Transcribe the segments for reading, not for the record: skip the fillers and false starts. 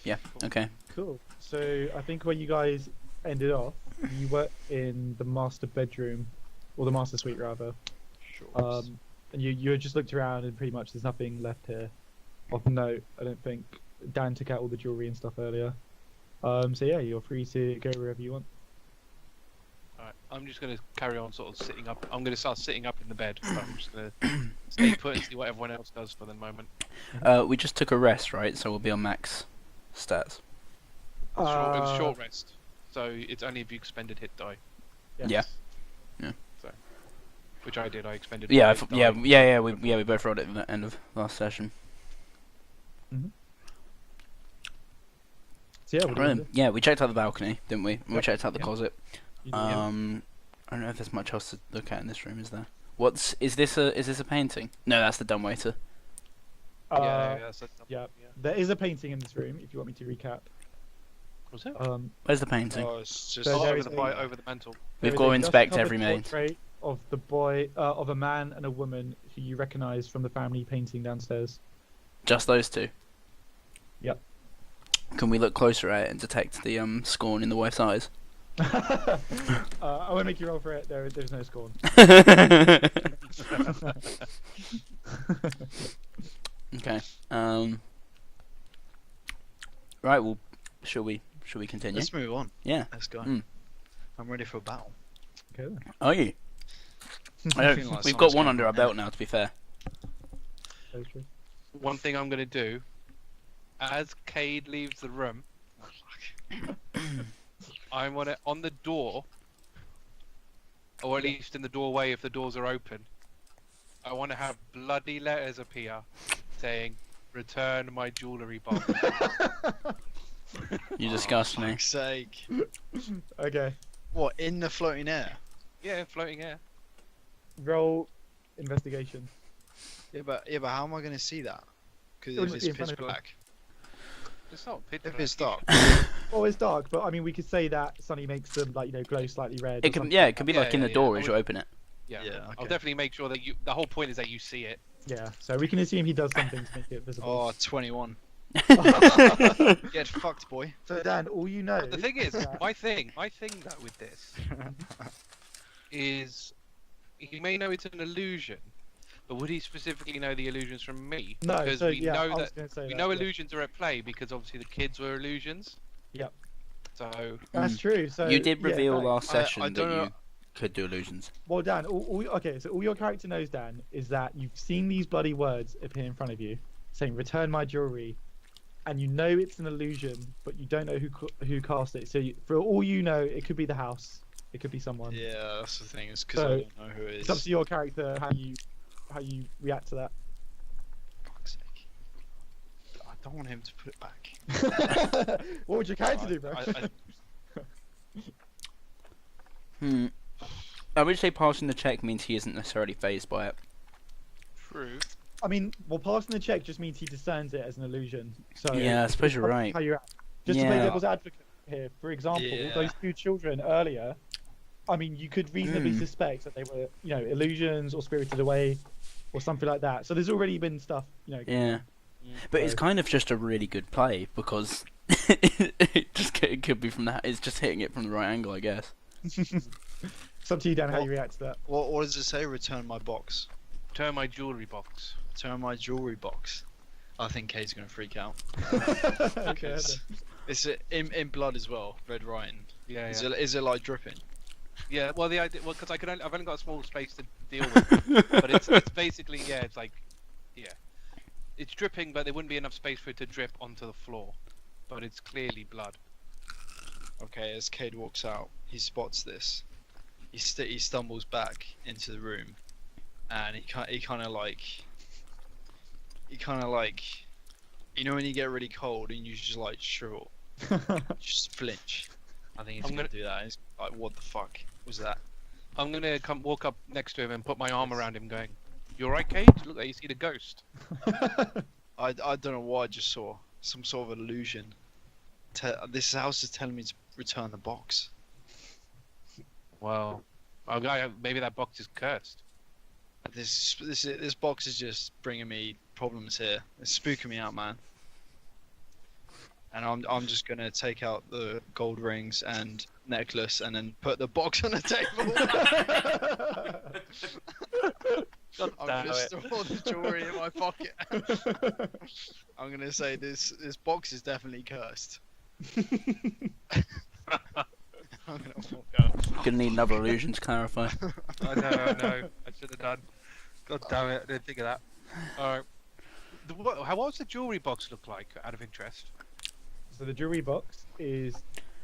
Yeah. Okay. Cool. So I think where you guys ended off, you were in the master bedroom, or the master suite rather. Sure. And you had just looked around and pretty much there's nothing left here of note. I don't think Dan took out all the jewelry and stuff earlier. So yeah, you're free to go wherever you want. Alright, I'm just going to carry on sort of sitting up. I'm going to start sitting up in the bed. But I'm just going to stay put and see what everyone else does for the moment. We just took a rest, right? So we'll be on max stats. It was a short rest, so it's only if you expended hit die, Yes. Yeah. which I did. I expended. Yeah. 5 Yeah. die. We both rolled it at the end of last session. So yeah, what do you want to do? Yeah, we checked out the balcony, didn't we? And we Yep. checked out the Yep. closet. You do, I don't know if there's much else to look at in this room, is there? Is this a painting? No, that's the dumbwaiter. Yeah, that's a, yeah. There is a painting in this room. If you want me to recap. Was it? Where's the painting? Oh, it's just So there over is over the mantle. We've there is got to a inspect dust-covered every maid. portrait of the boy, of a man and a woman who you recognise from the family painting downstairs. Just those two. Yep. Can we look closer at it and detect the scorn in the wife's eyes? I won't make you roll for it. There's no scorn. Okay. Right. Well, shall we continue? Let's move on. Yeah. Let's go. Mm. I'm ready for a battle. Okay. Then. Are you? I feel like We've got someone's one gonna under our win belt now. To be fair. Very true. One thing I'm going to do, as Cade leaves the room, I want it on the door, or at least in the doorway if the doors are open. I want to have bloody letters appear saying, "Return my jewellery box." You disgust For me. fuck's sake. Okay. What, in the floating air? Yeah, floating air. Roll investigation. Yeah, but how am I going to see that? Because It if would it's be in front pitch of you. black. It's not pitch If black. it's dark. Oh, it's dark, but I mean, we could say that Sunny makes them glow slightly red. It or can. something. Yeah. It could be Yeah, like in yeah, the yeah. door I as you would- open it. Yeah, Yeah, I'll okay. definitely make sure that you. The whole point is that you see it. Yeah. So we can assume he does something to make it visible. Oh, 21. Get fucked, boy. So Dan, all you know. But the thing is, that- my thing though with this is, he may know it's an illusion, but would he specifically know the illusions from me? No. Because So we yeah, I know was that gonna say we that, know yeah. illusions are at play because obviously the kids were illusions. Yep. So That's true. So You did yeah, reveal thanks. last session I that don't know- you could do illusions. Well, Dan, okay, so all your character knows, Dan, is that you've seen these bloody words appear in front of you, saying "Return my jewelry," and you know it's an illusion, but you don't know who cast it. So for all you know, it could be the house, it could be someone. Yeah, that's the thing. It's because So, I don't know who it is. It's up to your character how you react to that. Fuck's sake. I don't want him to put it back. What would your character do, bro? I would say passing the check means he isn't necessarily phased by it. true. I mean, well, passing the check just means he discerns it as an illusion. So Yeah, I suppose it's you're up to right. How you act. Just to play Yeah. devil's advocate here, for example, Yeah. those two children earlier. I mean, you could reasonably suspect that they were, illusions or spirited away, or something like that. So there's already been stuff, Yeah. But it's So- kind of just a really good play because it could be from that. It's just hitting it from the right angle, I guess. It's up to you, Dan, how you react to that. What does it say? Return my box. Return my jewellery box. Return my jewelry box. I think Cade's going to freak out. Okay. Because it's in blood as well, red writing. Yeah, Is yeah. it like dripping? Yeah, well, the idea, because I've only got a small space to deal with, but it's basically, yeah, it's like, yeah, it's dripping, but there wouldn't be enough space for it to drip onto the floor, but it's clearly blood. Okay, as Cade walks out, he spots this. He stumbles back into the room, and he kind of like, you know when you get really cold and you just like shrivel, just flinch. I think he's gonna do that. He's like, what the fuck was that? I'm gonna walk up next to him and put my arm around him, going, "You alright, Cade? Look like you see the ghost." I don't know what I just saw. Some sort of illusion. This house is telling me to return the box. Well, maybe that box is cursed. This box is just bringing me problems here. It's spooking me out, man. and I'm just gonna take out the gold rings and necklace and then put the box on the table. I'm gonna store the jewelry in my pocket. I'm gonna say this box is definitely cursed. I'm gonna walk out. Gonna need another illusion to clarify. I know. I should have done. God damn it! I didn't think of that. All right. What does the jewelry box look like? Out of interest. So the jewelry box is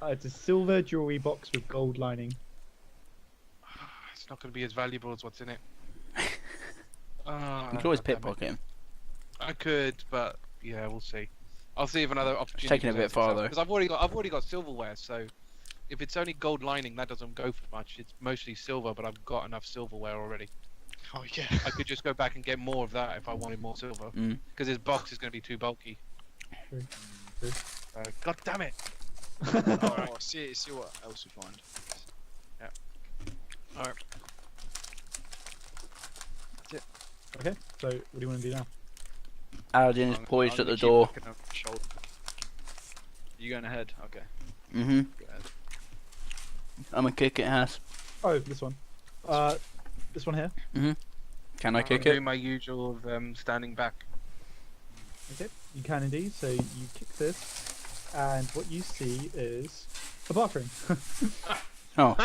it's a silver jewelry box with gold lining. It's not going to be as valuable as what's in it. You could always pickpocket him. I could, but yeah, we'll see. I'll see if another opportunity. Taking it a bit far though. Because I've already got silverware, so if it's only gold lining, that doesn't go for much. It's mostly silver, but I've got enough silverware already. Oh yeah. I could just go back and get more of that if I wanted more silver. Because his box is going to be too bulky. True. God damn it! Alright, see what else we find. Yeah. Alright. That's it. Okay, so what do you want to do now? Aladin is poised at the door. You going ahead? Okay. Go ahead. I'm gonna kick it, Haiss. Oh, this one. This one here. Can I kick I'm doing it? my usual of standing back. Okay, you can indeed. So you kick this, and what you see is a bathroom. Oh.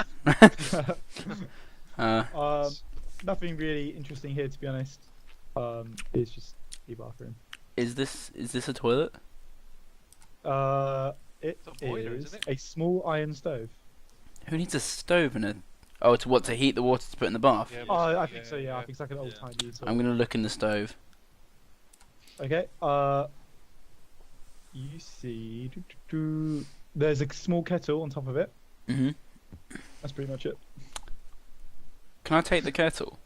Nothing really interesting here, to be honest. It's just a bathroom. Is this a toilet? It a boiler, is isn't it? a small iron stove. Who needs a stove and a... Oh, to heat the water to put in the bath? Yeah, I think so. Yeah, I think it's like an old timey. I'm gonna look in the stove. Okay. You see, there's a small kettle on top of it. That's pretty much it. Can I take the kettle?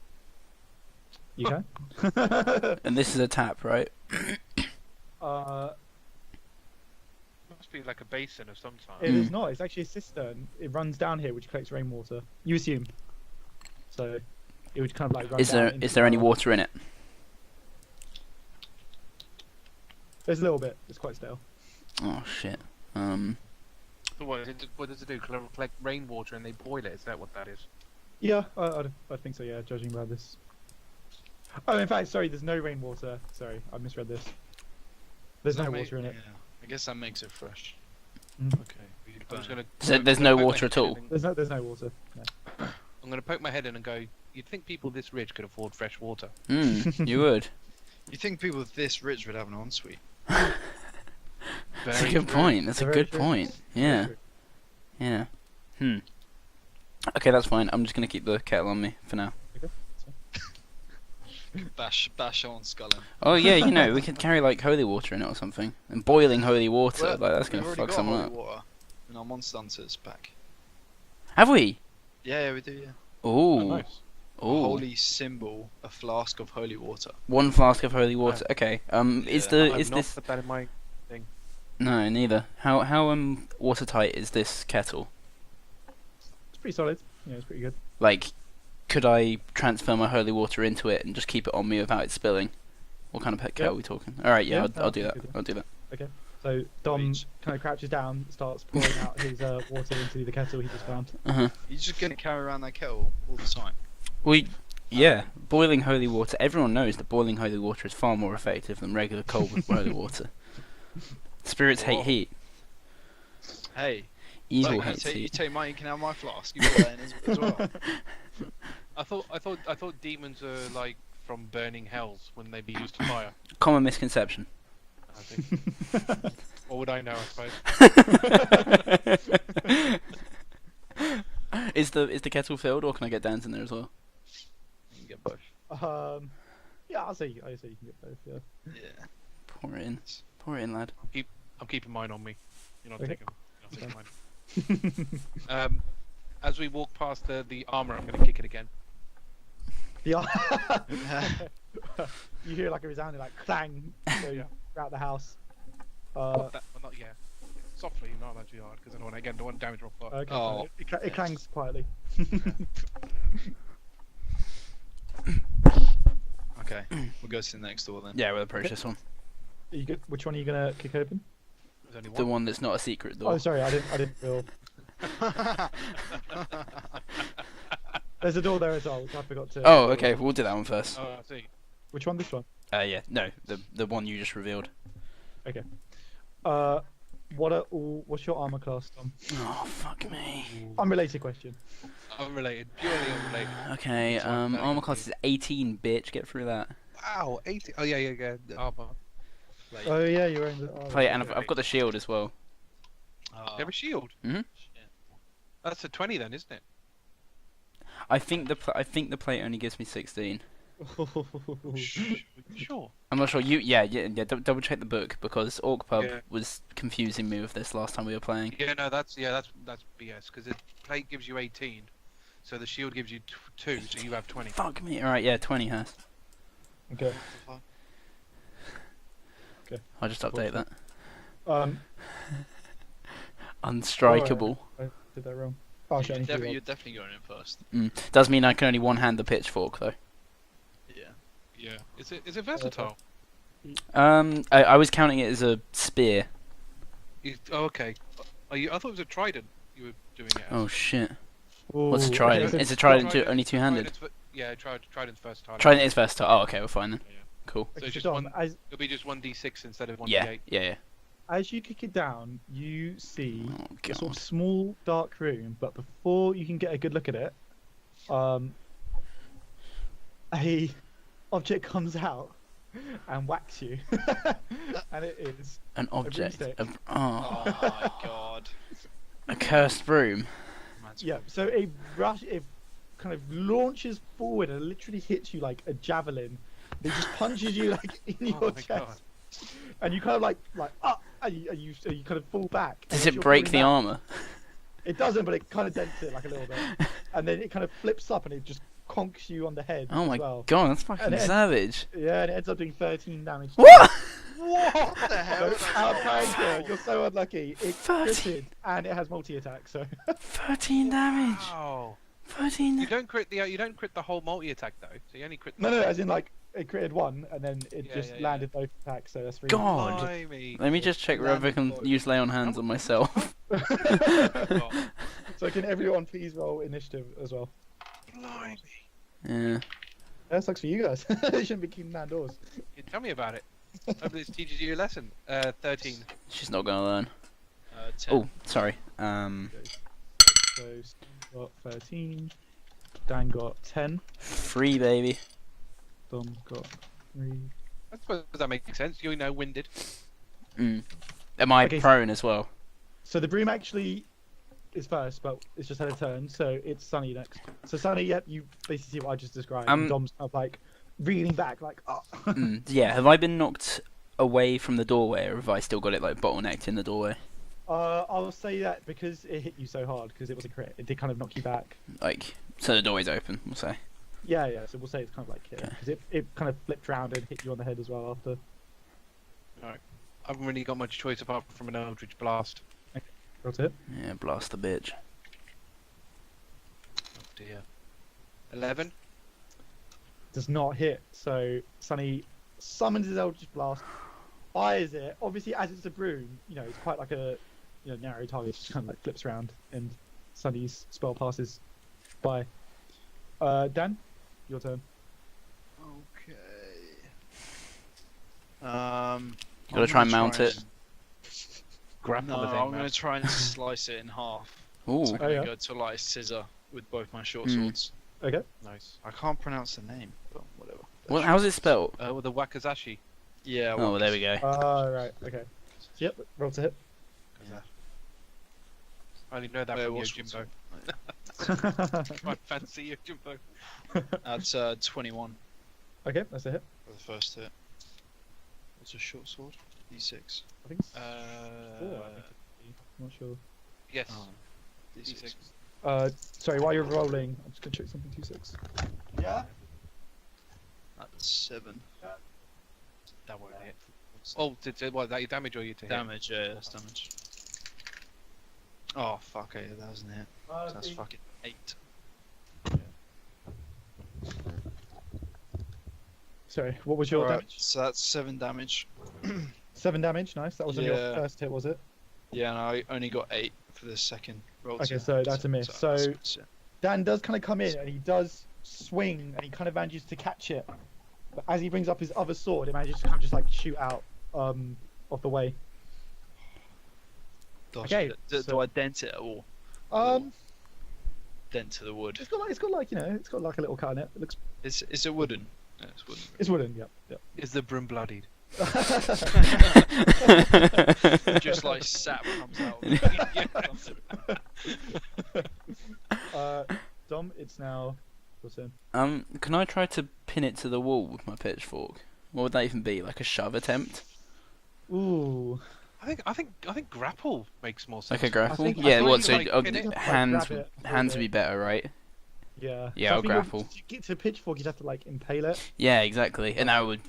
You can. And this is a tap, right? Must be like a basin of some kind. It is not. It's actually a cistern. It runs down here, which collects rainwater. You assume. So it would kind of like run down into Is there any the- water in it? There's a little bit. It's quite stale. Oh shit. So what does it do? Collect rainwater and they boil it? Is that what that is? Yeah, I think so. Yeah, judging by this. Oh, in fact, sorry. There's no rainwater. Sorry, I misread this. There's no water in it. Yeah. I guess that makes it fresh. Mhm. Okay. I'm just gonna. So there's no water at all? There's no water. No. I'm gonna poke my head in and go. You'd think people this rich could afford fresh water? You would. You think people this rich would have an ensuite? That's a Very good true. point. That's a Very good true. point. Very Yeah. true. Yeah. Okay, that's fine. I'm just gonna keep the kettle on me for now. Bash on sculling. Oh yeah, you know, we could carry like holy water in it or something. And boiling holy water, Well, like that's we've gonna already fuck got someone holy up. water in our monster hunters pack. Have we? Yeah, we do. Yeah. Ooh. Nice. A Ooh. holy symbol, a flask of holy water. One flask of holy water. Okay. Is Yeah. I've not this put that in my thing. No, neither. How watertight is this kettle? It's pretty solid. Yeah, it's pretty good. Like, could I transfer my holy water into it and just keep it on me without it spilling? What kind of pet kettle are we talking? Alright, yeah, Yeah, I'll do that. good. I'll do that. So Dom Reach. kind of crouches down, starts pouring out his water into the kettle he just found. Uh-huh. You're just gonna carry around that kettle all the time. Yeah, boiling holy water. Everyone knows that boiling holy water is far more effective than regular cold holy water. Spirits hate What? heat. Hey, Evil look, hates you heat. take mine. You can have my flask. You put that in as well. I thought demons are like from burning hells when they be used to fire. Common misconception. I think. What would I know? I suppose. Is the kettle filled, or can I get Dan's in there as well? You can get both. Yeah, I'll say you can get both. Yeah. Yeah. Pour it in. Pour it in, lad. I'm keeping mine on me. You're not Okay. taking mine. As we walk past the armor, I'm gonna kick it again. Yeah. You hear like a resounding like clang throughout the house. Well, not yeah. Softly, not actually hard, because I don't want damage or fuck. Okay. Oh, It clangs quietly. Okay, we'll go to the next door then. Yeah, we'll approach this one. Are you good? Which one are you gonna kick open? There's only The one. one that's not a secret door. Oh, sorry, I didn't feel. There's a door there as well, which I forgot to. Oh, okay. We'll do that one first. Oh, I see. Which one? This one. Yeah. No, the one you just revealed. What's your armor class, Tom? Oh, fuck me. Unrelated question. Unrelated. Purely unrelated. Okay. It's like Armor class is 18, bitch. Get through that. Wow, 80. Oh, yeah. Armor. Like, Oh yeah, you're wearing the. Oh, Play it, and okay. I've got the shield as well. you have a shield? Mhm. Shit. That's a 20 then, isn't it? I think the plate only gives me 16. Sure. I'm not sure. Yeah. Double check the book because Orc Pub Yeah. was confusing me with this last time we were playing. Yeah, no, that's BS because the plate gives you 18, so the shield gives you 2, so you have 20. Fuck me. All right. Yeah. 20 has. Okay. I'll just update that. Um, Unstrikeable. I did that wrong. Oh, shit, I need to You're reload. definitely going in first. Does mean I can only one-hand the pitchfork though. Yeah. Yeah. Is it versatile? I was counting it as a spear. Oh, okay. I thought it was a trident. You were doing it. As. Oh shit. Ooh, What's a okay, trident? so- Is a trident only two-handed? Yeah, trident's versatile. Trident is versatile. Oh, okay, we're fine then. Yeah. Cool. So okay, just Tom, one. as It'll be just 1d6 instead of 1d8. Yeah. as you kick it down, you see Oh a sort god. of small dark room, but before you can get a good look at it, a object comes out and whacks you, and it is An object. broomstick. Oh, Oh my god. a cursed broom. yeah. So it kind of launches forward and literally hits you like a javelin. It just punches you like in Oh your my chest, God. and you kind of like and you kind of fall back. Does And as it you're break falling the back- armor? It doesn't, but it kind of dents it like a little bit, and then it kind of flips up and it just conks you on the head. Oh my as well. god, that's fucking And it- savage. Yeah, and it ends up doing 13 damage. What? What the So hell? out of character, you're so unlucky. It 13. critted, and it has multi-attack. So 13 damage. Wow. 13. You don't crit the whole multi attack though. So you only crit. no, as in like it critted one, and then it Yeah, just yeah, landed both attacks. So that's 3. God. Blimey. Let me just check whether I can use lay on hands on myself. Oh, So can everyone please roll initiative as well? blimey. Yeah. That sucks for you guys. You shouldn't be keeping down doors. Yeah, tell me about it. Hope this teaches you a lesson. 13. She's not gonna learn. 10. Oh, sorry. So Steve got 13, Dan got 10, 3 baby. Dom got 3. I suppose that makes sense. You're now winded. Am I Okay, so- prone as well? So the broom actually is first, but it's just had a turn, so it's Sunny next. So Sunny, yep, you basically see what I just described. Um, and Dom's kind of like reeling back, like, oh. Yeah. Have I been knocked away from the doorway, or have I still got it like bottlenecked in the doorway? I'll say that because it hit you so hard, because it was a crit, it did kind of knock you back. Like, so the doorway's open. We'll say. Yeah, so we'll say it's kind of like Okay. because it kind of flipped round and hit you on the head as well after. I haven't really got much choice apart from an Eldritch Blast. Got it. Yeah. Blast the bitch. Oh dear. 11. Does not hit. So Sunny summons his Eldritch Blast, fires it. Obviously, as it's a broom, it's quite like a narrow target. It just kind of like flips around, and Sunny's spell passes by. Dan, your turn. Okay. You gotta try and mount it. Grapple No, the thing, I'm man. gonna try and slice it in half. Ooh. So I'm Oh, gonna yeah. go to like scissor with both my short Mm. swords. Okay. Nice. I can't pronounce the name, but whatever. Well, how's it spelled? With the Wakazashi. Yeah. Oh, well, there we go. Right. Okay. Yep. Roll to hit. I only know that Wait, from what's- Yojimbo. Okay, I fancy Yojimbo. That's 21 that's a hit. for the first hit. What's a short sword? D6. I think. It's... Uh, four, I think I'm not sure. yes. Oh, D6. D6. Sorry. While you're rolling, I'm just gonna check something. 2-6. Yeah. That's 7. That won't hit. Oh, what? That your damage or you to hit? Damage, yeah, that's damage. Oh, fuck, okay, that doesn't hit. So that's fucking 8. Sorry. What was your Alright, damage? so that's 7 damage. 7 damage, nice. That was on your Yeah. first hit, was it? Yeah, and I only got 8 for the second roll. Okay, so that's a miss. So that's it. Dan does kind of come in and he does swing and he kind of manages to catch it. But as he brings up his other sword, it manages to kind of just like shoot out of the way. Okay, Do I dent it at all? Dent to the wood. It's got like it's got like a little cut in it. It looks. Is it wooden? Yeah, it's wooden. It's wooden. Yep. Is the broom bloodied? Just like sap comes out. Dom, it's now your turn. Can I try to pin it to the wall with my pitchfork? What would that even be? Like a shove attempt? Ooh. I think grapple makes more sense. Like a grapple? think- I Yeah. think What? you So like pin it. hands Grab it, hands hold would be it. better, right? Yeah. Yeah, So I I'll think grapple. To get to pitchfork, you'd have to like impale it. Yeah, exactly. And that would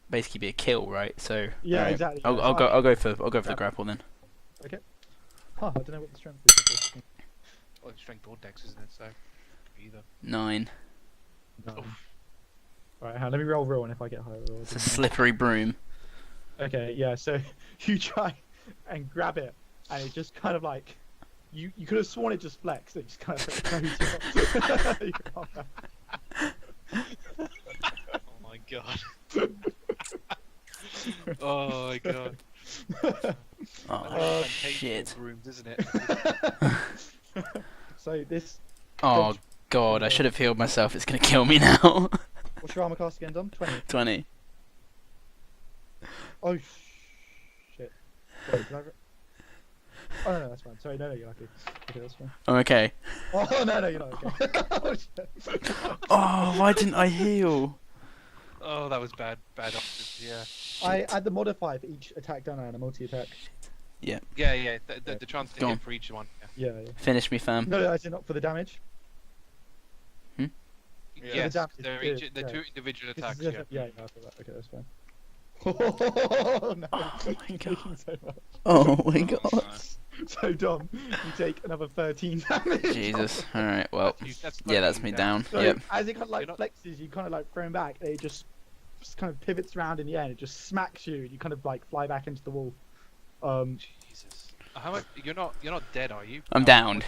basically be a kill, right? So Yeah, alright. exactly. I'll yeah. go for the grapple then. Huh, I don't know what the strength is. Well, it's strength or dex, isn't it? So either. 9. Alright, let me roll, and if I get higher roll. It's a slippery broom. Okay, yeah. So you try and grab it, and it just kind of like you could have sworn it just flexed. It just kind of throws you off. Oh my god. Oh my god. Oh Painful shit. Brooms, isn't it? So this. Oh god, I should have healed myself. It's gonna kill me now. What's your armor class again, Dom? 20. 20. Oh shit. Wait, did I... Oh no, that's fine. Sorry, no, you're lucky. Okay, that's fine. I'm okay. Oh no, you're not okay. Oh shit. Oh, why didn't I heal? Oh, that was bad options. Yeah. I add the modifier for each attack done on a multi-attack. Yeah. The chance to Go on. hit for each one. Yeah. Yeah. Finish me, fam. No, as in not for the damage. Yeah. Yes, The damage is they're good, each, they're yeah. 2 individual This attacks. is Yeah. yeah, I feel that. Okay, that's fine. Oh no! Oh my You're God. taking so much. Oh my Oh, god. no. So Dom, you take another 13 damage. Jesus. Alright, well. That's Yeah, that's me fucking down. So Yep. as it kind of like You're not- flexes, you kind of like throw him back, and it just kind of pivots around in the air, and it just smacks you, and you kind of like fly back into the wall. Jesus. How much? You're not dead, are you? I'm downed.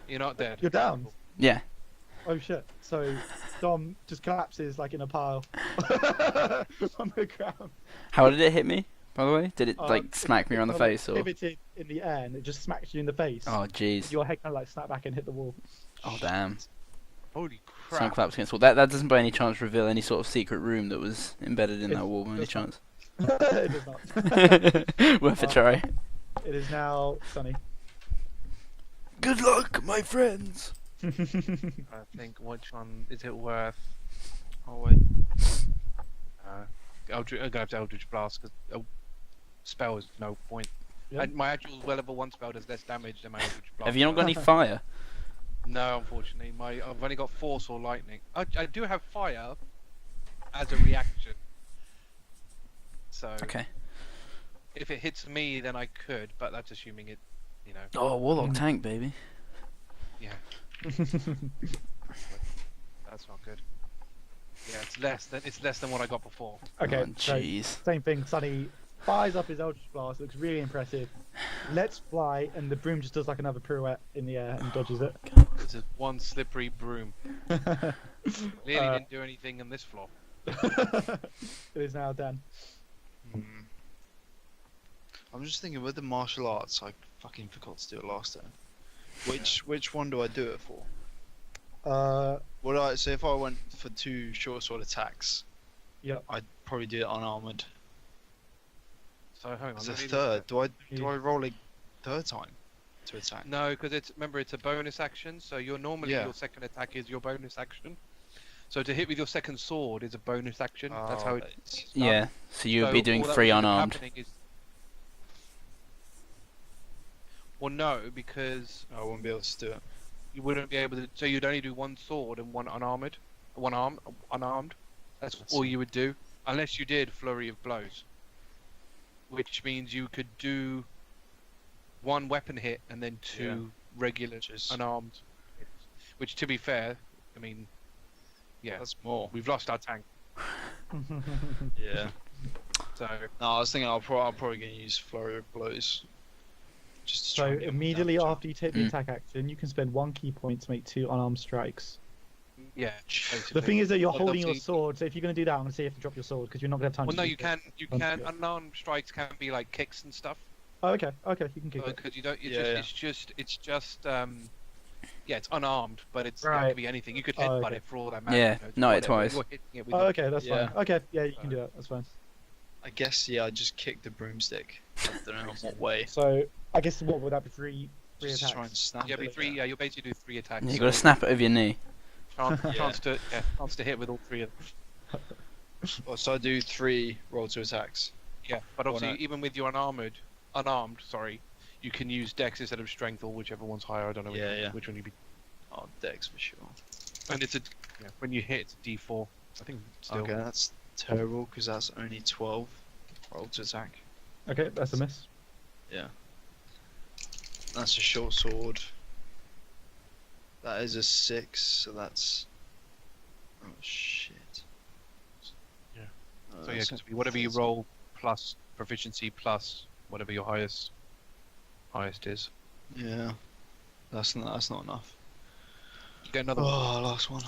You're not dead. You're down. Yeah. Oh shit! So Dom just collapses like in a pile on the ground. How did it hit me, by the way? Did it Um, like smack me it on the kind of, face or? pivoted in the air, and it just smacks you in the face. Oh jeez. Your head kind of like snapped back and hit the wall. Oh damn. Holy Some crap! collapse against the wall. That doesn't by any chance reveal any sort of secret room that was embedded in that wall by any does not. chance? It does not. Worth a try. It is now sunny. Good luck, my friends. I think which one is it worth? Oh wait. I'm gonna have to Eldritch Blast because spell is no point. Yeah. And my actual level 1 spell does less damage than my Eldritch Blast. Have you not got any fire? No, unfortunately. I've only got Force or Lightning. I do have Fire as a reaction. So Okay. if it hits me, then I could, but that's assuming it, you know. Oh, Warlock tank, baby. Yeah, that's not good. Yeah, it's less than what I got before. Okay, Oh, so jeez. same thing. Sunny fires up his Eldritch Blast. Looks really impressive. Lets fly, and the broom just does like another pirouette in the air and dodges it. This is one slippery broom. Clearly didn't do anything on this floor. It is now Dan. I'm just thinking with the martial arts, I fucking forgot to do it last time. Which one do I do it for? Would I so if I went for 2 short sword attacks? Yeah. I'd probably do it unarmored. So hang on. As a let me look third, at- do I roll a third time to attack? No, because remember it's a bonus action. So you're normally Yeah. your second attack is your bonus action. So to hit with your second sword is a bonus action. That's Oh, how it. it's- Yeah. So you would be doing all that 3 would end up unarmed. happening is- Well, no, because I won't be able to do it. you wouldn't be able to. So you'd only do 1 sword and 1 unarmed, unarmed. That's That's all it. you would do, unless you did flurry of blows, which means you could do 1 weapon hit and then 2 regular Just- unarmed hits. Which, to be fair, I mean, yeah, That's more. we've lost our tank. Yeah. So No, I was thinking I'm probably gonna use flurry of blows. Just to try So and get more immediately damage out. after you take the attack action, you can spend 1 key point to make 2 unarmed strikes. yeah, The basically. thing is that you're But holding your obviously- sword, so if you're going to do that, I'm going to say you have to drop your sword because you're not going to have time Well, to no, use you it. can. You Once can. you go. Unarmed strikes can be like kicks and stuff. Oh, okay, you can kick it. Because you don't. It's Yeah, It's just. Yeah, it's unarmed, but it Right. could be anything. You could Oh, headbutt okay. it for all that matters. Yeah, you know, it's not it whatever, twice. You're hitting it with Oh, your- okay, that's Yeah. fine. Okay, yeah, you can do that. That's fine. I guess I just kicked the broomstick. I don't know what way. So I guess what would that be? Three Just to attacks. try and snap Yeah, it. be three. Yeah, you'll basically do 3 attacks. You got to snap it over your knee. Chance, Yeah. chance to hit with all 3 of them. Oh, so I do 3 roll 2 attacks. Yeah, but Or obviously, not. even with your unarmed, sorry, you can use Dex instead of Strength or whichever one's higher. I don't know which, Yeah, yeah. which one you be. Oh, Dex for sure. And it's when you hit, it's a D4. I think still. Okay, that's terrible because that's only 12 roll to attack. Okay, that's a miss. Yeah. That's a short sword. That is a 6, so that's. Oh shit. Yeah. Oh, So yeah, that's because a- whatever you roll plus proficiency plus whatever your highest is, Yeah. That's not enough. you get another one. Oh, last one.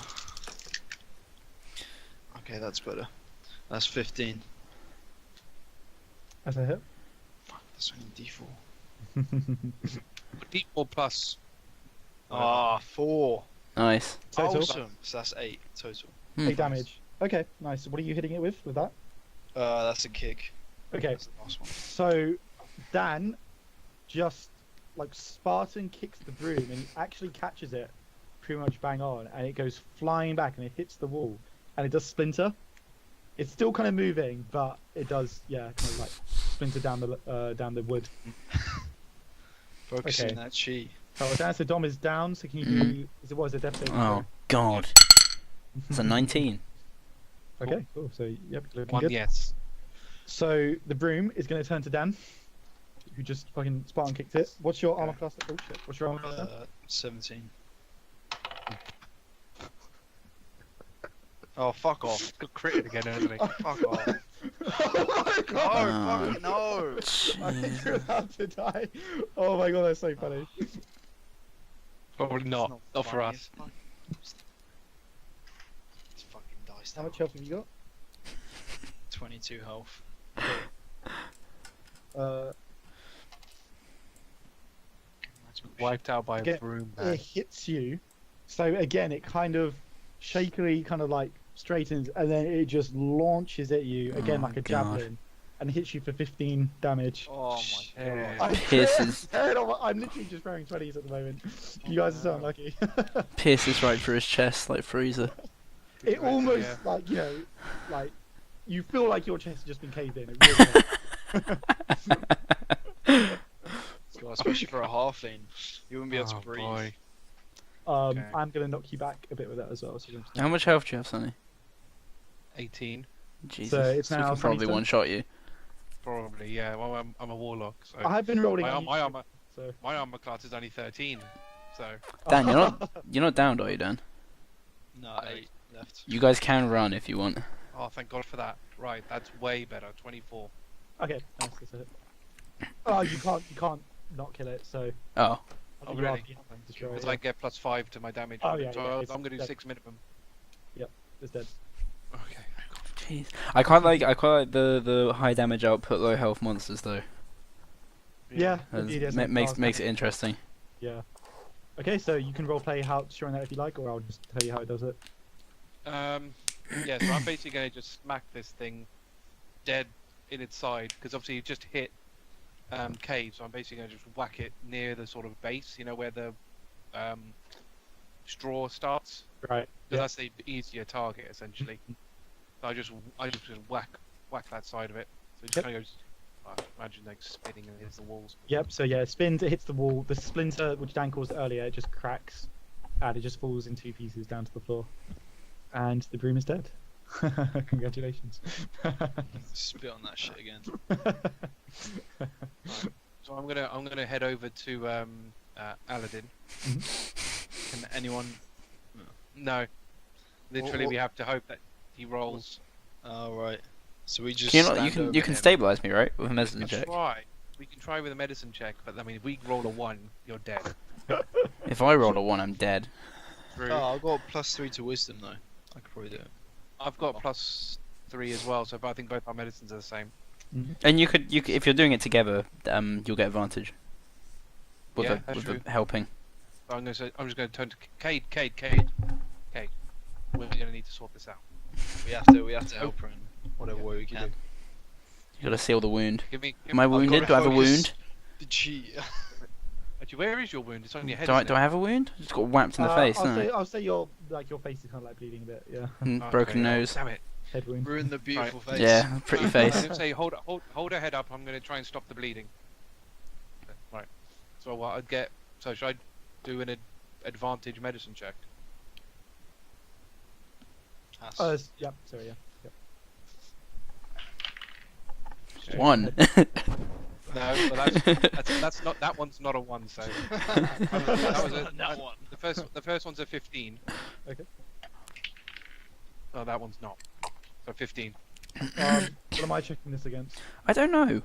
Okay, that's better. That's 15. That's a hit. Fuck, that's only D4. D4 plus. Ah, 4. Nice. Total. Awesome. So that's 8 total. 8 damage. Okay, nice. What are you hitting it with that? That's a kick. Okay, That's the last one. so Dan just like Spartan kicks the broom and he actually catches it pretty much bang on, and it goes flying back and it hits the wall and it does splinter. It's still kind of moving, but it does, yeah, kind of like splinter down the wood. Focusing Okay. that chi. Oh, Dan, so Dom is down. So can you do? Is it what is it? Death saving Oh God. It's a 19. throw? Okay, cool. So yep, looking One good. yes. So the broom is going to turn to Dan, who just fucking Spartan kicked it. What's your armor class? Oh shit! What's your armor class? Dan? 17. Oh, fuck off. Got critted again, hasn't he? Fuck off. Oh my No, god! fucking no. I think you're about to die. Oh my god, that's so funny. Probably It's not. Not for funny, us. It's fucking dice. How much health have you 22 health. got? Wiped out by a Get- broom. It Man. hits you. So again, it kind of shakily kind of like straightens, and then it just launches at you again Oh, like a God. javelin, and hits you for 15 damage. Oh my Yeah. god. I'm Pierces. I'm literally just throwing 20s at the moment. You guys are so unlucky. Pierces right through his chest like Freezer. It almost Yeah. like, you know, like you feel like your chest has just been caved in. It really has. God, especially for a halfling. You wouldn't be able to Oh, breathe. boy. Um, Okay. I'm gonna knock you back a bit with that as well. So, How much health do you have, Sonny? 18. Jesus. it's we now can probably 22? one shot you. Probably, yeah. Well, I'm a warlock, so I've been rolling. my, on my you, armor so. my armor class is only 13. So Dan, you're not downed, are you, Dan? No, 8 left. You guys can run if you want. oh, thank God for that. Right, that's way better. 24. Okay, nice. That's it. Oh, you can't not kill it. So. Oh. I Oh, think you are really? being destroyed, Because yeah. I get +5 to my damage. Oh, on it, yeah, so yeah, it's I'm gonna do dead. 6 minimum. It's dead. Okay. Jeez. I quite like the high damage output, low health monsters though. Yeah, As- indeed, yes, makes it interesting. Yeah. Okay, so you can roleplay how showing that if you like, or I'll just tell you how it does it. Yeah, so I'm basically going to just smack this thing dead in its side, because obviously you just hit Cade, so I'm basically going to just whack it near the sort of base, you know, where the straw starts, Right. because that's the easier target, essentially. So I just whack that side of it, so it just Yep. kind of goes, imagine like spinning and hits the walls. Yep. So yeah, it spins. It hits the wall. The splinter, which Dan caused earlier, it just cracks, and it just falls in 2 pieces down to the floor, and the broom is dead. Congratulations. Spit on that shit again. So I'm gonna head over to Aladin. Can anyone? No, literally what- we have to hope that he rolls. Oh right. So we just. Can you, not, stand over you can him. stabilize me, right? With a We medicine can check. try. We can try with a medicine check, but I mean, if we roll a 1, you're dead. If I roll a 1, I'm dead. True. Oh, I've got +3 to wisdom though. I could probably do it. I've got +3 as well, so I think both our medicines are the same. And you could, if you're doing it together, you'll get advantage. With Yeah, that's true. the helping. So I'm just going to turn to Cade. We're going to need to sort this out. We have to help her in whatever way we can. You gotta seal the wound. Give Am I I've wounded? gotta Do I have a focus. wound? Did she? Actually, where is your wound? It's on your head. Do I isn't do I have a wound? Just got whacked in the face. I'll No. say, I'll say your face is kind of like bleeding a bit. Yeah, it? Broken Okay, nose. Damn it. head wound. Ruin the beautiful face. Yeah, pretty I'm face. going to say hold her head up. I'm going to try and stop the bleeding. Right. So what I'd get. So should I do an advantage medicine check? Yep. Sorry. Yeah. Okay. 1. No, well that's not, that one's not a 1, so that was That one. the first one's a 15. Okay. Oh, that one's not. So 15. What am I checking this against? I don't know.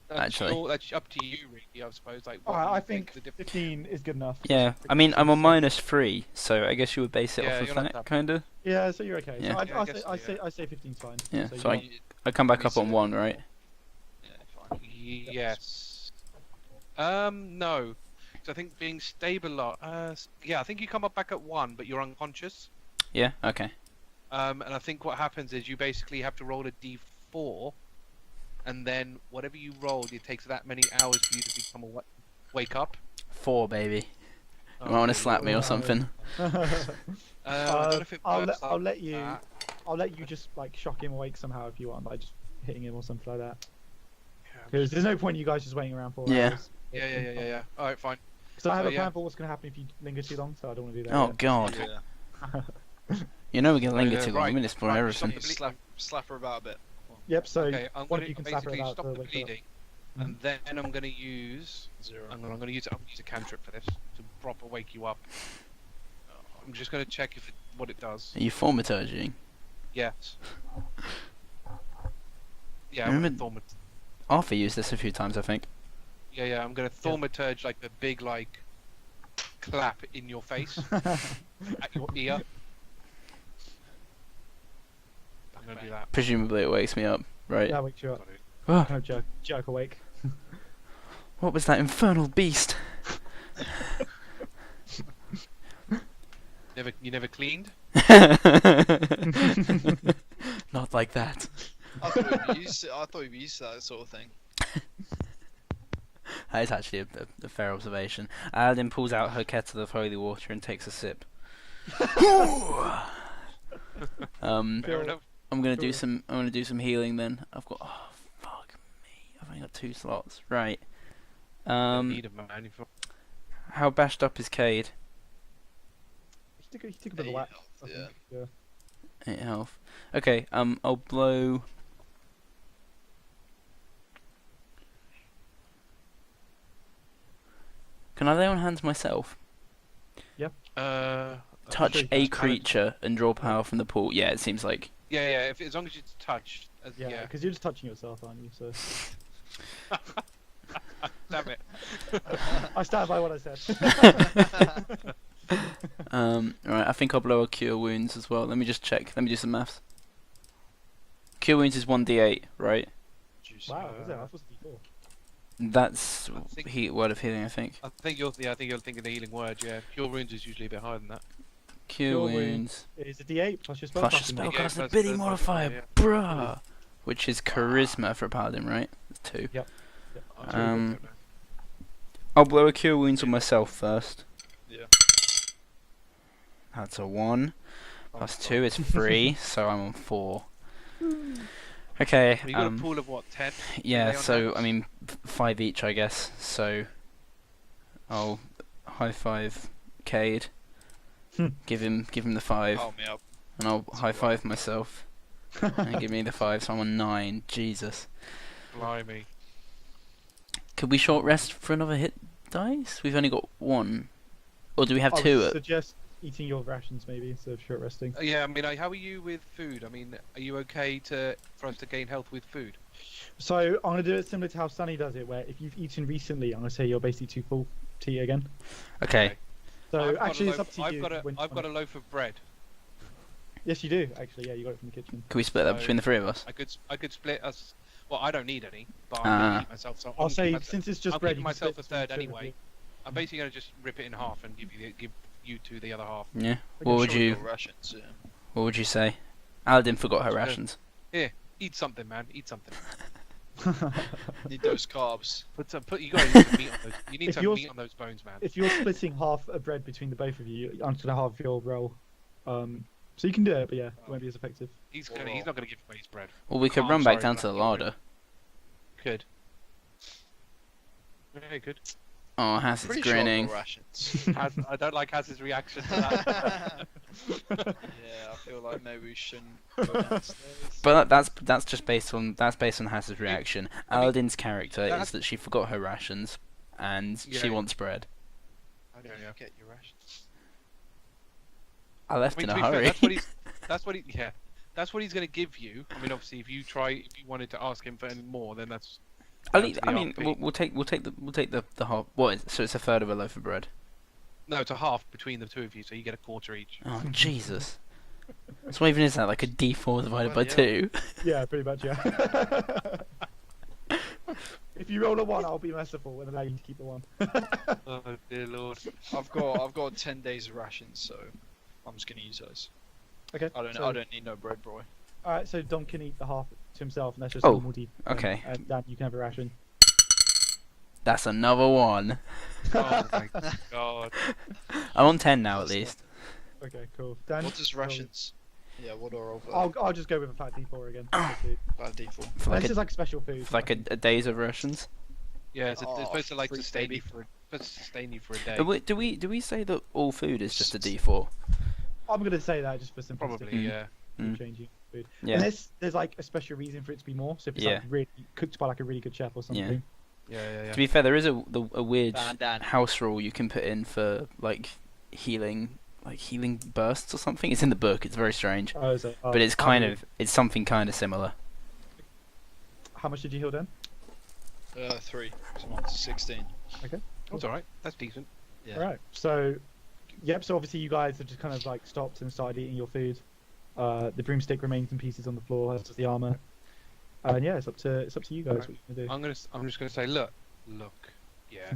That's Actually. that's up to you, really. I suppose. Like, what Alright, do you I think the difference. 15 is good enough. Yeah, I mean I'm on -3, so I guess you would base it Yeah, off you're of not that, that bad. kinda. Yeah, so you're okay. Yeah. So Yeah, I guess I say 15's fine. Yeah, So so you I come back We up on said- 1, right? Yeah, fine. Yes. No. So I think being stable. Yeah, I think you come up back at 1, but you're unconscious. Yeah. Okay. And I think what happens is you basically have to roll a d4, and then whatever you rolled, it takes that many hours for you to become wake up. 4, baby. Oh, You might want to okay, slap me or no. something. I don't know if it I'll works let, I'll like let you that. I'll let you just like shock him awake somehow if you want by just hitting him or something like that. Yeah, Because there's no point in you guys just waiting around for Yeah. hours. yeah. All right, fine. So I have So, a plan yeah. for what's going to happen if you linger too long, so I don't want to do that. Oh yet. god. Yeah. You know we're gonna linger yeah, too long. right, I'm gonna spoil right, everything. stop the Slap her about a bit. Yep. So Okay, I'm one going of you to can slap her basically about stop to the wake her up. bleeding, and then I'm going to use. Zero. I'm going to use a cantrip for this to proper wake you up. I'm just going to check what it does. Are you thaumaturging? Yes. Yeah, Remember- I'm gonna Arthur used this a few times, I think. yeah. I'm going to thaumaturge like a big like clap in your face, at your ear. I'm going to do that. Presumably it wakes me up, right? Yeah, wakes you up. Got it. Ah, Kind of jerk awake. what was that infernal beast? You never cleaned? Not like that. I thought we'd be used to that sort of thing. That is actually a fair observation. Aladin pulls out her kettle of holy water and takes a sip. Fair enough. I'm gonna do some healing then. I've got fuck me. I've only got 2 slots. Right. Need a man. If How bashed up is Cade? He took a bit of Eight whack. health, I yeah. think. 8 health. Okay. I'll blow. Can I lay on hands myself? Touch sure you a can. creature and draw power from the pool. Yeah, it seems like. Yeah. If as long as it's touched. Yeah, Yeah. because you're just touching yourself, aren't you? So Damn it. I stand by what I said. Right. I think I'll blow a cure wounds as well. Let me just check. Let me do some maths. Cure wounds is 1d8, right? Juicy. Wow, is that? I was D4. That's I think- word of healing, I think. I think you're thinking the healing word. Yeah. Cure wounds is usually a bit higher than that. Cure Cure wounds. Is a D8 plus your spell. Plus your casting spell mod. Yeah, caster plus ability the modifier, modifier, bruh. Which is charisma for a paladin, right? That's 2. Yep. I'll blow a cure wounds on myself first. Yeah. That's a 1. Plus 2 is 3, so I'm on 4. Okay. You got a pool of what? 10. Yeah. lay on So hands? I mean, 5 each, I guess. So I'll high five Cade. Give him the 5, Help me up. and I'll That's high all five myself and give me the 5. So I'm on 9. Jesus. Blimey. Could we short rest for another hit dice? We've only got 1. Or do we have I 2? would suggest eating your rations maybe instead of short resting. Yeah, I mean, how are you with food? I mean, are you okay for us to gain health with food? So I'm gonna do it similar to how Sunny does it, where if you've eaten recently, I'm gonna say you're basically too full to eat again. Okay. So I've got a actually, it's loaf- up to I've you. got a when you I've want got a loaf of bread. Yes, you do. Actually, yeah, you got it from the kitchen. Can we split that So- between the three of us? I could split us. Well, I don't need any, but I'm gonna eat myself. So I'll say since it's just I'm bread, keeping you can myself split a third between two of anyway. I'm basically gonna just rip it in half and give you two the other half. Yeah. Okay, What would Sure, you your rations, yeah. What would you say? Aladin forgot her Sure. rations. Eat something, man. Eat something. you. Need those carbs. You gotta eat some meat on those. You need If some you're- meat on those bones, man. If you're splitting half a bread between the both of you, I'm just gonna halve your roll. So you can do it, but yeah, it won't be as effective. He's not gonna give away his bread. Well, we could Oh, run I'm back sorry, down but to the I thought we- larder. Good. Very good. Oh, Haiss is Pretty sure I've grinning. got rations. I don't like Haz's reaction to that. Yeah, I feel like maybe we shouldn't go downstairs. But that's just based on Hass's reaction. I mean, Aladin's character is that's- that she forgot her rations, and she Yeah. wants bread. How do you get your rations? I left I mean, in to a be fair, hurry. that's what he's gonna give you. I mean, obviously, if you wanted to ask him for any more, then that's. I down to the mean, RP. we'll take the half. What is it? So it's a third of a loaf of bread. No, it's a half between the two of you, so you get a quarter each. Oh Jesus! So what even is that? Like a D4 divided by Bloody two? Yeah, pretty much, yeah. If you roll a 1, I'll be merciful and allow you to keep the 1. Oh dear lord. I've got 10 days of rations, so I'm just gonna use those. Okay. I don't need no bread, bro. Alright, so Dom can eat the half to himself, and that's just Oh, normal D. okay. And Dan, you can have a ration. That's another one. Oh my god. I'm on 10 now at least. Okay, cool. Dan, What does roll- rations? Yeah, what do I roll for? I'll just go with a fat D4 again. This Bad D4. For like is like special food. for like a day's of rations. Yeah, it's supposed to like free sustain baby. you for a day. Do we say that all food is just a D4? I'm gonna say that just for simplicity. Probably, yeah. Mm. Changing food. Yeah. Unless there's like a special reason for it to be more. So if it's like really cooked by like a really good chef or something. Yeah. To be fair, there is a weird Dan. house rule you can put in for like healing bursts or something. It's in the book. It's very strange, Oh, is it? Oh, but it's it's something kind of similar. How much did you heal then? 3. So I'm on to 16. That's alright. That's decent. Yeah. Alright. So, yep. So obviously you guys have just kind of like stopped and started eating your food. The broomstick remains in pieces on the floor, as does the armor. And yeah, it's up to you guys. What you gonna do? I'm just gonna say, look, yeah,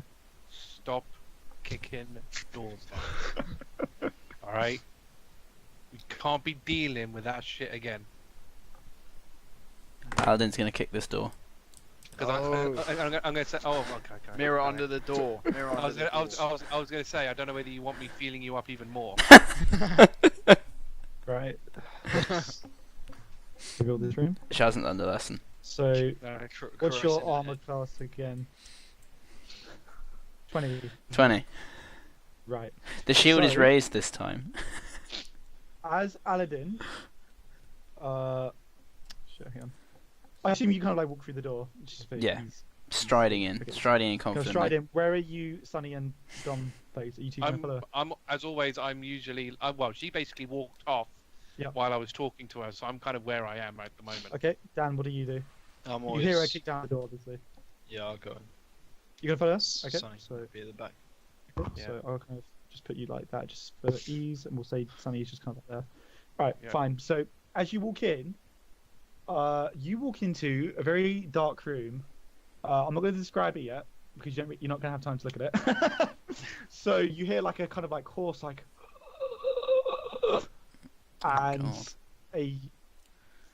stop kicking doors down. All right, we can't be dealing with that shit again. Paladin's gonna kick this door. Because I'm gonna say, okay. Mirror okay. under the door. Mirror I under was the gonna, door. I was gonna say, I don't know whether you want me feeling you up even more. Right. Reveal this room. She hasn't learned a lesson. So, No, what's Caress your in the armor head. class again? 20. 20. Right. The shield is So- raised this time. As Aladin, shit, hang on. I assume you kind of like walk through the door. Which is Yeah. easy. Striding in Okay. confidently. Stride in. Where are you, Sunny and Dom, please? Are you two going to follow? I'm as always. I'm usually well. She basically walked off Yeah. while I was talking to her, so I'm kind of where I am at the moment. Okay, Dan, what do you do? I'm You always... hear her kick down the door, obviously. Yeah, I'll go. You gonna follow us? Okay, Sunny so, be at the back. Yeah. so I'll kind of just put you like that, just for ease, and we'll say Sunny is just kind of like there. Right, Yeah. fine. So as you walk in, you walk into a very dark room. I'm not going to describe it yet because you're not going to have time to look at it. So you hear like a kind of like hoarse like, and God. a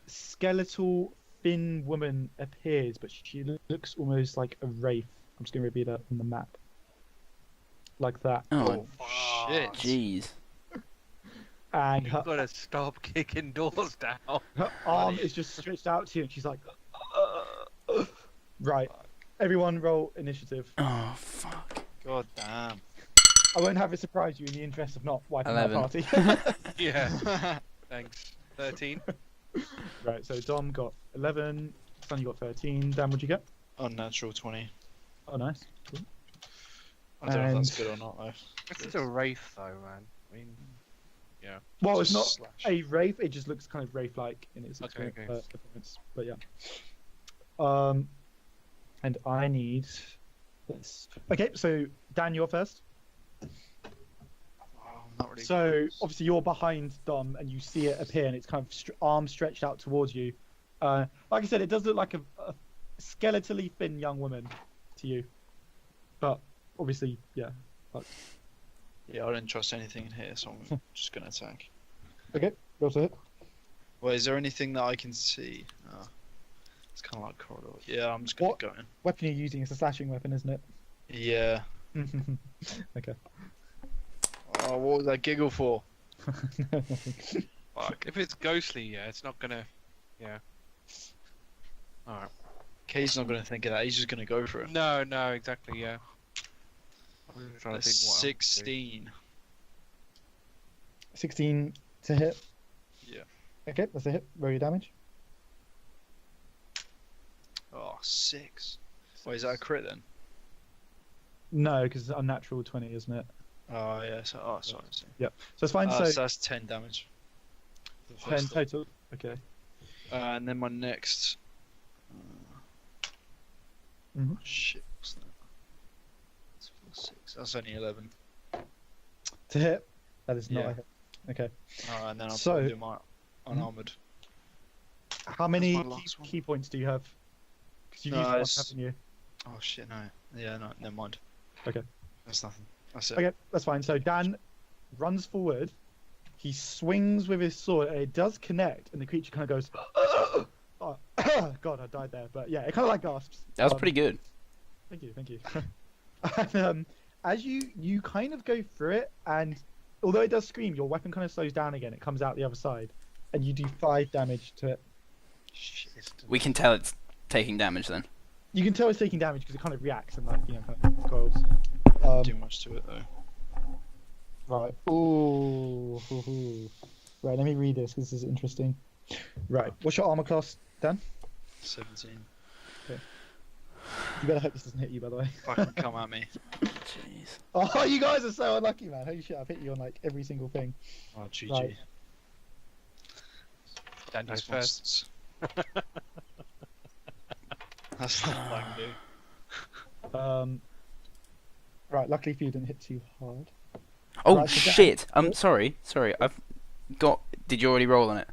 skeletal thin woman appears, but she looks almost like a wraith. I'm just going to repeat that on the map, like that. Oh, shit. jeez. And You her, gotta stop kicking doors down. her arm is just stretched out to you, and she's like, right. Everyone, roll initiative. Oh, fuck. God damn. I won't have it surprise you in the interest of not wiping 11. my party. Yeah. Thanks. 13. Right, so Dom got 11, Sonny got 13. Dan, what'd you get? Unnatural 20. Oh, nice. Cool. I don't know if that's And- good or not though. This is a wraith, though, man. I mean, Yeah. Well, it's Just not slash. a wraith. It just looks kind of wraith-like in its Okay, okay. appearance. But yeah. And I need this. Okay, so Dan, you're first. Oh, I'm not really. So obviously you're behind Dom, and you see it appear, and it's kind of arms stretched out towards you. Like I said, it does look like a skeletally thin young woman to you, but obviously, yeah. Yeah, I don't trust anything in here, so I'm just gonna attack. Okay, roll to hit. Well, is there anything that I can see? Oh, it's kind of like corridor. Yeah, I'm just gonna What? go in. Weapon you're using is a slashing weapon, isn't it? Yeah. Okay. Oh, what was that giggle for? Fuck. If it's ghostly, yeah, it's not gonna. Yeah. Alright. Cade's not gonna think of that. He's just gonna go for it. No, no, exactly, yeah. I'm trying to That's think what else to do. 16. 16 to hit. Yeah. Okay, that's a hit. Roll your damage. Oh, 6. Wait, is that a crit then? No, because it's unnatural 20, isn't it? Oh, yeah. So, oh, sorry. Yep. So it's fine. So So that's 10 damage. For the 10 first one. total. Okay. And then my next. Mhm. Shit, what's that? That's 4, 6. That's only 11. To hit. That is not Yeah. a hit. Okay. And then I'll So- probably do my unarmored. How many my last one. key points do you have? Because you've No, used one, it's- haven't you? Oh shit, no. Yeah, no, never mind. Okay. That's nothing. That's it. Okay, that's fine. So Dan runs forward. He swings with his sword, and it does connect, and the creature kind of goes. Oh, God, I died there. But yeah, it kind of like gasps. That was pretty good. Thank you, thank you. And, as you kind of go through it, and although it does scream, your weapon kind of slows down again. It comes out the other side, and you do 5 damage to it. Shit. We can tell it's taking damage then. You can tell it's taking damage because it kind of reacts and like kind of coils. Too much to it though. Right. Ooh. Right. Let me read this. This is interesting. Right. What's your armor class, Dan? 17. You better hope this doesn't hit you, by the way. Fucking come at me. Jeez. Oh, you guys are so unlucky, man. Holy shit! I've hit you on like every single thing. Oh, GG. Right. Dan goes Those first. monsters. That's not what I can do. Right. Luckily for you, it didn't hit too hard. Oh Right, so Dan- shit! Sorry. I've got. Did you already roll on it?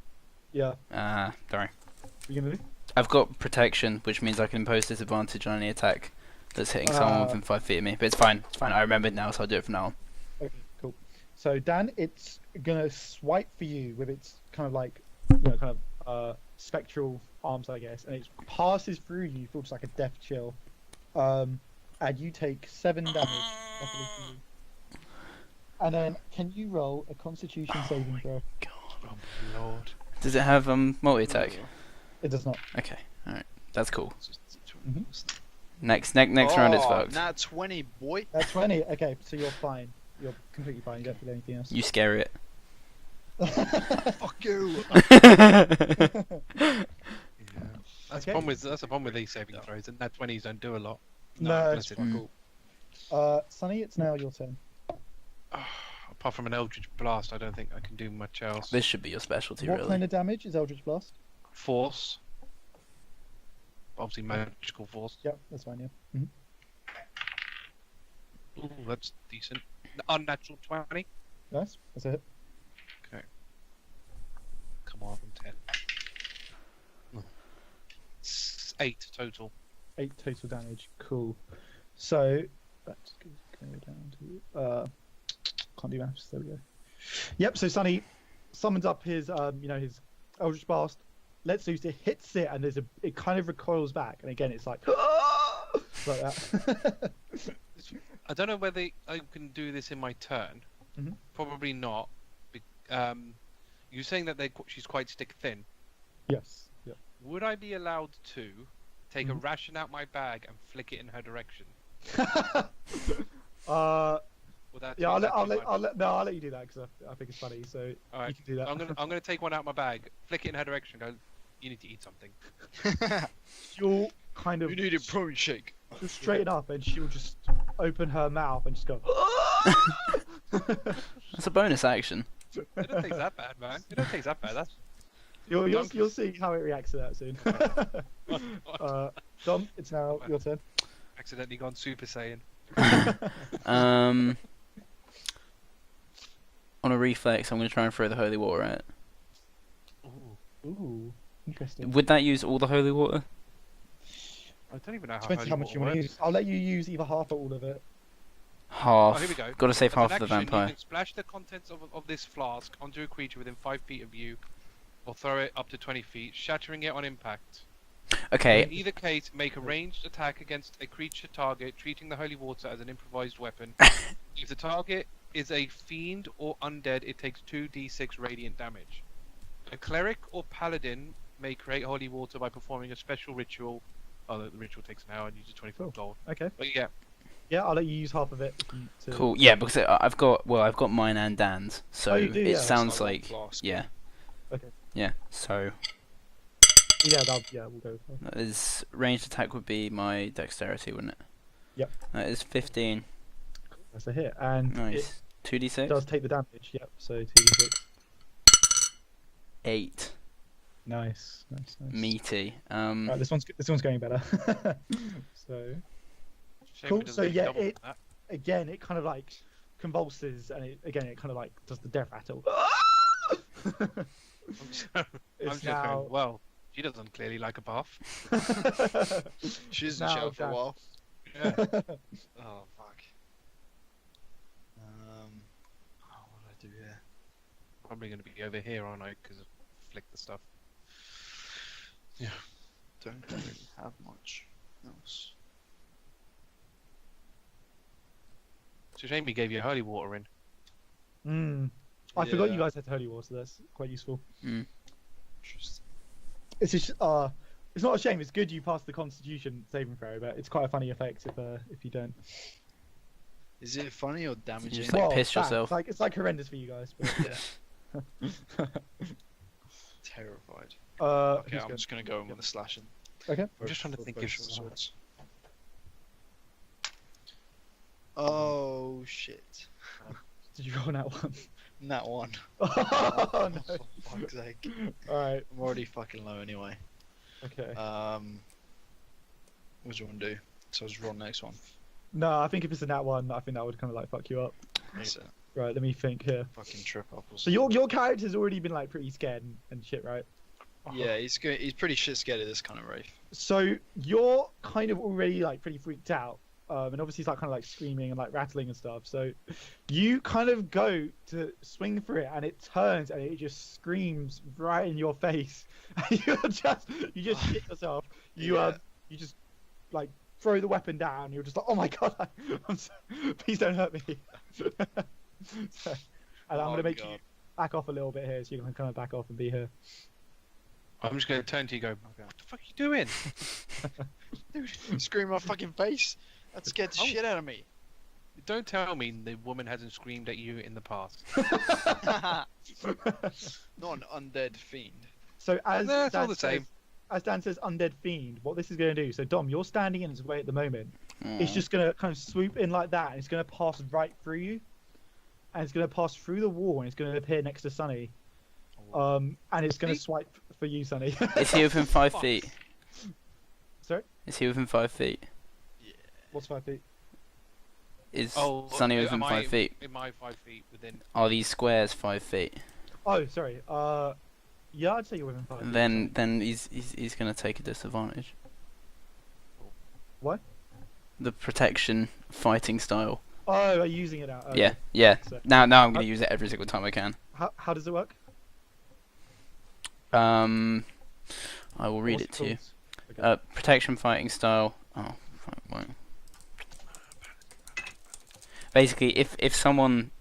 Yeah. Sorry. What are you gonna do? I've got protection, which means I can impose disadvantage on any attack that's hitting someone within 5 feet of me. But it's fine. It's fine. I remembered now, so I'll do it from now on. Okay. Cool. So Dan, it's gonna swipe for you with its kind of like, kind of spectral arms, I guess, and it passes through you. You feel just like a death chill. And you take 7 damage. Luckily for you. And then, can you roll a Constitution saving throw? God. Oh my lord. Does it have multi attack? It does not. Okay. All right. That's cool. Mhm. Next round is fucked. Nat 20, boy. That's 20. Okay, so you're fine. You're completely fine. You don't feel anything else. You scare it. Fuck you. Yeah. Okay. That's a problem with these saving throws, and that 20s don't do a lot. No, unless it's Mm. cool. Sonny, it's now your turn. Apart from an Eldritch Blast, I don't think I can do much else. This should be your specialty, What really. kind of damage is Eldritch Blast? Force. Obviously magical force. Yep, that's fine, yeah. Ooh, that's decent. Unnatural 20. Nice, that's a hit. Come on, 10. 8 total. 8 total damage. Cool. So, that's going to go down to... can't do maths, there we go. Yep, so Sonny summons up his, his Eldritch Blast, lets loose, it hits it, and it kind of recoils back, and again, it's like... like that. I don't know whether I can do this in my turn. Mhm. Probably not. You're saying that she's quite stick thin. Yes. Yep. Would I be allowed to take a Mhm. ration out my bag and flick it in her direction? Would that Yeah, is I'll that too much? let you do that because I think it's funny. So you Alright, can do that. I'm gonna take one out of my bag, flick it in her direction, and go. You need to eat something. You'll kind of You need a protein shake. she'll straighten up and she'll just open her mouth and just go. That's a bonus action. It don't taste that bad, man. It don't taste that bad. That's You'll see how it reacts to that soon. Dom, it's now your turn. accidentally gone Super Saiyan. On a reflex, I'm going to try and throw the holy water at it. Ooh, interesting. Would that use all the holy water? I don't even know how Depends holy how much water you want to works. use. I'll let you use either half or all of it. Half. Oh, here we go. Got to save As an half of the action, vampire. You can splash the contents of this flask onto a creature within 5 feet of you, or throw it up to 20 feet, shattering it on impact. In Okay. either case, make a ranged attack against a creature target, treating the holy water as an improvised weapon. If the target is a fiend or undead, it takes 2d6 radiant damage. A cleric or paladin may create holy water by performing a special ritual. Oh, the ritual takes an hour and uses 24 gold. Okay. But yeah, Yeah, I'll let you use half of it. Cool. Yeah, because I've got mine and Dan's, so Oh, you do, it yeah. sounds One like flask. yeah. Okay. Yeah. So Yeah, we'll go. that is ranged attack would be my dexterity, wouldn't it? Yep. That is 15. That's a hit, and Nice. it 2d6. does take the damage. Yep. So 2d6. 8. Nice. Meaty. Right, this one's going better. So shame Cool, it doesn't so do yeah, double it- that. again, it kind of like convulses, and it kind of like does the death rattle. I'm just now- going, well, she doesn't clearly like a bath. She doesn't Now shout for a Dan. while. Yeah. Oh fuck. What do I do here? Probably going to be over here, aren't I? Because I flicked the stuff. Don't really have much else. It's a shame he gave you holy water in. I forgot you Yeah. guys had holy water. That's quite useful. Interesting. It's just it's not a shame. It's good you passed the Constitution saving throw, but it's quite a funny effect if you don't. Is it funny or damaging? just like piss bad. yourself. It's like horrendous for you guys. But, Yeah. Terrified. okay, Okay, I'm just gonna go in with the slashing. Okay. I'm just trying to think both if short swords. Oh shit. Did you roll that one? That one. Oh no. For fuck's sake. Alright. I'm already fucking low anyway. Okay. What do you want to do? So just roll next one. No, I think if it's a nat one, I think that would kind of like fuck you up. That's it. Right, let me think here. Fucking trip up or So something. your character's already been like pretty scared and shit, right? Yeah, he's pretty shit scared of this kind of wraith. So you're kind of already like pretty freaked out, and obviously he's like kind of like screaming and like rattling and stuff. So you kind of go to swing for it, and it turns and it just screams right in your face. And you just shit yourself. You just like throw the weapon down. You're just like, oh my god, please don't hurt me. So, and I'm Oh gonna make God. you back off a little bit here, so you can kind of back off and be here. I'm just going to turn to you and go, what the fuck are you doing? Dude, scream in my fucking face. That scared the Oh. shit out of me. Don't tell me the woman hasn't screamed at you in the past. Not an undead fiend. So as No, it's all Dan the same. says- as Dan says, undead fiend. What this is going to do? So Dom, you're standing in his way at the moment. It's just going to kind of swoop in like that, and it's going to pass right through you, and it's going to pass through the wall, and it's going to appear next to Sunny. And it's going to See? swipe for you, Sunny. Is he within 5 Fuck. feet? Sorry, Is he within 5 feet? what's 5 feet? Is Oh, Sunny within am 5 I, feet? Am I 5 feet within? Are these squares 5 feet? Oh, sorry. Yeah, I'd say you're within 5 feet. Then he's gonna take a disadvantage. What? The protection fighting style. Oh, are you using it now? Okay. Yeah. So- Now I'm gonna use it every single time I can. How does it work? I will read it What's to you. called? Okay. Protection fighting style. Oh, fuck, wait. Basically, if someone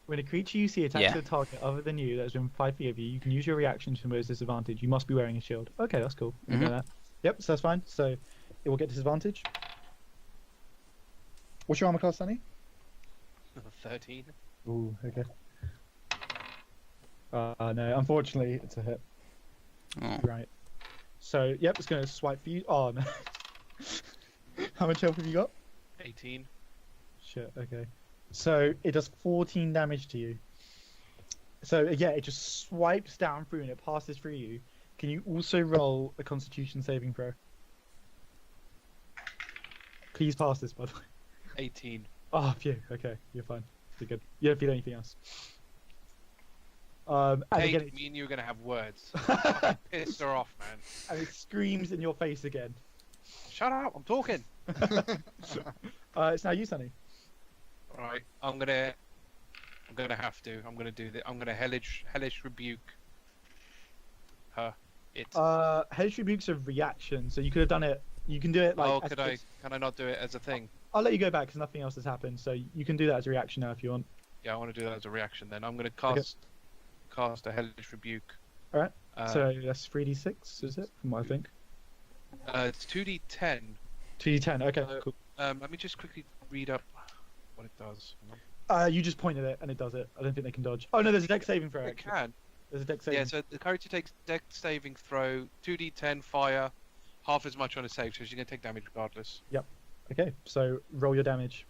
When a creature you see attacks Yeah. a target other than you that is within 5 feet of you, you can use your reaction to impose disadvantage. You must be wearing a shield. Okay, that's cool. I know Mhm. that. Yep, so that's fine. So it will get disadvantage. What's your armor class, Sunny? 13. Ooh, okay. No, unfortunately, it's a hit. oh, Right. So, yep, it's going to swipe for you. Oh, no. How much health have you got? 18. Shit, okay. So it does 14 damage to you. So yeah, it just swipes down through and it passes through you. Can you also roll a Constitution saving throw? Please pass this, by the way. 18. Oh, phew. Okay, you're fine. You're good. You don't feel anything else. And Hey, again, me and you are gonna have words. Fucking pissed her off, man. and it screams in your face again. Shut up! I'm talking. It's now you, Sonny. All right, I'm gonna have to. I'm gonna do that. I'm gonna hellish rebuke her. It. Hellish Rebuke's a reaction, so you could have done it. You can do it like. Oh, could I? Can I not do it as a thing? I'll let you go back because nothing else has happened, so you can do that as a reaction now if you want. Yeah, I want to do that as a reaction. Then I'm gonna cast a hellish rebuke. All right. So that's 3d6, is it? From what I think. It's 2d10. 2d10. Okay. Cool. Let me just quickly read up what it does. You just pointed it and it does it. I don't think they can dodge. Oh no, there's a dex saving throw. It Actually. can. There's a dex saving. Yeah, so the character takes dex saving throw, 2d10 fire, half as much on a save, so she's gonna take damage regardless. Yep. Okay, so roll your damage.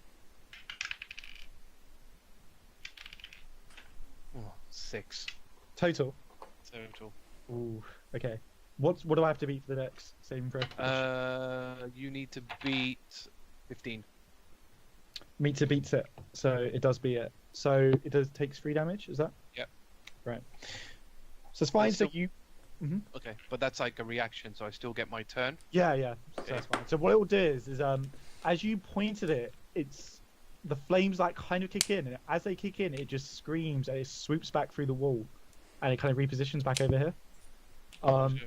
Oh, 6 Total. total. Ooh. Okay. What do I have to beat for the dex saving throw? You need to beat 15. Meets it, so it does beat it. So it takes 3 damage. Is that? Yep. Right. So it's fine. Still- So you. Okay, but that's like a reaction, so I still get my turn. Yeah, yeah. So that's fine. So what it will do is as you pointed it, it's the flames like kind of kick in, and as they kick in, it just screams and it swoops back through the wall, and it kind of repositions back over here.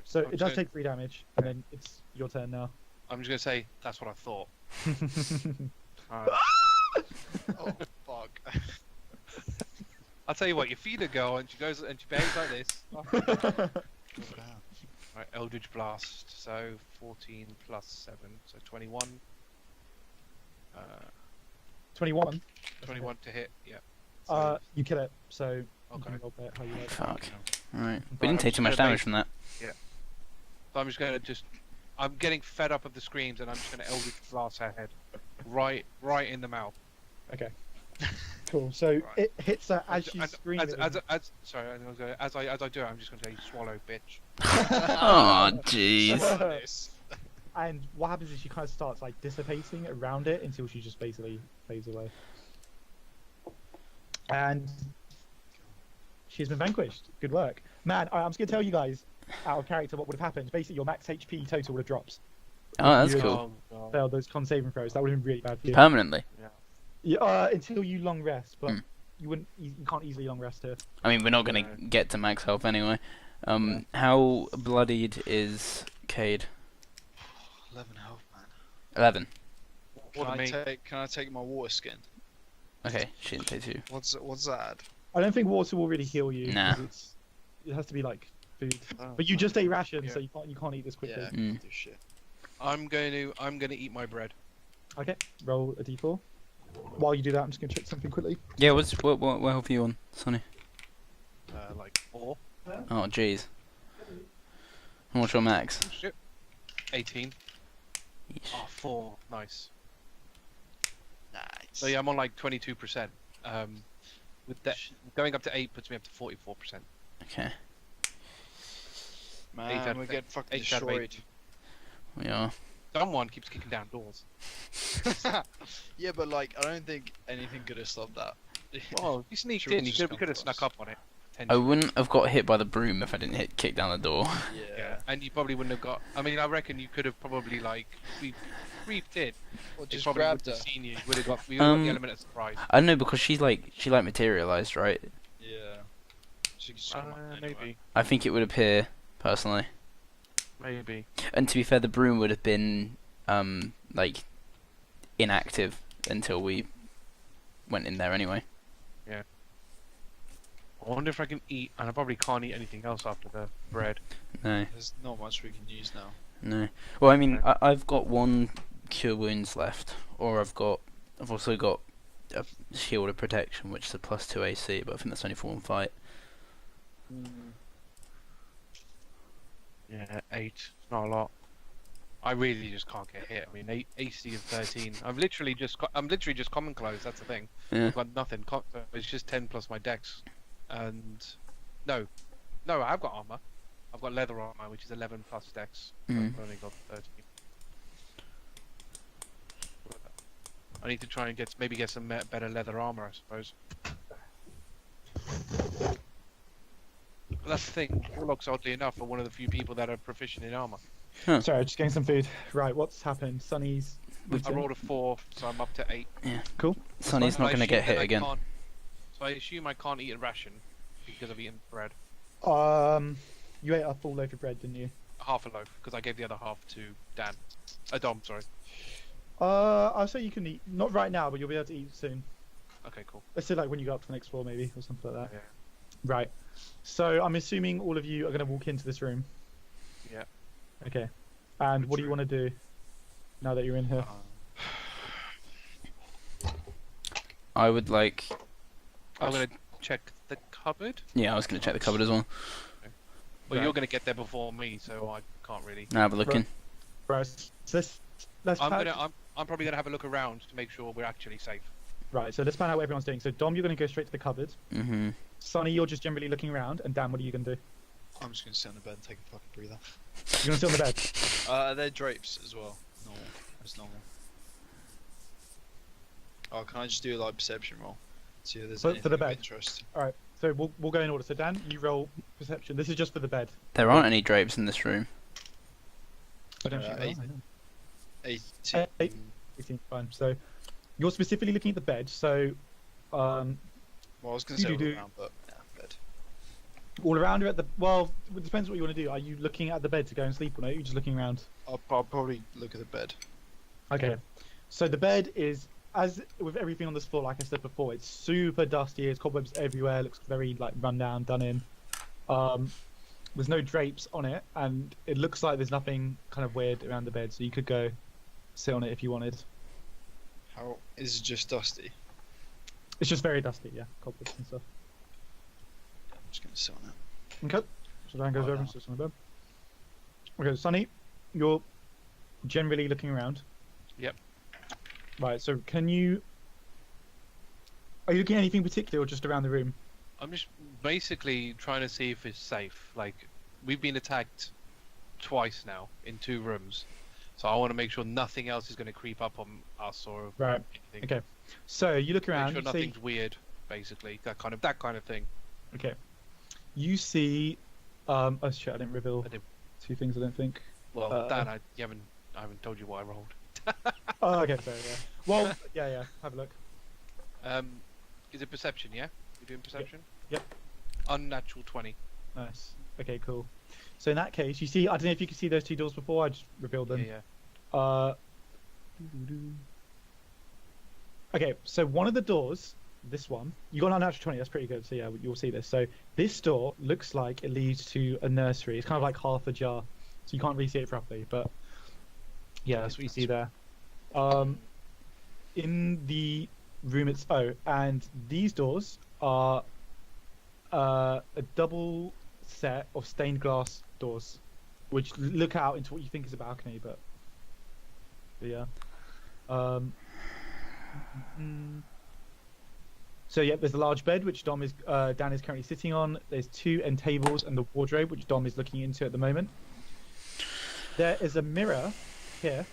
So it does take 3 damage, and then it's your turn now. I'm just gonna say that's what I thought. Oh fuck. I'll tell you what, you feed a girl and she goes and she behaves like this. Right, Eldritch Blast. So 14 plus 7, so 21. 21. 21 to hit. Yeah. You kill it. So you Okay. can roll that how you like. Fuck. Alright. Right, We didn't I'm take too much just gonna damage from that. So I'm just gonna I'm getting fed up of the screams and I'm just gonna Eldritch Blast her head, right in the mouth. Okay. Cool. So it hits her as And- she's and screaming. Sorry, as I do it, I'm just gonna say swallow, bitch. Oh, jeez. This. And what happens is she kind of starts like dissipating around it until she just basically fades away. And she's been vanquished. Good work. Man, I'm just going to tell you guys out of character what would have happened. Basically, your max HP total would have dropped. Oh, that's You cool. Oh, God. Failed those con saving throws. That would have been really bad for you. Permanently. Yeah, until you long rest, but Hmm. you can't easily long rest here. I mean, we're not going to get to max health anyway. How bloodied is Cade? 11 health, man. 11. Can I take my water skin? Okay, she didn't take 2. What's that? I don't think water will really heal you. Nah. 'cause it has to be like food. Oh, But you just ate rations, Yeah. so you can't eat this quickly. Yeah, Mm. do shit. I'm gonna eat my bread. Okay, roll a d4. While you do that, I'm just going to check something quickly. Yeah, what health are you on, Sonny? Like 4. Oh, jeez. And what's your max? Shit. 18. Yeesh. Oh, 4. Nice. Nice. So yeah, I'm on like 22%. With that, going up to 8 puts me up to 44%. Okay, Man, out of we eight- get fucking 8 out of destroyed. 8. we are. Someone keeps kicking down doors. Yeah, but like, I don't think anything could have stopped that. Well, you sneaked Sure, in. just We come could have for snuck us. up on it. I potentially. wouldn't have got hit by the broom if I didn't kick down the door. Yeah. And you probably wouldn't have got. I mean, I reckon you could have probably like creeped in. Or They just probably grabbed would her. have seen you. Would have got. We would have got the Um, element of surprise. I don't know because she materialized, right? Yeah. She could just come up anywhere. Maybe. I think it would appear personally. Maybe. And to be fair, the broom would have been like inactive until we went in there anyway. I wonder if I can eat, and I probably can't eat anything else after the bread. No, There's not much we can use now. no. Well, I mean, I've got 1 cure wounds left, or I've also got a shield of protection, which is a +2 AC, but I think that's only for 1 fight. Yeah, 8. It's not a lot. I really just can't get hit. I mean, AC of 13. I'm literally just common clothes. That's the thing. Yeah. I've got nothing. It's just 10 plus my dex, and no, I've got armor. I've got leather armor, which is 11 plus dex. So I've only got 13. I need to try and get some better leather armor, I suppose. But that's the thing. Warlocks, oddly enough, are one of the few people that are proficient in armor. Huh. Sorry, just getting some food. Right, what's happened? Sonny's. I rolled a 4, so I'm up to 8. Yeah. Cool. Sonny's not going to get hit again. So I assume I can't eat a ration because I've eaten bread. You ate a full loaf of bread, didn't you? Half a loaf, because I gave the other half to Dan. Dom, sorry. I'll say you can eat. Not right now, but you'll be able to eat soon. Okay, cool. Let's say like when you go up to the next floor, maybe, or something like that. Yeah. Right. So I'm assuming all of you are going to walk into this room. Yeah. Okay. And Which what do you room? want to do now that you're in here? I would like. I'm gonna check the cupboard. Yeah, I was going to check the cupboard as well. Well, Right. you're gonna get there before me, so I can't really. Now have a look in. Right. So let's I'm probably gonna have a look around to make sure we're actually safe. Right. So let's find out what everyone's doing. So Dom, you're going to go straight to the cupboard. Mm-hmm. Sonny, you're just generally looking around. And Dan, what are you going to do? I'm just gonna sit on the bed and take a fucking breather. You're going to sit on the bed. They're drapes as well. Normal. It's normal. Oh, can I just do like perception roll? See if there's For anything the of bed? interest. All right. So we'll go in order. So Dan, you roll perception. This is just for the bed. There aren't any drapes in this room. I don't think there eight. are, I know. 18. 18, fine. So you're specifically looking at the bed. So Well, I was gonna You say all do- around, but yeah, bed. all around are at the well. It depends what you want to do. Are you looking at the bed to go and sleep, or are you just looking around? I'll probably look at the bed. Okay. So the bed is, as with everything on this floor, like I said before, it's super dusty. There's cobwebs everywhere. Looks very like run down, done in. There's no drapes on it, and it looks like there's nothing kind of weird around the bed. So you could go sit on it if you wanted. How is it just dusty? It's just very dusty, yeah, cobwebs and stuff. I'm just gonna sit on it. Okay. So Dan goes Oh, over and no. sits on the bed. Okay, Sonny, you're generally looking around. Yep. Right. So can you? Are you looking at anything particular, or just around the room? I'm just basically trying to see if it's safe. Like, we've been attacked twice now in 2 rooms, so I want to make sure nothing else is going to creep up on us or Right. anything. Okay. So you look around. Make sure You see, nothing's weird, basically. That kind of thing. okay. You see. Oh shit! I didn't reveal I did- 2 things. I don't think. Well, Dan, I haven't told you what I rolled. Oh, okay. Sorry. Yeah. Well, yeah. Have a look. Is it perception? Yeah, you're doing perception. Yep. Unnatural 20. Nice. Okay. Cool. So in that case, you see. I don't know if you could see those 2 doors before. I just revealed them. Yeah. Okay, so one of the doors, this one, you got an unnatural 20, that's pretty good, so yeah, you'll see this. So this door looks like it leads to a nursery. It's kind of like half a jar, so you can't really see it properly, but yeah, that's what you see there. In the room and these doors are a double set of stained glass doors, which look out into what you think is a balcony, but yeah. So yeah, there's a large bed which Dan is currently sitting on. There's 2 end tables and the wardrobe which Dom is looking into at the moment. There is a mirror here,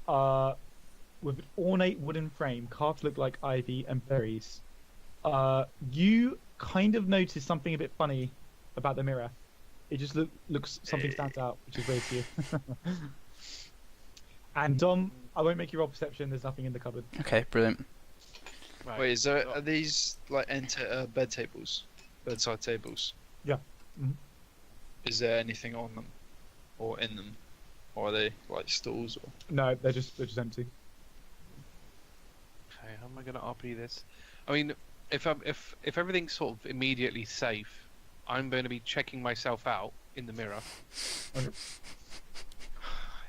with an ornate wooden frame carved to look like ivy and berries. You kind of notice something a bit funny about the mirror. It just looks something stands out, which is weird to you. And Dom, I won't make you roll perception. There's nothing in the cupboard. Okay, brilliant. Right. Wait, are these like bed tables, bedside tables? Yeah. Mhm. Is there anything on them, or in them, or are they like stools? Or No, they're just empty. Okay, how am I gonna RP this? I mean, if everything's sort of immediately safe, I'm going to be checking myself out in the mirror. Okay.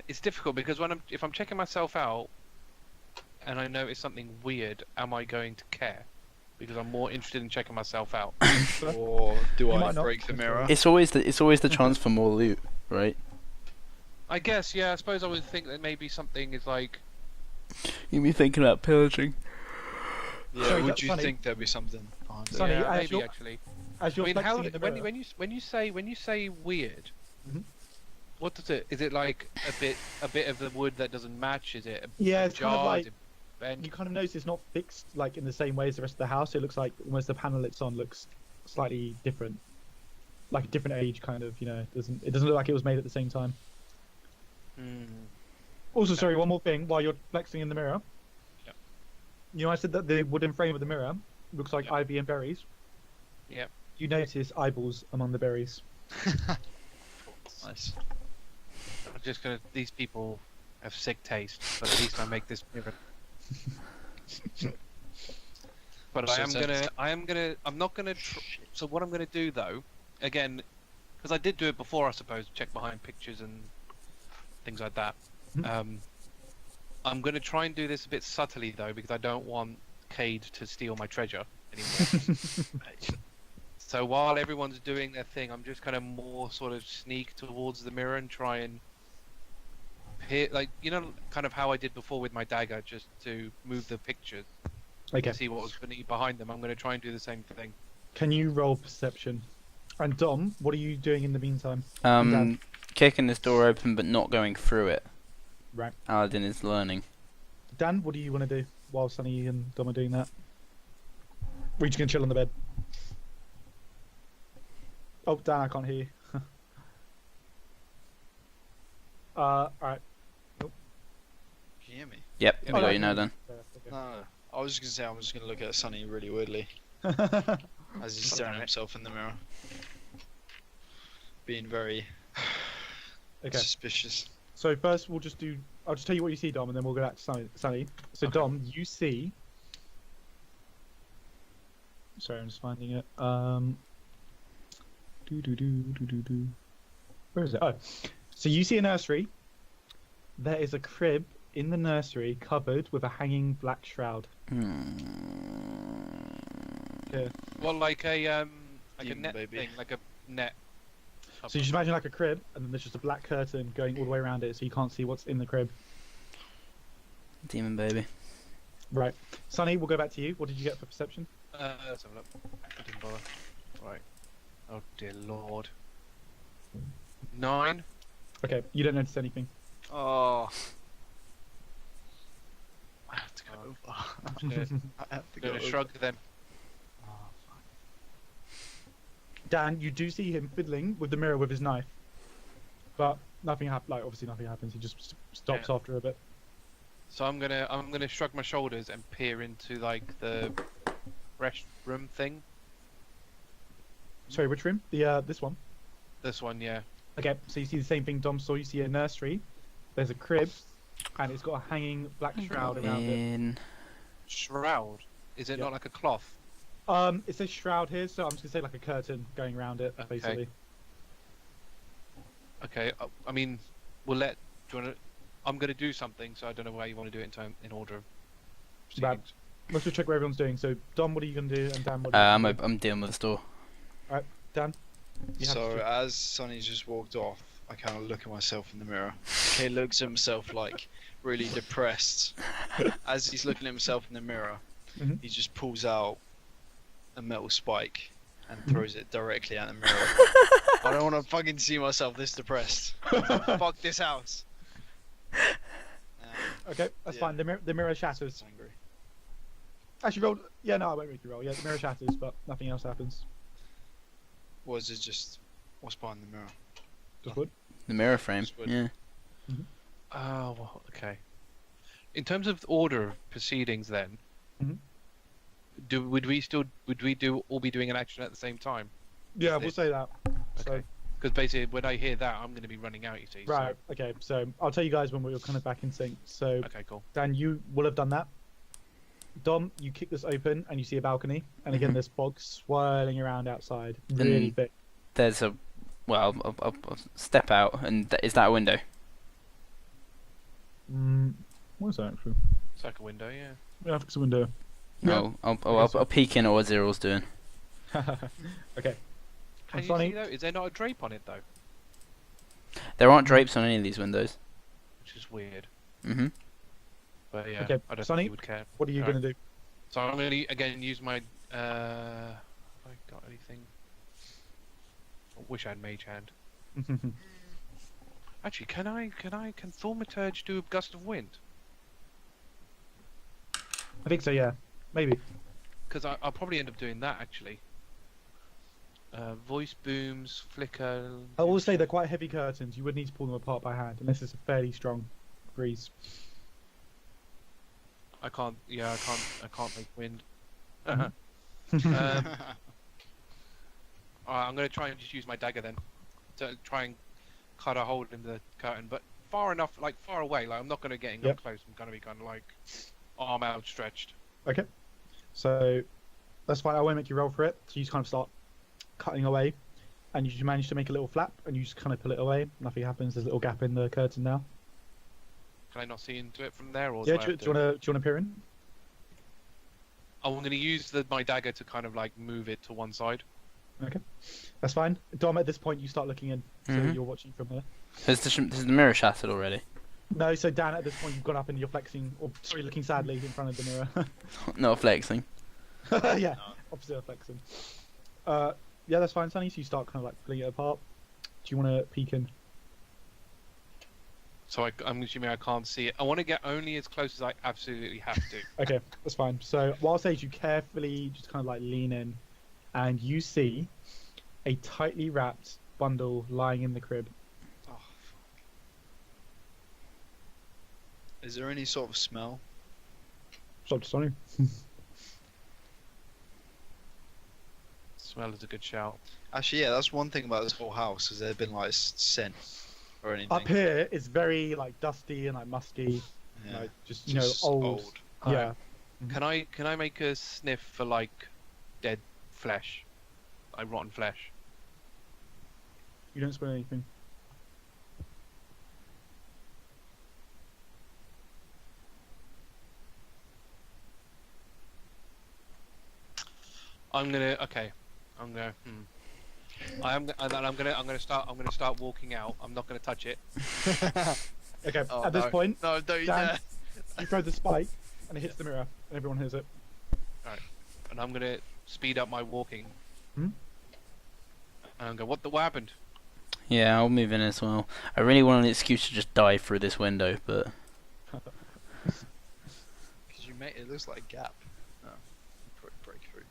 It's difficult because if I'm checking myself out and I notice something weird, am I going to care? Because I'm more interested in checking myself out. or do You I might not. break the mirror? It's always the chance for more loot, right? I guess, yeah. I suppose I would think that maybe something is like. You'd be thinking about pillaging. Yeah, Sorry, would you Sonny. think there'd be something behind it? Sonny, Yeah, as maybe you're- actually. As I you're mean, how flexing in the mirror, when you say weird, Mhm. what does it? Is it like a bit of the wood that doesn't match? Is it? Yeah, a it's kind of jar? like- Is it bent? you kind of notice it's not fixed like in the same way as the rest of the house. It looks like almost the panel it's on looks slightly different, like a different age, kind of. You know, it doesn't look like it was made at the same time. Hmm. Also, sorry, one more thing while you're flexing in the mirror. Yep. You know, I said that the wooden frame of the mirror looks like Yep. ivy and berries. Yep. You notice eyeballs among the berries. Nice. I'm just gonna. These people have sick taste, but at least I make this mirror. But So I'm not gonna. So what I'm gonna do though, again, because I did do it before, I suppose, check behind pictures and things like that. Mhm. I'm gonna try and do this a bit subtly though, because I don't want Cade to steal my treasure anymore. So while everyone's doing their thing, I'm just kind of more sort of sneak towards the mirror and try and peer, like, you know, kind of how I did before with my dagger, just to move the pictures Okay. to see what was behind them. I'm going to try and do the same thing. Can you roll perception? And Dom, what are you doing in the meantime? Kicking this door open but not going through it. Right. Aladin is learning. Dan, what do you want to do while Sunny and Dom are doing that? We're just gonna chill on the bed. Oh, Dan, I can't hear you. Alright. Can you hear me? Yep, Yeah, we Oh, got no, you now no. then. Okay. No. I was just gonna say I'm just gonna look at Sonny really weirdly as he's staring at himself in the mirror, being very Okay. suspicious. So first we'll just do. I'll just tell you what you see, Dom, and then we'll go back to Sunny. So Okay. Dom, you see. Sorry, I'm just finding it. Where is it? Oh, so you see a nursery. There is a crib in the nursery covered with a hanging black shroud. Yeah. Well, like a Demon net baby. thing, like a net. So you just imagine like a crib, and then there's just a black curtain going all the way around it, so you can't see what's in the crib. Demon baby. Right. Sunny, we'll go back to you. What did you get for perception? Let's have a look. I didn't bother. Right. Oh dear lord. 9. Okay, you don't notice anything. Oh, I have to go. I have to Go go. to shrug then. Oh, fuck. Dan, you do see him fiddling with the mirror with his knife, but nothing happens. Like obviously nothing happens. He just stops Yeah. after a bit. So I'm gonna shrug my shoulders and peer into like the fresh room thing. Sorry, which room? The this one. This one, yeah. Okay, so you see the same thing Dom saw. You see a nursery. There's a crib, and it's got a hanging black shroud around it. In. Shroud. Is it Yeah. not like a cloth? It says shroud here, so I'm just gonna say like a curtain going around it, Okay. basically. Okay. I mean, we'll let. Do you wanna? I'm gonna do something, so I don't know why you want to do it in order of Right. proceedings. Let's just check what everyone's doing. So Dom, what are you gonna do? And Dan, what? I'm dealing with the store. Dan. You have So to- as Sonny's just walked off, I kind of look at myself in the mirror. He looks at himself like really depressed. As he's looking at himself in the mirror, Mhm. he just pulls out a metal spike and Mm-hmm. throws it directly at the mirror. I don't want to fucking see myself this depressed. Fuck this house. Okay, that's Yeah. fine. The mirror shatters. It's angry. Actually, roll. Yeah, no, I won't make you roll. Yeah, the mirror shatters, but nothing else happens. Was it just what's behind the mirror? Just wood. The mirror frame. Just wood. Yeah. Oh, well, okay. In terms of order of proceedings, then, Mhm. would we all be doing an action at the same time? Yeah, Is we'll it- say that. So, Okay. Because basically, when I hear that, I'm going to be running out. You see. so- right. Okay. So I'll tell you guys when we're kind of back in sync. So Okay. Cool. Dan, you will have done that. Dom, you kick this open and you see a balcony, and again Mhm. there's fog swirling around outside, really And- thick. There's a. Well, I'll step out, and is that a window? What is that actually? It's like a window. Yeah. Yeah, fix a window. No, Yeah. I'll peek in at what Xyril's doing. Okay. Can you Sonny? see though? Is there not a drape on it though? There aren't drapes on any of these windows. which is weird. Mhm. But yeah, Okay, I don't Sonny, think he would care. What are you Alright. going to So I'm gonna again use my. Have I got anything? I wish I had Mage Hand. do? Actually, can Thaumaturge do a gust of wind? I think so, yeah. Maybe. Because I'll probably end up doing that actually. Voice booms, flicker. I will say they're quite heavy curtains. You would need to pull them apart by hand, and this is a fairly strong breeze. I can't. Yeah, I can't make wind. Mhm. Alright, I'm gonna try and just use my dagger then, to try and cut a hole in the curtain, but far enough, like far away. Like I'm not gonna get Yep. up close. I'm gonna be kind of like arm outstretched. Okay. So that's fine. I won't make you roll for it. So you just kind of start cutting away, and you just manage to make a little flap, and you just kind of pull it away. Nothing happens. There's a little gap in the curtain now. Can I not see into it from there, or Yeah. do I Do have you want to peer in? Oh, I'm gonna use my dagger to kind of like move it to one side. Okay. That's fine. Dom, at this point, you start looking in, so Mhm. you're watching from here. Has the mirror shattered already? No, so Dan, at this point, you've gone up and you're flexing, or sorry, looking sadly in front of the mirror. Not flexing. Yeah, opposite of flexing. Yeah, that's fine, Sonny. So you start kind of like pulling it apart. Do you want to peek in? So I'm assuming I can't see it. I want to get only as close as I absolutely have to. Okay, that's fine. So what I'll say is you carefully just kind of like lean in, and you see a tightly wrapped bundle lying in the crib. Oh, fuck. Is there any sort of smell? Stop, Sonny. Smell is a good shout. Actually, yeah, that's one thing about this whole house. Has there been like scent or anything? Up here, it's very like dusty and like musky, Yeah. like just Just old. Yeah. Can I make a sniff for like dead flesh, like rotten flesh? You don't smell anything. I'm gonna. Okay. I'm gonna. I'm gonna start walking out. I'm not gonna touch it. Okay. Oh, At this no. point, No, don't you Dan, dare. you throw the spike, and it hits the mirror, and everyone hears it. And I'm gonna speed up my walking. Hmm? And go. What happened? Yeah, I'll move in as well. I really want an excuse to just dive through this window, but Because you made it looks like a gap. Oh, break through.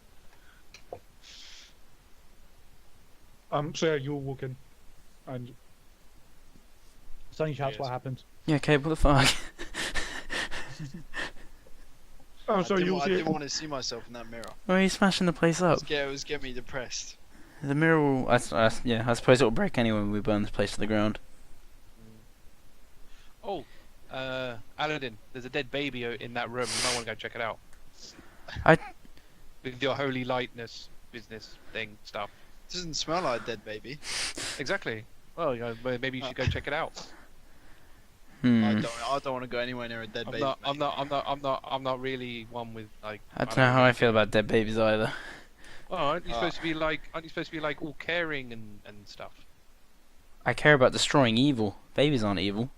So yeah, you'll walk in, and Sonny shouts Yes. what happened. yeah, okay, what the fuck? Oh, sorry, you'll I see it. didn't want to see myself in that mirror. Why are you smashing the place up? It was getting me depressed. The mirror will. Yeah, I suppose it will break anyway when we burn this place to the ground. Oh, Aladin, there's a dead baby in that room. You might want to go check it out. I- With your holy lightness business thing stuff. Doesn't smell like a dead baby. Exactly. Well, maybe you should go check it out. I Hmm. don't want to go anywhere near a dead baby. I'm not really one with like. I don't know how I feel about dead babies either. Oh, aren't you supposed to be like? Aren't you supposed to be like all caring and stuff? I care about destroying evil. Babies aren't evil.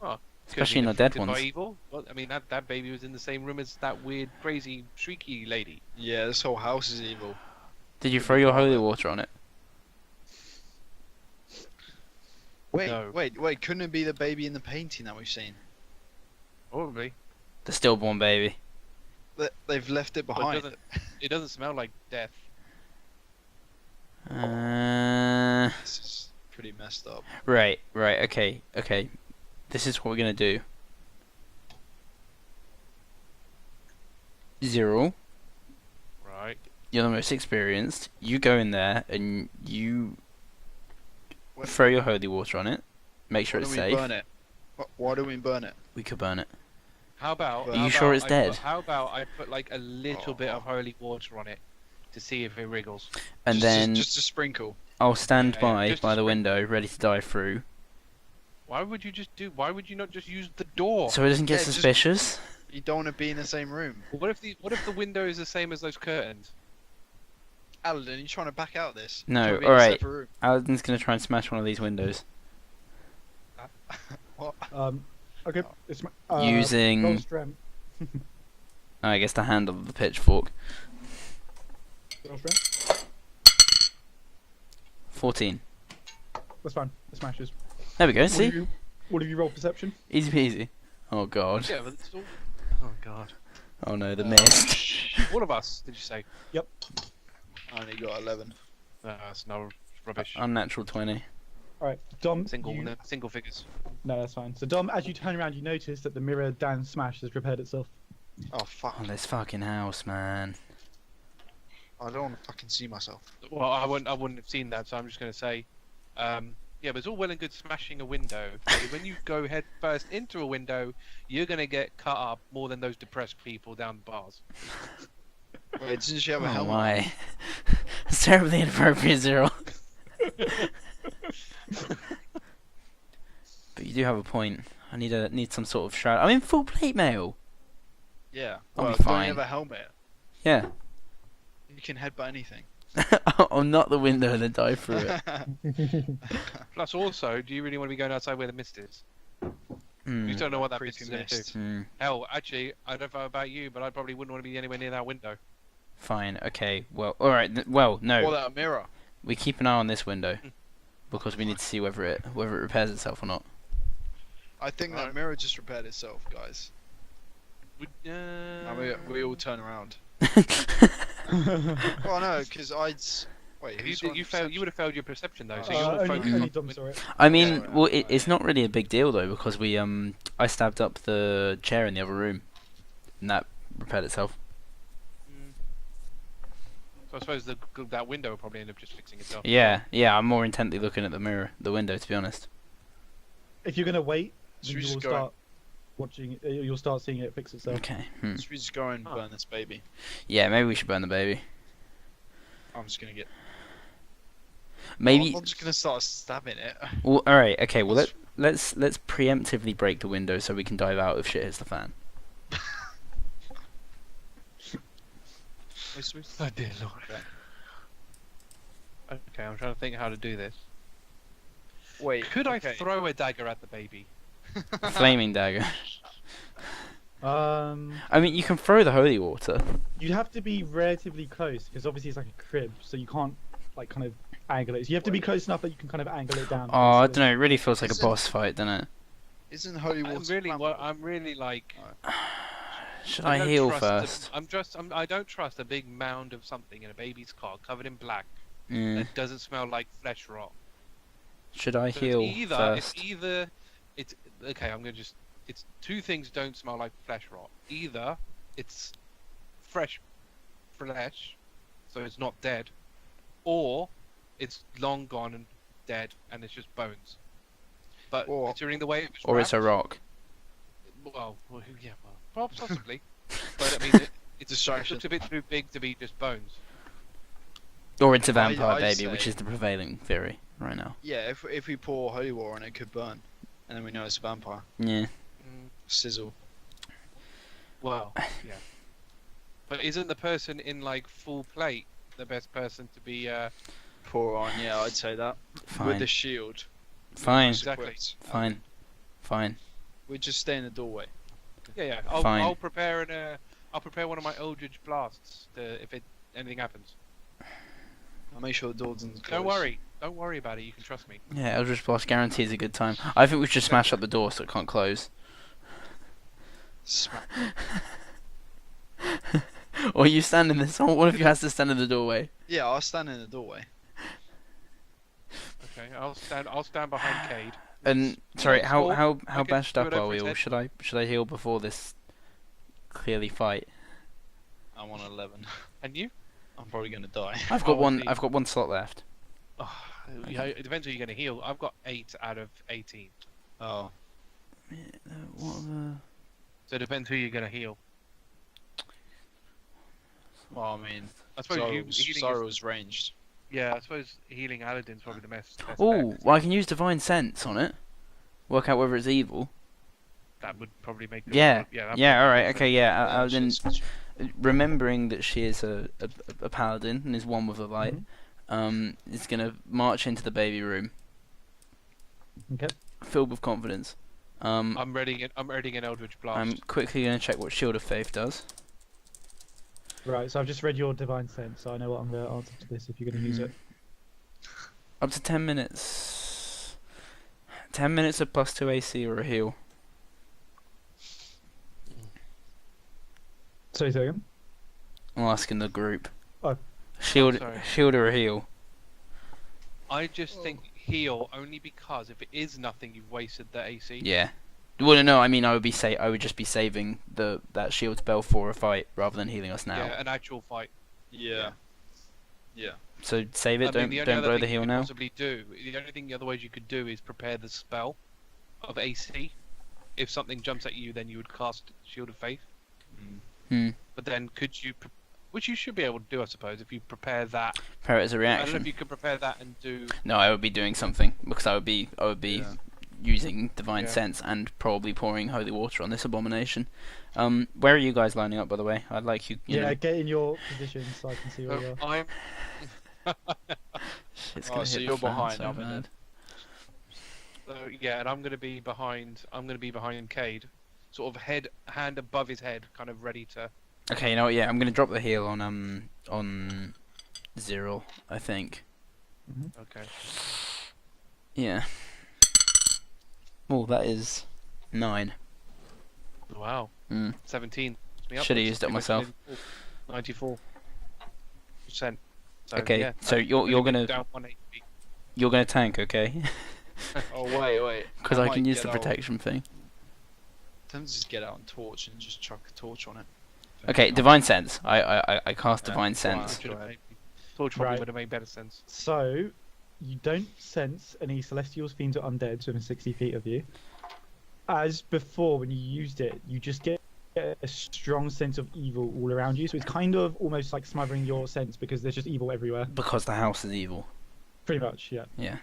Oh, Especially not dead By ones. evil? Well, I mean that baby was in the same room as that weird, crazy, shrieky lady. Yeah, this whole house is evil. Did you throw your holy water on it? Wait, No. wait, couldn't it be the baby in the painting that we've seen? Probably. The stillborn baby. They've left it But behind. it doesn't smell like death. This is pretty messed up. Right, okay. This is what we're gonna do. Xyril, Right. you're the most experienced. You go in there and you What- throw your holy water on it. Make sure Why it's don't we safe. burn it? Why do we burn it? We could burn it. How about? Are you how sure about it's I dead? Put, how about I put like a little bit Oh. of holy water on it to see if it wriggles? And then just a sprinkle. I'll stand Yeah, by just a the spring- window, ready to dive through, Why would you not just use the door? so it doesn't get Yeah, just- suspicious. You don't want to be in the same room. What if the window is the same as those curtains? Aladin, you trying to back out this? No, Trying to be in a alright. separate room? Aladin's gonna try and smash one of these windows. What? Okay. Oh. It's Using, roll strength. I guess, the handle of the pitchfork. Roll strength. 14. That's fine. It smashes. There we go. See, What have you roll perception? easy peasy. Oh god. Yeah, but it's all... Oh god. Oh no, the mist. All of us, did you say? I only got 11. That's no rubbish. Unnatural 20. All right, Dom. Single figures. No, that's fine. So Dom, as you turn around, you notice that the mirror Dan smashed has repaired itself. Oh fuck! Oh, this fucking house, man. I don't want to fucking see myself. Well, I wouldn't have seen that, so I'm just going to say, yeah, but it's all well and good smashing a window. But when you go head first into a window, you're going to get cut up more than those depressed people down the bars. Wait, didn't she have a Oh helmet? my. It's terribly inappropriate, Xyril. But you do have a point. I need some sort of shroud. I'm in full plate mail. Yeah. I'll Well, be don't fine. you have a helmet? Yeah. You can headbutt anything. I'll knock the window and then dive through it. Plus, also, do you really want to be going outside where the mist is? Hmm. You don't know what that Creepy mist is going to do. mist. Hmm. Hell, actually, I don't know about you, but I probably wouldn't want to be anywhere near that window. Fine. Okay. Well. All right. Well, no. Or that mirror. We keep an eye on this window because we need to see whether it repairs itself or not. I think that Alright. mirror just repaired itself, guys. And we all turn around. Oh no, because wait. You would have failed your perception though, so you're only, focused only on. Dom saw it. I mean, Yeah, well, right. it's not really a big deal though because I stabbed up the chair in the other room, and that repaired itself. So I suppose that window will probably end up just fixing itself. Yeah. I'm more intently looking at the window, to be honest. If you're gonna wait, Should then we you just will go start watching. You'll start seeing it fix itself. Okay. Should we just go and burn this baby? Yeah, maybe we should burn the baby. I'm just gonna get. Maybe. I'm just gonna start stabbing it. Well, all right. Okay. Well, let's preemptively break the window so we can dive out if shit hits the fan. Oh dear lord. Okay, I'm trying to think how to do this. Wait. Could I okay. throw a dagger at the baby? Flaming dagger. I mean, you can throw the holy water. You'd have to be relatively close because obviously it's like a crib, so you can't like kind of angle it. So you have to be close enough that you can kind of angle it down. Oh, I don't know. It really feels like a Isn't- boss fight, doesn't it? Isn't holy water? I'm really like. Should I I don't heal trust first? I don't trust a big mound of something in a baby's car covered in black Mm. that doesn't smell like flesh rot. Should I So heal it's first? it's okay. I'm gonna just. It's two things don't smell like flesh rot. Either it's fresh flesh, so it's not dead, or it's long gone and dead and it's just bones. But Or- considering the way it was Or it's a wrapped, rock. Well, possibly. But I mean, it Distraction. looks a bit too big to be just bones. Or it's a vampire I'd baby, which say- is the prevailing theory right now. Yeah, if we pour holy water on it, could burn, and then we know it's a vampire. Yeah. Sizzle. Well, yeah. But isn't the person in like full plate the best person to be? Pour on. Yeah, I'd say that. With Fine. the shield. Fine. Exactly. equipped. Fine. Fine. We'd just stay in the doorway. Yeah. Fine. I'll prepare I'll prepare one of my Eldritch blasts if anything happens. I'll make sure the door doesn't close. Don't worry about it. You can trust me. Yeah, Eldritch Blast guarantees a good time. I think we should smash up the door so it can't close. Smack. Or you stand in this. One of you has to stand in the doorway. Yeah, I'll stand in the doorway. Okay. I'll stand behind Cade. And sorry, Yeah, how or how I how can bashed do up it over are we his all? head. Should I heal before this clearly fight? I'm on 11. And you? I'm probably gonna die. I've got one. Obviously. I've got one slot left. Oh, yeah, it depends who you're going to heal. I've got 8 out of 18. Oh. What the... So it depends who you're going to heal. Well, I mean, I suppose healing Xyril's ranged. Yeah, I suppose healing Aladin's probably the best bet. Oh, well, I can use Divine Sense on it. Work out whether it's evil. That would probably make. Yeah. Yeah. Yeah. All right. Okay. Yeah. Yeah, Then shit's- remembering that she is a paladin and is one with the light, Mhm. is gonna march into the baby room. Okay. filled with confidence. I'm readying an Eldritch Blast. I'm quickly going to check what Shield of Faith does. Right, so I've just read your Divine Sense, so I know what I'm going to answer to this if you're going to use it. Up to 10 minutes. 10 minutes of +2 AC or a heal. Sorry, second. I'm asking the group. Oh. Shield, sorry. shield or a heal? I just think heal only because if it is nothing, you've wasted the AC. Yeah. Well, no, I mean I would just be saving that shield spell for a fight rather than healing us now. Yeah, an actual fight. Yeah. Yeah. So save it. I mean, Don't blow the heal now. Possibly do. The only thing, the other ways you could do is prepare the spell of AC. If something jumps at you, then you would cast Shield of Faith. Hmm. But then could you, which you should be able to do, I suppose, if you prepare that. Prepare it as a I don't know reaction. if you could prepare that and do. No, I would be doing something because I would be Yeah. using Divine Yeah. Sense and probably pouring holy water on this abomination. Where are you guys lining up, by the way? I'd like you. Yeah, know, get in your position so I can see where you are. I'm. shit's Oh, gonna so hit you're the fan behind, so I'm in bad. Yeah, and I'm gonna be behind. I'm gonna be behind Cade, sort of hand above his head, kind of ready to. Okay, you know what? Yeah, I'm gonna drop the heal on Xyril, I think. Okay. Yeah. Oh, that is 9. Wow. Mm. 17. Should have used it myself. 94%. So, Okay, yeah, so I'm you're be gonna down 1 HP. you're gonna tank, okay? Oh wait. Because I can might use the get out- protection thing. Let's just get out and torch and just chuck a torch on it. Okay, Divine Sense. I cast Yeah, Divine go on. Sense. Should have Go made, Torch probably Right. would have made better sense. So, you don't sense any celestials, fiends, or undeads within 60 feet of you. As before, when you used it, you just get a strong sense of evil all around you. So it's kind of almost like smothering your sense because there's just evil everywhere. Because the house is evil. Pretty much, yeah. Yeah.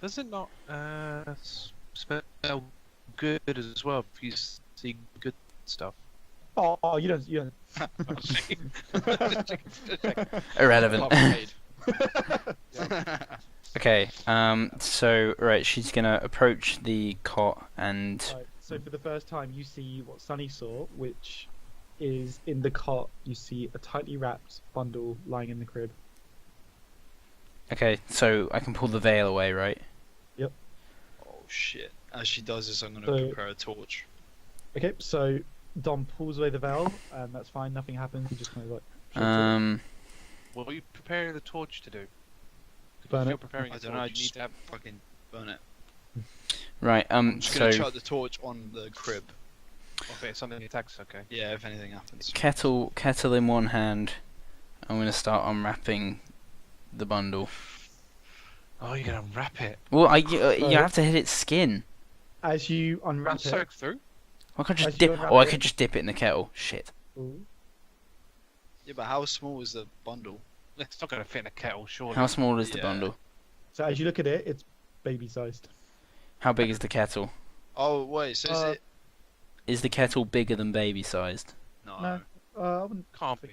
Does it not spell good as well if you see good stuff? Oh, you don't. Irrelevant. Upgrade. Okay. So right, she's gonna approach the cot and. Right, so for the first time, you see what Sunny saw, which is in the cot. You see a tightly wrapped bundle lying in the crib. Okay, so I can pull the veil away, right? Oh shit. As she does this, I'm gonna So- prepare a torch. Okay, so Dom pulls away the veil, and that's fine. Nothing happens. He just kind of like. shoots it. What were you preparing the torch to do? Burn If you're it. preparing I a don't know, torch, you need just to have. fucking burn it. Right. I'm just So gonna chuck the torch on the crib. Okay, something attacks. Okay. Yeah, if anything happens. kettle in one hand. I'm gonna start unwrapping the bundle. Oh, you're gonna unwrap it. Well, you have to hit its skin. As you unwrap Run it, soak through. I could just As you dip. unwrap Oh, I it- could just dip it in the kettle. Shit. Ooh. Yeah, but how small is the bundle? It's not gonna fit in a kettle, surely. How small is the Yeah. bundle? So as you look at it, it's baby-sized. How big is the kettle? Oh wait, so is Uh, it? Is the kettle bigger than baby sized? No. No. I wouldn't. Can't be.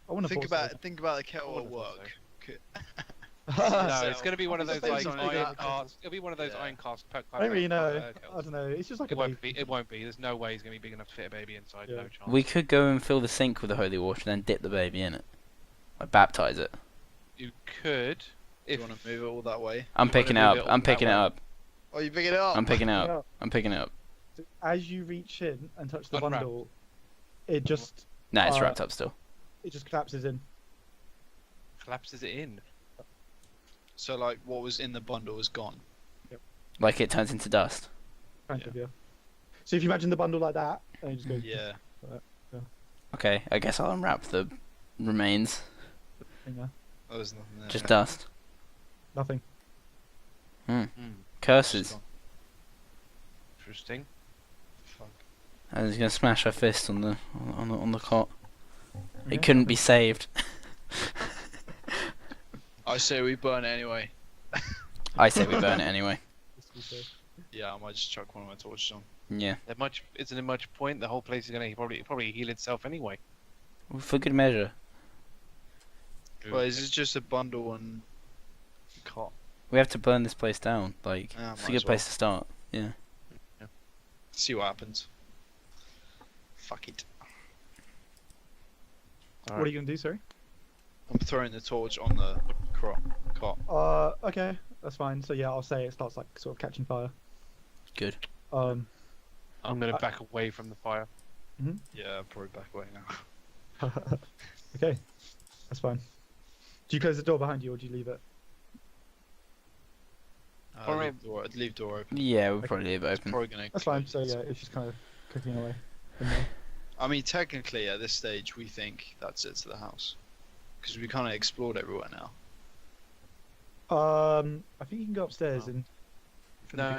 I wouldn't Think have thought about the kettle at wouldn't have thought work. so. No, So- it's gonna be one of those It's like basically iron that. cast. It'll be one of those Yeah. iron cast. I don't really know. I don't know. It's just like It a won't baby. be. It won't be. There's no way he's gonna be big enough to fit a baby inside. Yeah. No chance. We could go and fill the sink with the holy water, then dip the baby in it. Like baptize it. You could. Do If you want to move it all that way? I'm You wanna picking it move up. it all I'm that picking it way? up. Oh, you pick it up. I'm picking it up. Yeah. I'm picking it up. So as you reach in and touch the Unwrap. bundle, it just Nah, it's Uh, wrapped up still. collapses in. collapses it in. So like, what was in the bundle is gone. Like it turns into dust. Kind Yeah. of, yeah. So if you imagine the bundle like that, and you just go. Yeah. Okay, I guess I'll unwrap the remains. Yeah, Oh, there's nothing there. Just dust. nothing. Hmm. Curses. Interesting. Fuck. I was gonna smash her fist on the cot. Okay. It couldn't be saved. I say we burn it anyway. I say we burn it anyway. Just to be safe. Yeah, I might just chuck one of my torches on. Yeah, Isn't there much point? The whole place is gonna probably heal itself anyway. for good measure. Well, is this just a bundle and cot? We have to burn this place down. Like, it's a might good as place to start. Yeah. See what happens. Fuck it. What are you gonna do, sorry? I'm throwing the torch on the cot. Okay, that's fine. So yeah, I'll say it starts like sort of catching fire. Good. Um, I'm gonna back away from the fire. Yeah, I'll probably back away now. okay, that's fine. Do you close the door behind you or do you leave it? Leave door open. Yeah, we'll Okay. probably leave it It's open. probably gonna That's fine. close. So yeah, it's just kind of cooking away. In there. I mean, technically, at this stage, we think that's it to the house. Because we kind of explored everywhere now. I think you can go upstairs Oh. and. No.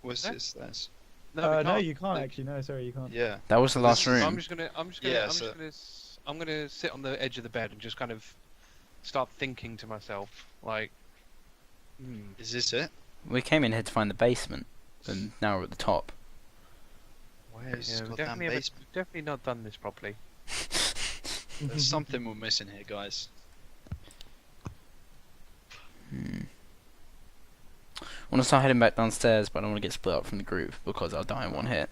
What's No. this? There's... No, we no, can't. you can't Like, actually. No, sorry, you can't. Yeah. That was the last This is- room. I'm just gonna Yeah, so- I'm gonna sit on the edge of the bed and just kind of start thinking to myself, like, Is this it? We came in here to find the basement, and now we're at the top. Where's yeah, this we goddamn definitely, basement? we've definitely not done this properly. There's something we're missing here, guys. I want to start heading back downstairs, but I don't want to get split up from the group because I'll die in one hit.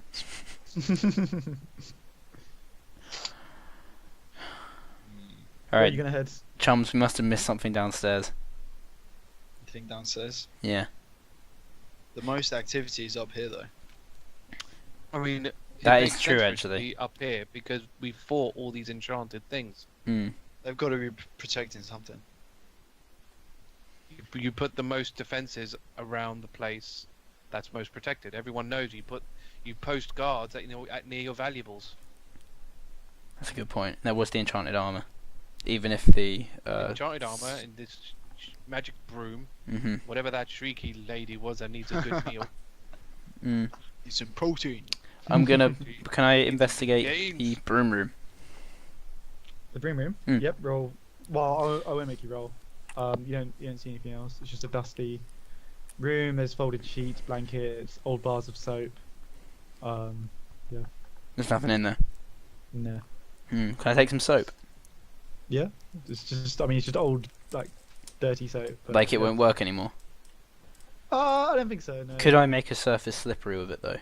Where are Alright, you gonna head? chums, we must have missed something downstairs. Anything downstairs? Yeah. The most activity is up here, though. I mean, That it is makes true, sense for it to actually. be up here because we fought all these enchanted things. Hmm. They've got to be protecting something. You put the most defenses around the place that's most protected. Everyone knows you post guards at, near your valuables. That's a good point. That was the enchanted armor. Even if the Enchanted armor and this magic broom, mhm. whatever that shrieky lady was that needs a good meal. Mm. It's some protein. I'm gonna. Can I investigate Gains. the broom room? The dream room. Hmm. Yep. Roll. Well, I won't make you roll. You don't see anything else. It's just a dusty room. There's folded sheets, blankets, old bars of soap. There's nothing in there. No. Hmm. Can I take some soap? Yeah. It's just. I mean, it's just old, like, dirty soap. But, Like it yeah. won't work anymore. I don't think so. No. Could I make a surface slippery with it though?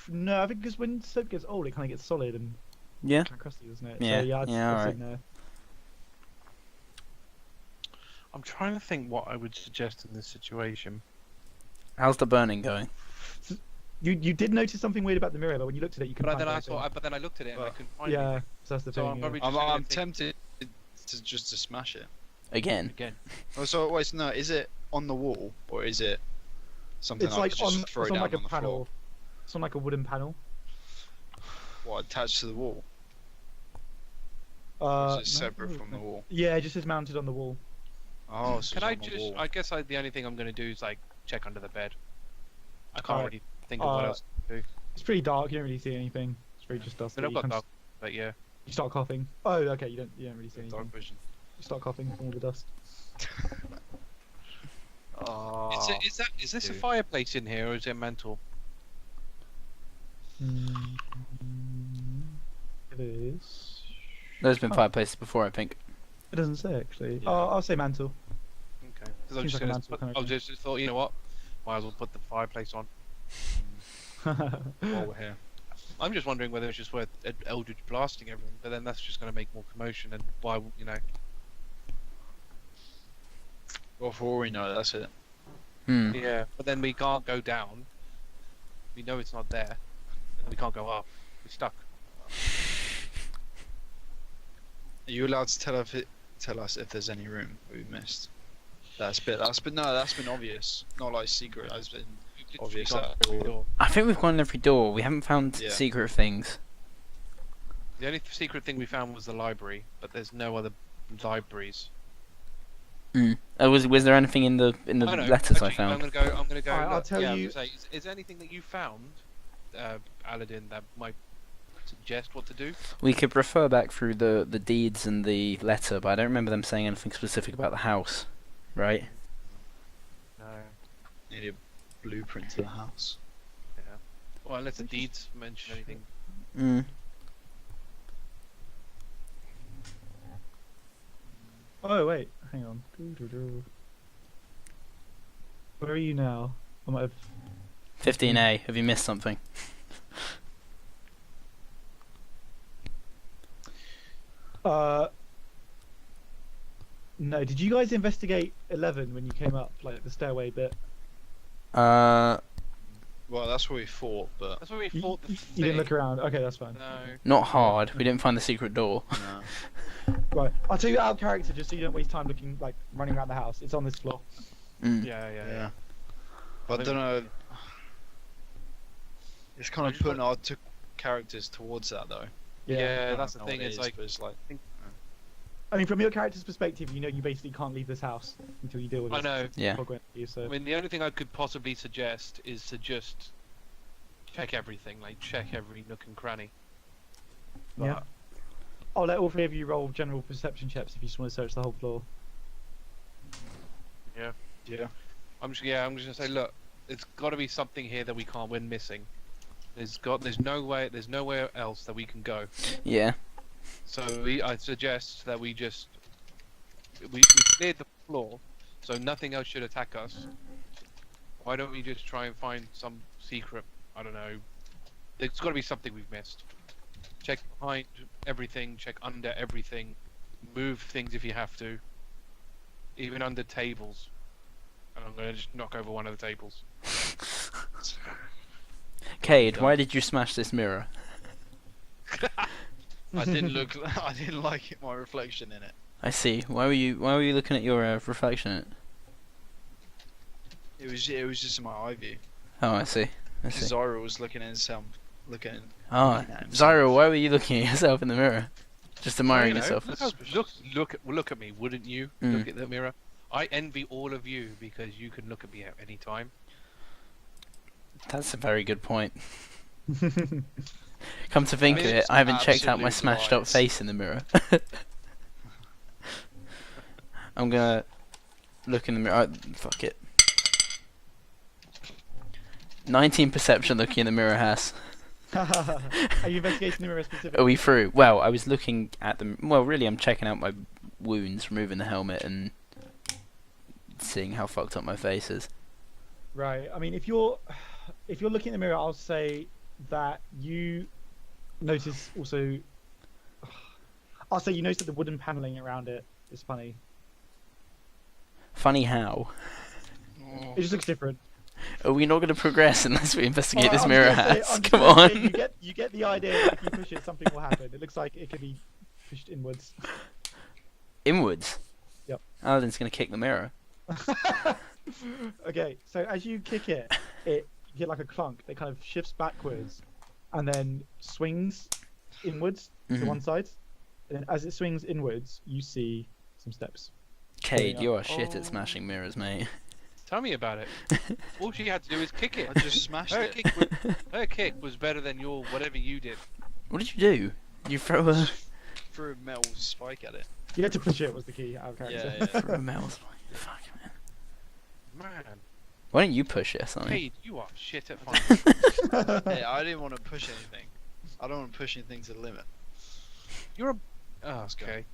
No, I think because when soap gets old, it kind of gets solid and Yeah. kind of crusty, doesn't it? Yeah, So, yeah. I'd say alright. no. I'm trying to think what I would suggest in this situation. How's the burning going? You did notice something weird about the mirror, but when you looked at it, you couldn't But then find anything. But then I looked at it and I Well, couldn't find Yeah, anything. so that's the So thing. I'm yeah. probably just I'm gonna think tempted to smash it. Again. again. Oh, so wait, no, is it on the wall or is it something It's I like could just on, throw it's on down like a on the panel. floor? It's on like a wooden panel. What, attached to the wall? Uh, Is it no, separate from the wall? Yeah, it just is mounted on the wall. Oh, so Can it's I on the just? wall. I guess the only thing I'm going to do is like check under the bed. I can't Alright. really think of what else. It's pretty dark. You don't really see anything. It's very just dusty. But I've You got can't- dark. But yeah. You start coughing. Oh, okay. You don't really see anything. Dark vision. You start coughing from all the dust. Oh, Is this a dude. fireplace in here or is it mental? It is. There's been Oh. fireplaces before, I think. It doesn't say actually. Yeah. I'll say mantle. Okay. Because Seems like a mantle kind of I just thought, you know what? Might as well put the fireplace on. while we're here. I'm just wondering whether it's just worth Eldritch blasting everyone, but then that's just going to make more commotion and why, Well, for all we know, that's it. Hmm. Yeah. But then we can't go down. We know it's not there. And we can't go up. We're stuck. Are you allowed to tell us if there's any room we missed? That's been obvious. Not like secret. That's been We obvious. can't go through the door. I think we've gone in every door. We haven't found Yeah. secret things. The only secret thing we found was the library, but there's no other libraries. Was there anything in the Oh, no, letters I actually, found? I'm gonna go. Alright, I'll look. tell Yeah, I was you- gonna say, is there anything that you found, Aladin, that might suggest what to do? We could refer back through the deeds and the letter, but I don't remember them saying anything specific about the house, right? No. Need a blueprint to the house. Yeah. Well, unless the deeds mention anything. Mm. Oh wait, hang on. Where are you now? I might have. 15A. Have you missed something? No. Did you guys investigate 11 when you came up, like the stairway bit? Uh, Well, that's what we thought, but That's where we You, fought the you didn't look thing. around. Okay, that's fine. No. not hard. We didn't find the secret door. no. Right, I'll tell you out of character just so you don't waste time looking like running around the house. It's on this floor. Mm. Yeah. But I don't know. It's kind I of just putting our two characters towards that though. Yeah, I that's the don't know thing. what it It's is, like but it's like I mean, from your character's perspective, you know you basically can't leave this house until you deal with I it. know. Yeah. So. I mean, the only thing I could possibly suggest is to just check everything, like check every nook and cranny. Yeah. I'll let all three of you roll general perception checks if you just want to search the whole floor. yeah. I'm just gonna say, look, it's got to be something here that we're missing. There's nowhere else that we can go. Yeah. So I suggest that we cleared the floor, so nothing else should attack us. Why don't we just try and find some secret? I don't know. There's got to be something we've missed. Check behind everything. Check under everything. Move things if you have to. Even under tables. And I'm gonna just knock over one of the tables. Cade, why did you smash this mirror? I didn't look. I didn't like it, my reflection in it. I see. Why were you looking at your reflection in it? It was just in my eye view. Oh, I see. I see. Xyril was looking at himself, looking. Oh, looking at himself. Xyril, why were you looking at yourself in the mirror? Just admiring You know, yourself. look at me, wouldn't you? Mm. Look at the mirror. I envy all of you because you can look at me at any time. That's a very good point. Come to think of it, It's I haven't checked out my absolute smashed up lies. face in the mirror. I'm gonna look in the mirror. Fuck it. 19 perception looking in the mirror, Haiss. Are you investigating the mirror specifically? Are we through? Well, I was looking at them. Well, really, I'm checking out my wounds, removing the helmet, and seeing how fucked up my face is. Right. I mean, if you're looking in the mirror, I'll say that you notice also. I'll say you notice that the wooden paneling around it is funny. Funny how? Oh. It just looks different. Are we not going to progress unless we investigate this I'm mirror, just gonna say- Haiss? I'm just Come gonna say on. you get the idea that if you push it, something will happen. It looks like it could be pushed inwards. Inwards? Yep. Aladin's going to kick the mirror. Okay, so as you kick it, you get like a clunk that kind of shifts backwards and then swings inwards to Mhm. one side. And then as it swings inwards, you see some steps. Cade, Yeah. you are shit Oh. at smashing mirrors, mate. Tell me about it. All she had to do was kick it. I just smashed Her it. her kick was better than your whatever you did. What did you do? You throw a... Threw a metal spike at it. You had to push it was the key out of character. Yeah, throw a metal spike. Fuck, man. Man, Why don't you push it or something? Cade, you are shit at finding. Hey, I didn't want to push anything. I don't want to push anything to the limit. You're a. Oh, Let's go. okay.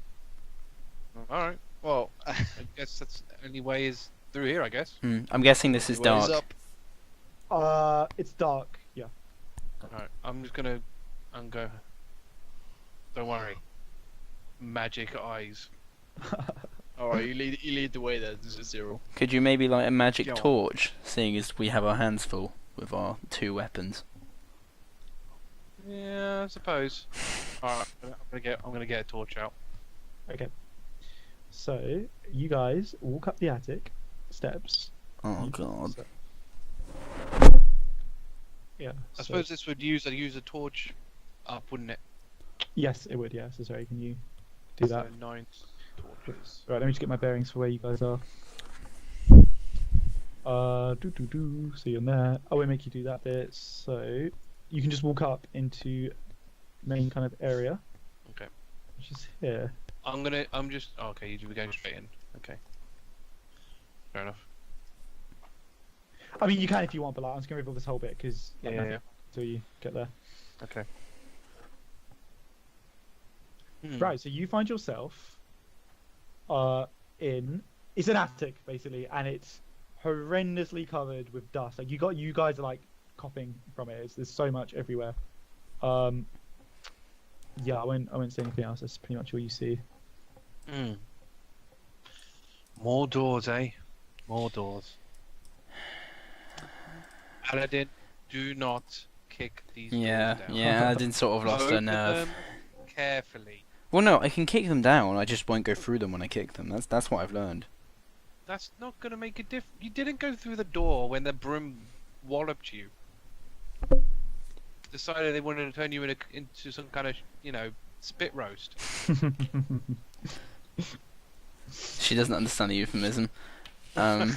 All right. Well, I guess that's the only way is through here. I guess. I'm guessing this is the way's dark. up. It's dark. Yeah. Alright, I'm just gonna go. Don't worry. Magic eyes. Alright, you lead the way there, Xyril. Could you maybe light a magic Go on. torch, seeing as we have our hands full with our 2 weapons? Yeah, I suppose. Alright, I'm gonna get a torch out. Okay. So you guys walk up the attic steps. Oh god. So- yeah. I so- suppose this would use a torch up, wouldn't it? Yes, it would. Yeah. So sorry. Can you do that? So 9 torches. Right. Let me just get my bearings for where you guys are. So you're there. I won't make you do that bit. So you can just walk up into main kind of area. Okay. Which is here. I'm just. Oh, okay, you were going straight in. Okay. Fair enough. I mean, you can if you want, but like, I'm just gonna reveal this whole bit because Yeah. until you get there. Okay. Right. So you find yourself in. It's an attic basically, and it's horrendously covered with dust. Like you guys are like coughing from it. There's so much everywhere. Yeah, I won't say anything else. That's pretty much all you see. More doors, eh? More doors. Paladin, do not kick these doors down. Yeah, I did sort of lost a Open nerve. them carefully. Well, no, I can kick them down. I just won't go through them when I kick them. That's what I've learned. That's not gonna make a difference. You didn't go through the door when the broom walloped you. Decided they wanted to turn you into some kind of, spit roast. She doesn't understand the euphemism. I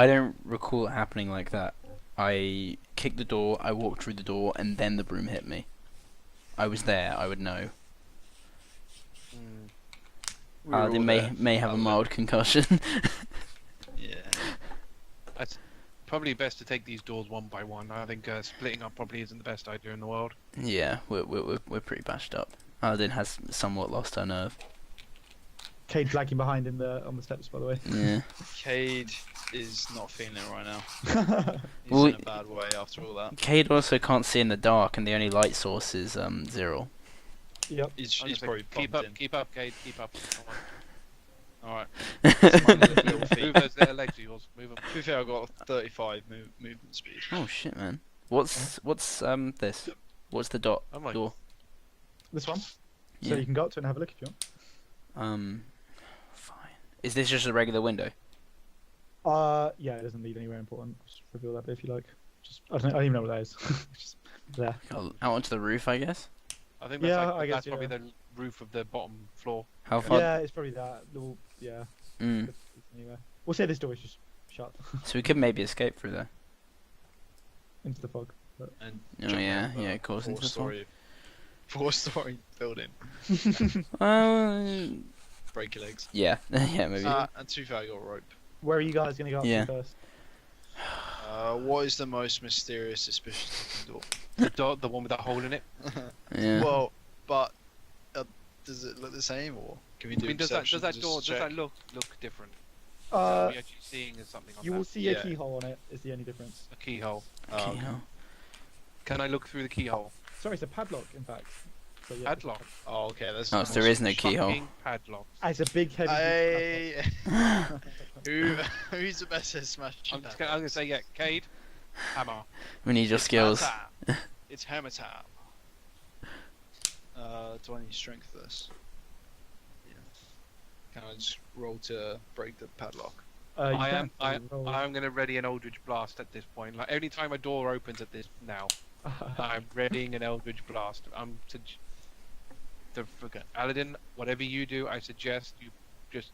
don't recall it happening like that. I kicked the door, I walked through the door, and then the broom hit me. I was there, I would know. They may have a mild concussion. Yeah. That's probably best to take these doors one by one. I think splitting up probably isn't the best idea in the world. Yeah, we're pretty bashed up. Aladin has somewhat lost her nerve. Cade lagging behind on the steps, by the way. Yeah. Cade is not feeling it right now. He's Well, in a bad way after all that. Cade also can't see in the dark, and the only light source is Xyril. Yep. He's probably keep bumped up, in. keep up, Cade, keep up. Alright. Move those little legs of yours. Move them. To be fair, I've got 35 movement speed. Oh shit, man. What's this? What's the dot I'm like, door? This one. Yeah. So you can go up to it and have a look if you Fine. Is this just a regular window? want. Yeah, it doesn't lead anywhere important. Just reveal that bit if you like. I don't even know what that is. Just there. Out onto the roof, I guess. I think that's, Yeah, like, I guess, that's probably yeah. the roof of the bottom floor. How far? Yeah, it's probably that. Yeah. Mm. Anywhere. We'll say this door is just shut So we could maybe escape through there. into the fog. But... And Oh jump yeah, off a yeah, of course. Into the fog. four-story building. Break your legs. Yeah, yeah, maybe. And to be fair, I got a rope. Where are you guys gonna go up Yeah. to first? What is the most mysterious, suspicious door? The one with that hole in it. Yeah. Well, but does it look the same, or can we do? I mean, does that perception just door to check? look different? Uh, Are we actually seeing something on you that? will see Yeah. a keyhole on it. Is the only difference. A keyhole. Oh, Okay, okay. hell. Can I look through the keyhole? Sorry, it's a padlock, in fact. So, yeah, Padlock. Oh, okay. That's Oh, so there is no keyhole. Fucking padlock. It's a big heavy. Hey, who's the best at smashing? I'm gonna say yeah, Cade, hammer. We need your skills. It's hammer time. Do I need strength for this? Yeah. Can I just roll to break the padlock? I'm gonna ready an Eldritch Blast at this point. Like any time a door opens at this now, I'm readying an Eldritch Blast. Forget Aladin. Whatever you do, I suggest you just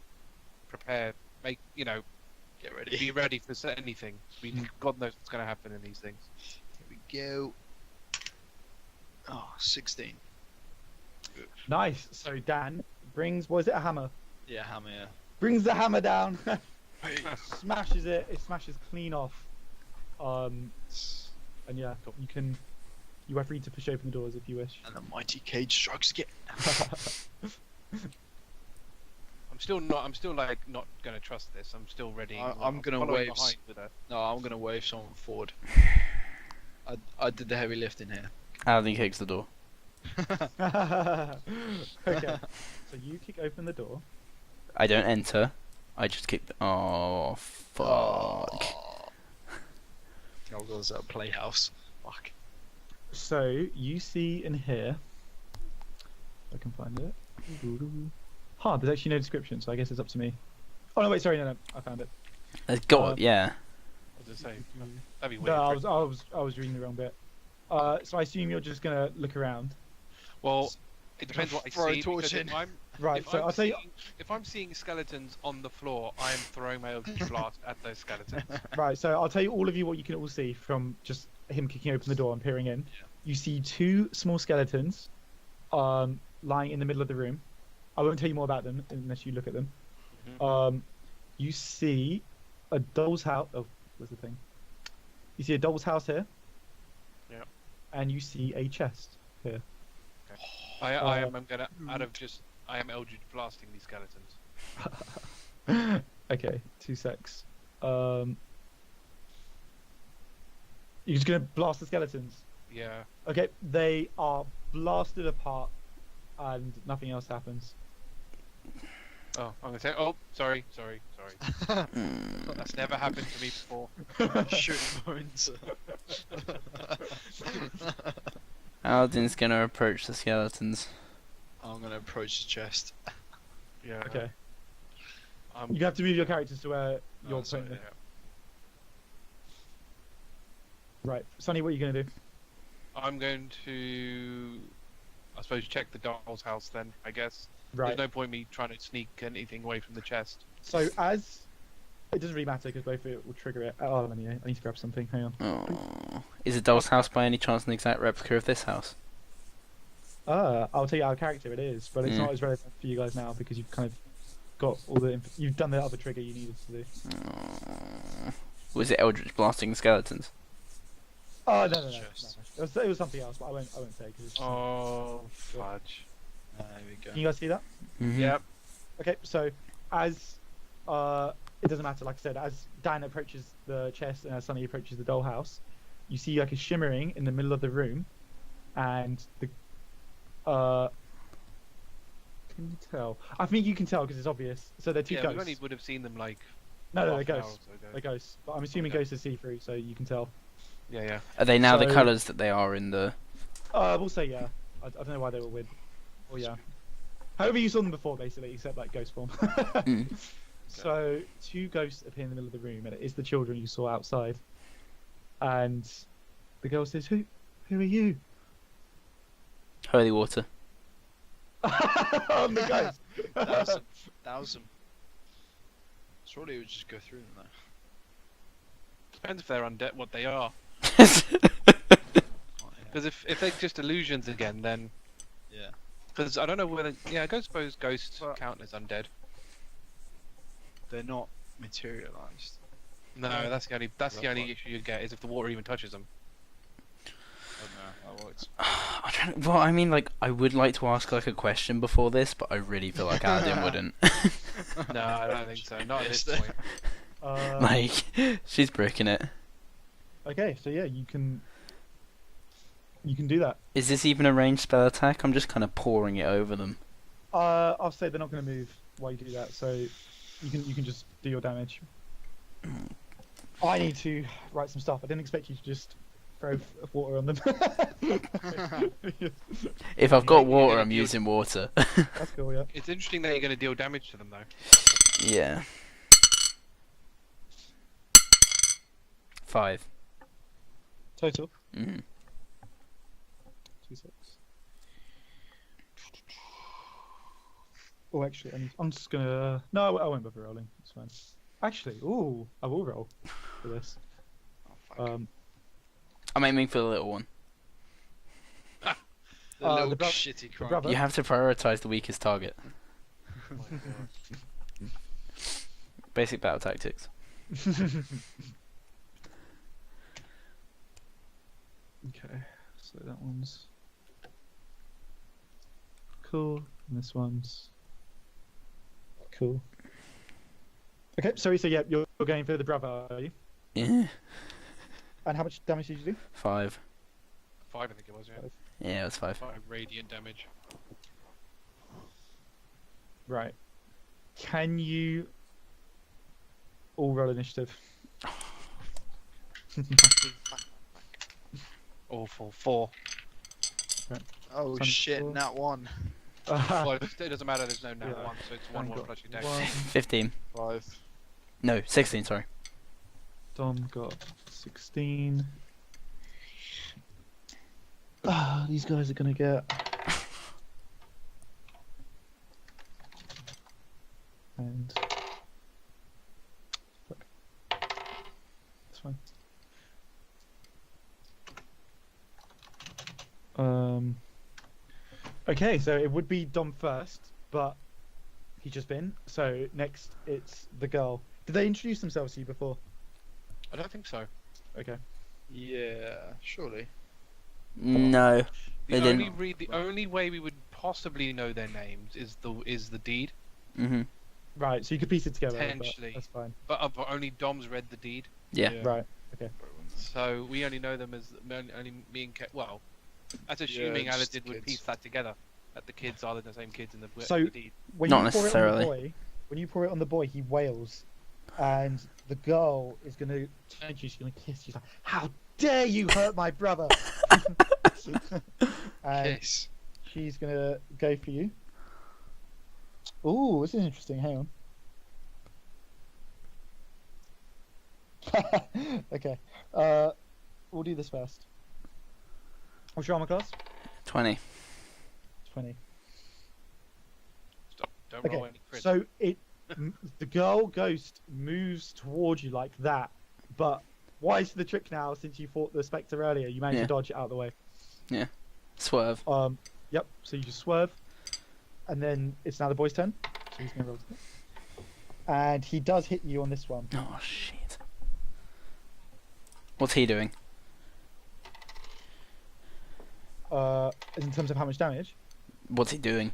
prepare. Make Get ready. be ready for anything. God knows what's gonna happen in these things. Here we go. Oh, 16. Nice. So Dan brings. Was it a hammer? Yeah, hammer. Yeah. Brings the hammer down. Smashes it. It smashes clean off. And yeah, you can. You are free to push open the doors if you wish. And the mighty Cade strikes again. I'm still like not gonna trust this. I'm still ready. I'm gonna following wave. behind with her. No, I'm gonna wave someone forward. I did the heavy lifting here. Aladin kicks the door. Okay. So you kick open the door. I don't enter. I just kick. Oh fuck! Oh, there's a playhouse. Fuck. So you see in here. If I can find it. There's actually no description, so I guess it's up to me. Oh no, wait, sorry, no, I found it. Let's go. Yeah. I was gonna say that'd be No, weird. I was reading the wrong bit. So I assume you're just gonna look around. Well, it depends what I Throw a see. torch Because in. Right. So I'll tell you. If I'm seeing skeletons on the floor, I am throwing my Eldritch Blast at those skeletons. Right. So I'll tell you all of you what you can all see from just him kicking open the door and peering in. Yeah. You see two small skeletons, lying in the middle of the room. I won't tell you more about them unless you look at them. You see a doll's house. Oh, what's the thing? You see a doll's house here. Yeah. And you see a chest here. I am. I'm gonna I am Eldritch blasting these skeletons. Okay, 2 secs. You're just gonna blast the skeletons. Yeah. Okay, they are blasted apart, and nothing else happens. Oh, I'm gonna say. Oh, sorry. That's never happened to me before. Shooting bones. Aladin's gonna approach the skeletons. I'm gonna approach the chest. Yeah. Okay. I'm, You have to move your characters to where you're sorry, putting them. yeah. Right, Sonny, what are you gonna do? I'm going to, I suppose, check the doll's house then. I guess. Right. There's no point me trying to sneak anything away from the chest. So as it doesn't really matter because both of it will trigger it. Oh, I need to grab something. Hang on. Oh. Is the doll's house by any chance an exact replica of this house? I'll tell you our character it is, but it's Mm. not as relevant for you guys now because you've kind of got all the you've done the other trigger you needed to do. Oh. Was it Eldritch blasting the skeletons? Oh no. Chest. It was something else, but I won't say because it's. Oh, fudge. There we go. Can you guys see that? Mhm. Yep. Okay, so as it doesn't matter, like I said, as Dan approaches the chest and as Sunny approaches the dollhouse, you see like a shimmering in the middle of the room, and the can you tell? I think you can tell because it's obvious. So they're two Yeah, ghosts. we only would have seen them like. No, they're half an hour ghosts. or so ago. They're ghosts. But I'm assuming Okay. ghosts are see-through, so you can tell. Yeah. Are they now the So- colours that they are in the? We'll say yeah. I don't know why they were weird. Or yeah. However you saw them before, basically, except like ghost form. Mm. So two ghosts appear in the middle of the room, and it is the children you saw outside. And the girl says, "Who are you?" Holy water. I'm the ghost. That was them. Surely it would just go through them though. Depends if they're undead, what they are. Oh, yeah. Because if they're just illusions again, then Yeah. because I don't know whether I suppose ghosts Well- count as undead. They're not materialized. No, Yeah. that's the only Well, issue you'd get is if the water even touches them. I don't know. That works. I'm trying to, well, I mean, like, I would like to ask like a question before this, but I really feel like Aladin wouldn't. No, I don't think so. Not at Yes, this point. Like, she's bricking it. Okay, so yeah, you can do that. Is this even a ranged spell attack? I'm just kind of pouring it over them. I'll say they're not going to move while you do that, so you can just do your damage. I need to write some stuff. I didn't expect you to just throw water on them. If I've Yeah, got you're water, gonna I'm deal- using water. That's cool, yeah. It's interesting that you're going to deal damage to them though. Yeah. 5. Total. Mm. 2 6. Oh, actually, I'm just gonna. No, I won't bother rolling. It's fine. Actually, ooh, I will roll for this. Oh, fuck. I'm aiming for the little one. the little the bro- shitty crime. brother. You have to prioritize the weakest target. Oh my God. Basic battle tactics. Okay, so that one's cool, and this one's cool. Okay, sorry, so yeah, you're going for the brother, are you? Yeah. And how much damage did you do? 5. 5, I think it was. Yeah. Yeah, it was 5. 5 radiant damage. Right. Can you all roll initiative? Awful. 4. Oh Some- shit, nat 1. Well, it doesn't matter. There's no nat Yeah. 1, so it's 1 Got plus your damage. 1. 15. 5. No, 16, sorry. Dom got 16. These guys are gonna get. And. Fuck. That's fine. Okay, so it would be Dom first, but he's just been. So next, it's the girl. Did they introduce themselves to you before? I don't think so. Okay. Yeah, surely. No. They The didn't. only way we would possibly know their names is the deed. Mhm. Right, so you could piece it together. Potentially. But that's fine. But only Dom's read the deed. Yeah. Right. Okay. So we only know them as only me and well, that's assuming Yeah, just the Aladin would kids. piece that together. That the kids are the same kids in the So- the deed. When Not you pour necessarily. It on the boy, when you pour it on the boy, he wails, and the girl is gonna turn to you. She's gonna kiss you. She's like, "How dare you hurt my brother!" and Kiss. she's gonna go for you. Ooh, this is interesting. Hang on. Okay. We'll do this first. What's your armor class? 20. 20. Stop! Don't roll Okay. any crits. So the girl ghost moves towards you like that, but wise to the trick now, since you fought the spectre earlier, you managed Yeah. to dodge it out of the way. Swerve. Yep. So you just swerve, and then it's now the boy's turn. So he's gonna roll. And he does hit you on this one. Oh shit. What's he doing? In terms of how much damage. What's he doing?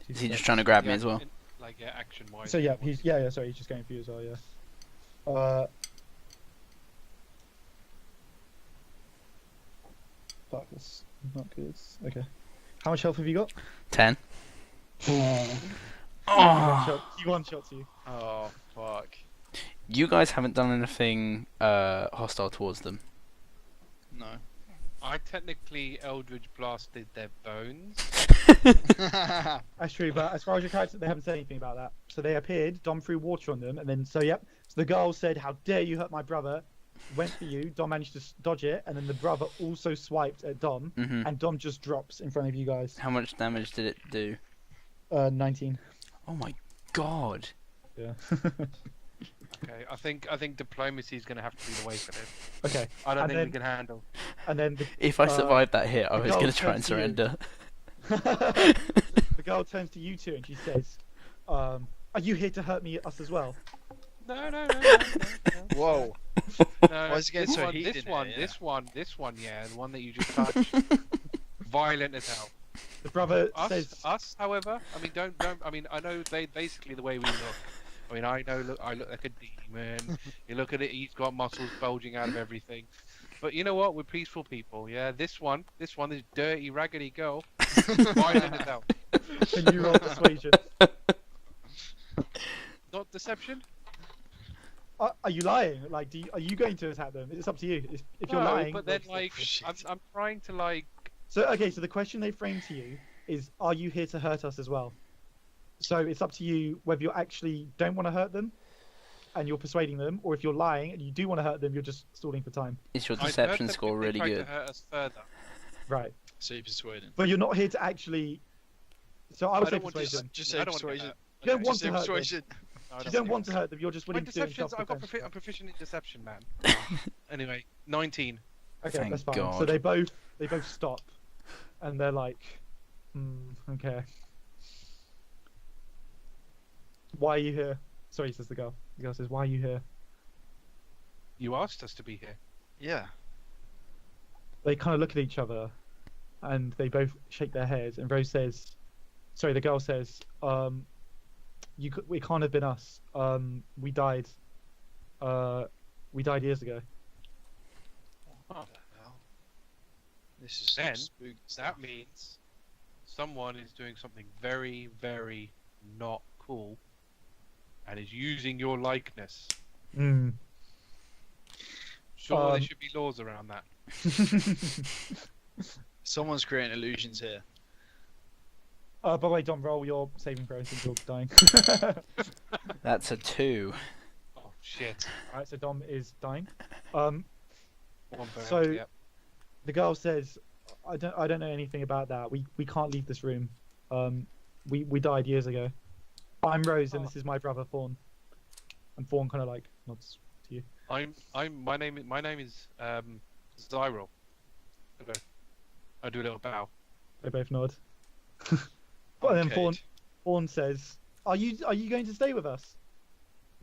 Is he just trying to grab me Yeah, as well? Like action wise. So yeah, he's sorry, he's just going for you as well. Yeah. Fuck, that's not good. Okay. How much health have you got? 10. Oh. Oh. He one shots you. Oh fuck. You guys haven't done anything hostile towards them. No. I technically Eldritch blasted their bones. That's true, but as far as your character, they haven't said anything about that. So they appeared, Dom threw water on them, and then So the girl said, "How dare you hurt my brother?" Went for you. Dom managed to dodge it, and then the brother also swiped at Dom, Mhm. and Dom just drops in front of you guys. How much damage did it do? 19. Oh my god. Yeah. Okay, I think diplomacy is going to have to be the way for this. Okay. I don't And think then- we can handle. And then If I survived that hit, I the was girl going to try and turns to you. surrender. the girl turns to you two, and she says, "Are you here to hurt us as well?" No. Whoa. No, Why is it getting so one, heated this in one, here, yeah? this one, yeah, the one that you just touched. Violent as hell. The brother Us, says, however, I mean, don't. I mean, I know they basically the way we look. I mean, I look like a demon. You look at it, he's got muscles bulging out of everything. But you know what? We're peaceful people. Yeah, this dirty, raggedy girl, violent as hell. "Can you roll persuasion?" Not deception. Are you lying? Like, are you going to attack them? It's up to you. If you're No, lying. but then like- like, Shit. I'm trying to like. So okay, so the question they framed to you is, "Are you here to hurt us as well?" So it's up to you whether you actually don't want to hurt them, and you're persuading them, or if you're lying and you do want to hurt them, you're just stalling for time. Is your I'd hurt deception them score if they really tried good? To hurt us further. Right. So you persuading. But you're not here to actually. So I would I say don't want to- persuasion. Just I say don't want to get persuasion. hurt. You don't Okay. want Just to say hurt them. persuasion. No, I You don't don't think want so. to hurt them. You're just My willing to do it in deceptions, I'm self-defense. proficient in deception, man. Anyway, 19. Okay, Thank that's fine. So God. they both stop, and they're like, okay. Why are you here? Sorry, says the girl. The girl says, "Why are you here?" You asked us to be here. Yeah. They kind of look at each other, and they both shake their heads. And Rose says, "Sorry." The girl says, it can't have been us. We died. We died years ago." What the hell? This is Then, spooky stuff. That means someone is doing something very, very not cool and is using your likeness. Mm. Sure, there Um, should be laws around that. Someone's creating illusions here. By the way, don't roll your saving throw since you're dying. That's a 2. Oh, shit. Alright, so Dom is dying. One burn, So- yep. The girl says, I don't know anything about that. We can't leave this room. We died years ago. I'm Rose, and Oh. this is my brother Fawn." And Fawn kind of like nods to you. My name is Xyril. Okay. I do a little bow. They both nod. But then Cade. Fawn says, "Are you going to stay with us?"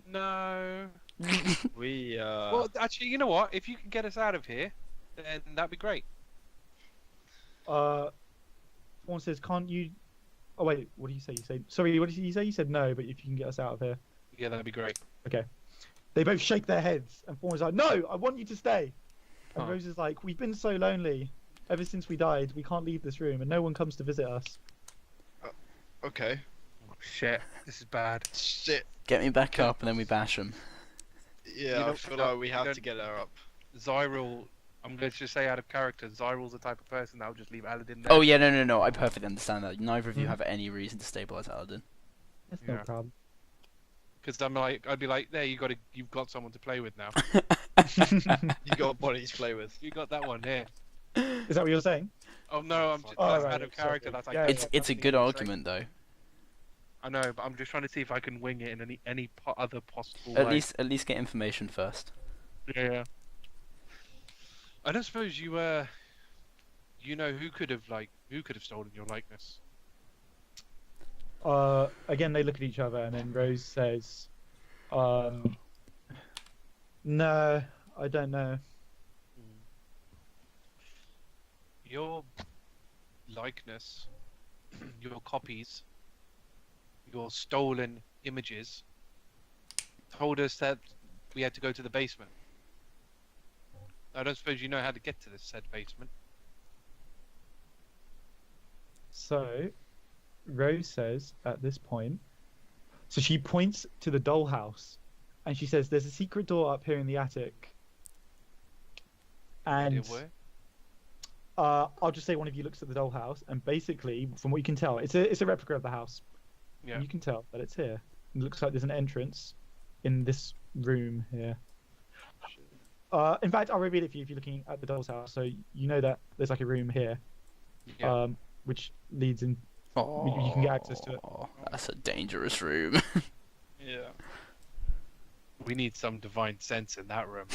No. We Well, actually, you know what? If you can get us out of here, then that'd be great. Fawn says, "Can't you?" Oh wait, what did you say? You said sorry. What did you say? You said no, but if you can get us out of here. Yeah, that'd be great. Okay. They both shake their heads, and Fawn's like, "No, I want you to stay." And Huh. Rose is like, "We've been so lonely ever since we died. We can't leave this room, and no one comes to visit us." Okay. Oh, shit, this is bad. Shit. Get me back up and then we bash them. Yeah, You I don't- feel you like we you have don't- to get her up. Xyril, I'm going to just say out of character, Xyril's the type of person that will just leave Aladin there. Oh yeah, no. I perfectly understand that. Neither of you Mhm. have any reason to stabilize Aladin. That's no Yeah. problem. Because I'd be like, there, you've got someone to play with now. You got bodies to play with. You got that one here. Is that what you're saying? Oh no, I'm just Oh, that's right, out of character. sorry. That's like Yeah, It's a good argument though. I know, but I'm just trying to see if I can wing it in any other possible At way. least get information first. Yeah. I don't suppose you know who could have stolen your likeness. Again, they look at each other, and then Rose says, "No, I don't know." Your likeness, your copies, your stolen images told us that we had to go to the basement. I don't suppose you know how to get to this said basement. So, Rose says at this point, so she points to the dollhouse, and she says, "There's a secret door up here in the attic." And Idea where? I'll just say one of you looks at the dollhouse, and basically, from what you can tell, it's a replica of the house. Yeah. And you can tell that it's here. It looks like there's an entrance in this room here. In fact, I'll reveal it for you if you're looking at the doll's house. So you know that there's like a room here, Yeah. which leads in. You can get access to it. Oh, that's a dangerous room. Yeah. We need some divine sense in that room.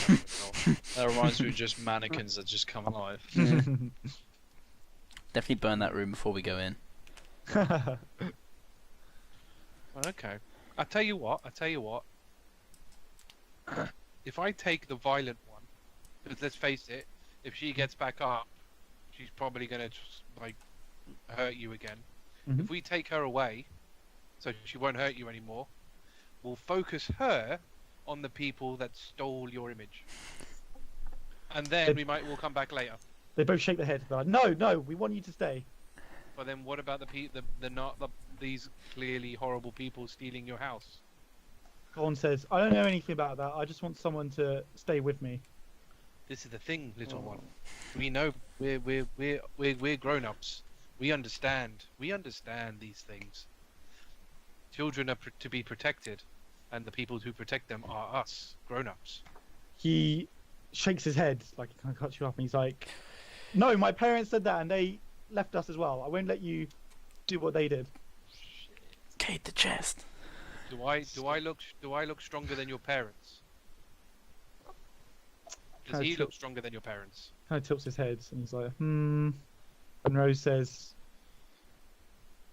That reminds me of just mannequins that just come alive. Definitely burn that room before we go in. Okay. I tell you what. If I take the violent one, because let's face it, if she gets back up, she's probably gonna just, like hurt you again. Mhm. If we take her away, so she won't hurt you anymore, we'll focus her on the people that stole your image, and then we'll come back later. They both shake their heads. They're like, "No, we want you to stay." But then what about these clearly horrible people stealing your house? Colin says, "I don't know anything about that. I just want someone to stay with me." This is the thing, little one. We know we're grown-ups. We understand. We understand these things. Children are to be protected, and the people who protect them are us, grown-ups. He shakes his head like he kind of cuts you off, and he's like, "No, my parents said that, and they left us as well. I won't let you do what they did." Cade the chest. Do I look stronger than your parents? Does Kinda he tilt- look stronger than your parents? Kind of tilts his head, and he's like, "Hmm." And Rose says,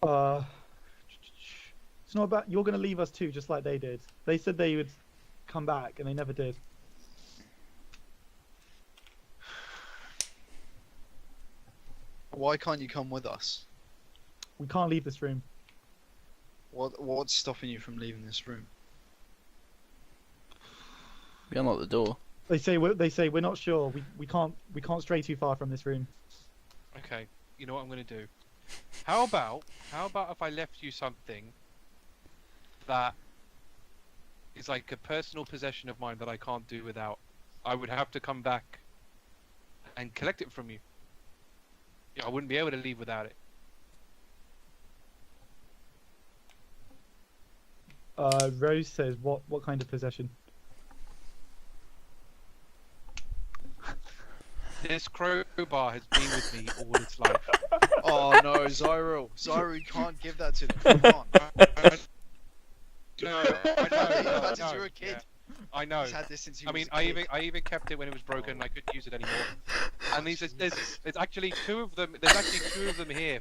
"It's not about you're gonna leave us too, just like they did. They said they would come back, and they never did." Why can't you come with us? We can't leave this room. What's stopping you from leaving this room? We unlock the door. They say we're not sure. We can't stray too far from this room. Okay, you know what I'm gonna do? How about if I left you something that is like a personal possession of mine that I can't do without? I would have to come back and collect it from you. Yeah, I wouldn't be able to leave without it. Rose says, "What kind of possession?" This crowbar has been with me all its life. Oh no, Xyril! Xyril, you can't give that to them. Come on. No, That's since you were a kid. yeah. I know. He's had this since he I was mean, a kid. I even kept it when it was broken. And I couldn't use it anymore. And there's actually two of them. There's actually two of them here.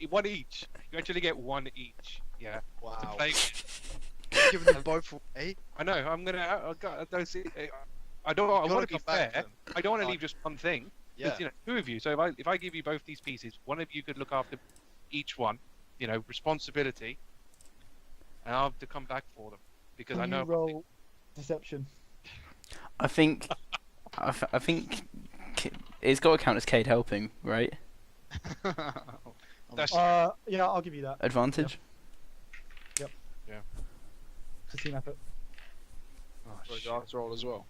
One each. You actually get one each. Yeah. To Wow. play with. Giving them both away. I know. I don't see. I You want gotta to be come back to fair. them. I don't want to leave just one thing. Yeah. You know, two of you. So if I give you both these pieces, one of you could look after each one, responsibility, and I'll have to come back for them because I Can know. you roll deception? I think it's got to count as Cade helping, right? That's Yeah, I'll give you that. Advantage. It's a team effort. oh, So shit. you have to roll as well.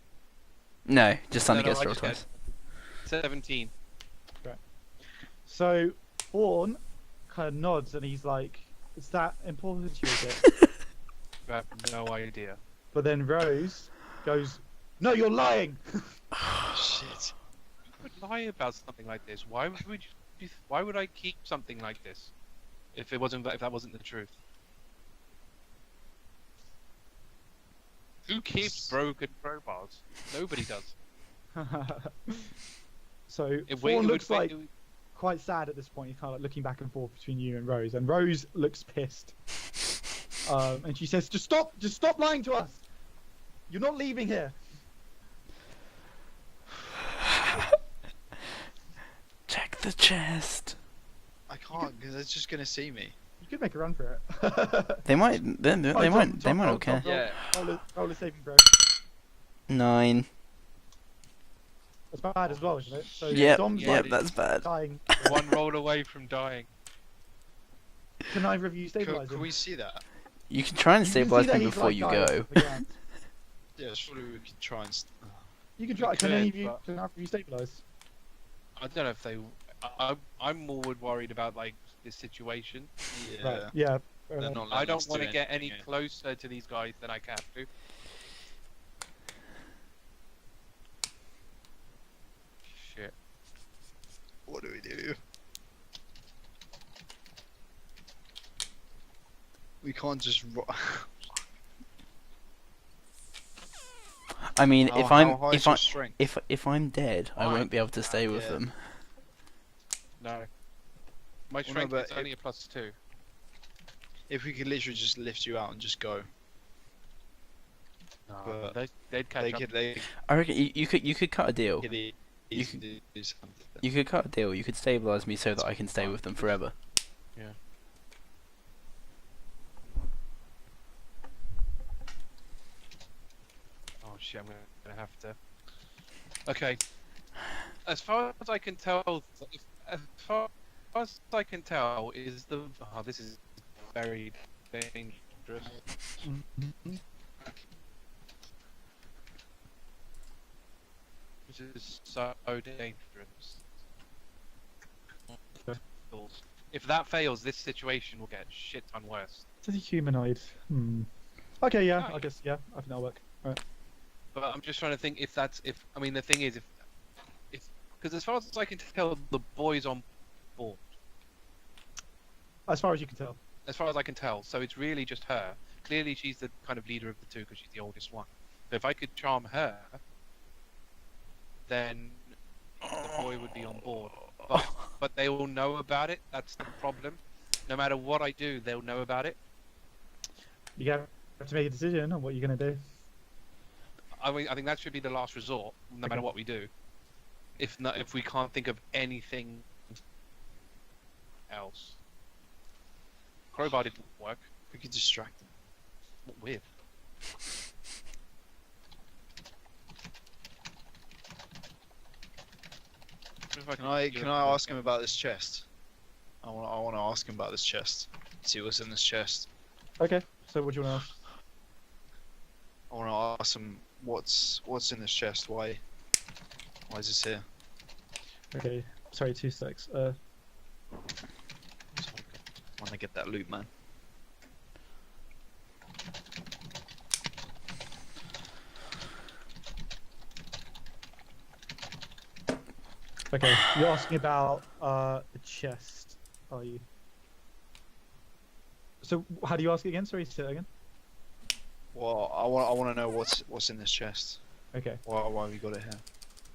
No, just Sunny No, gets I to roll just twice. get 17. So Fawn kind of nods and he's like, "Is that important to you a bit?" I have no idea. But then Rose goes, "No, you're lying." Shit. I would lie about something like this. Why would I keep something like this if that wasn't the truth? Who keeps broken crowbars? Nobody does. So It Fawn looks would- like quite sad at this point. He's kind of like looking back and forth between you and Rose, and Rose looks pissed. And she says, just stop lying to us. You're not leaving here." Check the chest. I can't because they're just gonna see me. You could make a run for it. They might. They might. They might not care. Yeah. Roll a saving throw. 9. That's bad as well, isn't it? So Yep. Dom's Yep. like That's bad. dying. one roll away from dying. Can either of you stabilize Can him? we see that? You can try and You can stabilize see that me he's, before like, you dying go. off the ground. Yeah, surely we could try and. You can try. We Can could, any of you? but- Can either of you stabilize? I don't know if they. I'm more worried about like this situation. Yeah. Right. Yeah. fair They're enough. not I letting don't us want to do get any anything, closer to these guys than I can do. Shit. What do we do? We can't just. I mean, How- if how I'm high is if your I strength? if I'm dead, I Fine. won't be able to stay with Yeah. them. No. My no, strength but is only a +2. If we could literally just lift you out and just go, No, But they'd catch they up. could they I reckon you could cut a deal. could You easily do something. You could cut a deal. You could stabilize me so that I can stay with them forever. Oh shit, I'm gonna have to. Okay. As far as I can tell, as far as I can tell, is the. Oh, this is very dangerous. Mhm. This is so dangerous. Okay. If that fails, this situation will get a shit ton worse. It's a humanoid. Okay, yeah. No. I guess yeah. I think that'll work. But I'm just trying to think if I mean, the thing is, if because as far as I can tell, the boy's on board. As far as you can tell. As far as I can tell, so it's really just her. Clearly, she's the kind of leader of the two because she's the oldest one. So if I could charm her, then the boy would be on board. But they all know about it. That's the problem. No matter what I do, they'll know about it. You have to make a decision on what you're gonna do. I mean, I think that should be the last resort, no matter Okay. what we do. If not, if we can't think of anything else. Crowbar didn't work. We could distract them. What with? Can I ask him about this chest? I want to ask him about this chest. See what's in this chest. Okay. So what do you want to ask? I want to ask him what's in this chest. Why is this here? Okay. Sorry, 2 secs. I want to get that loot, man. Okay. You're asking about the chest, are you? So how do you ask it again? Sorry, say it again. Well, I want to know what's in this chest. Okay. Why we got it here?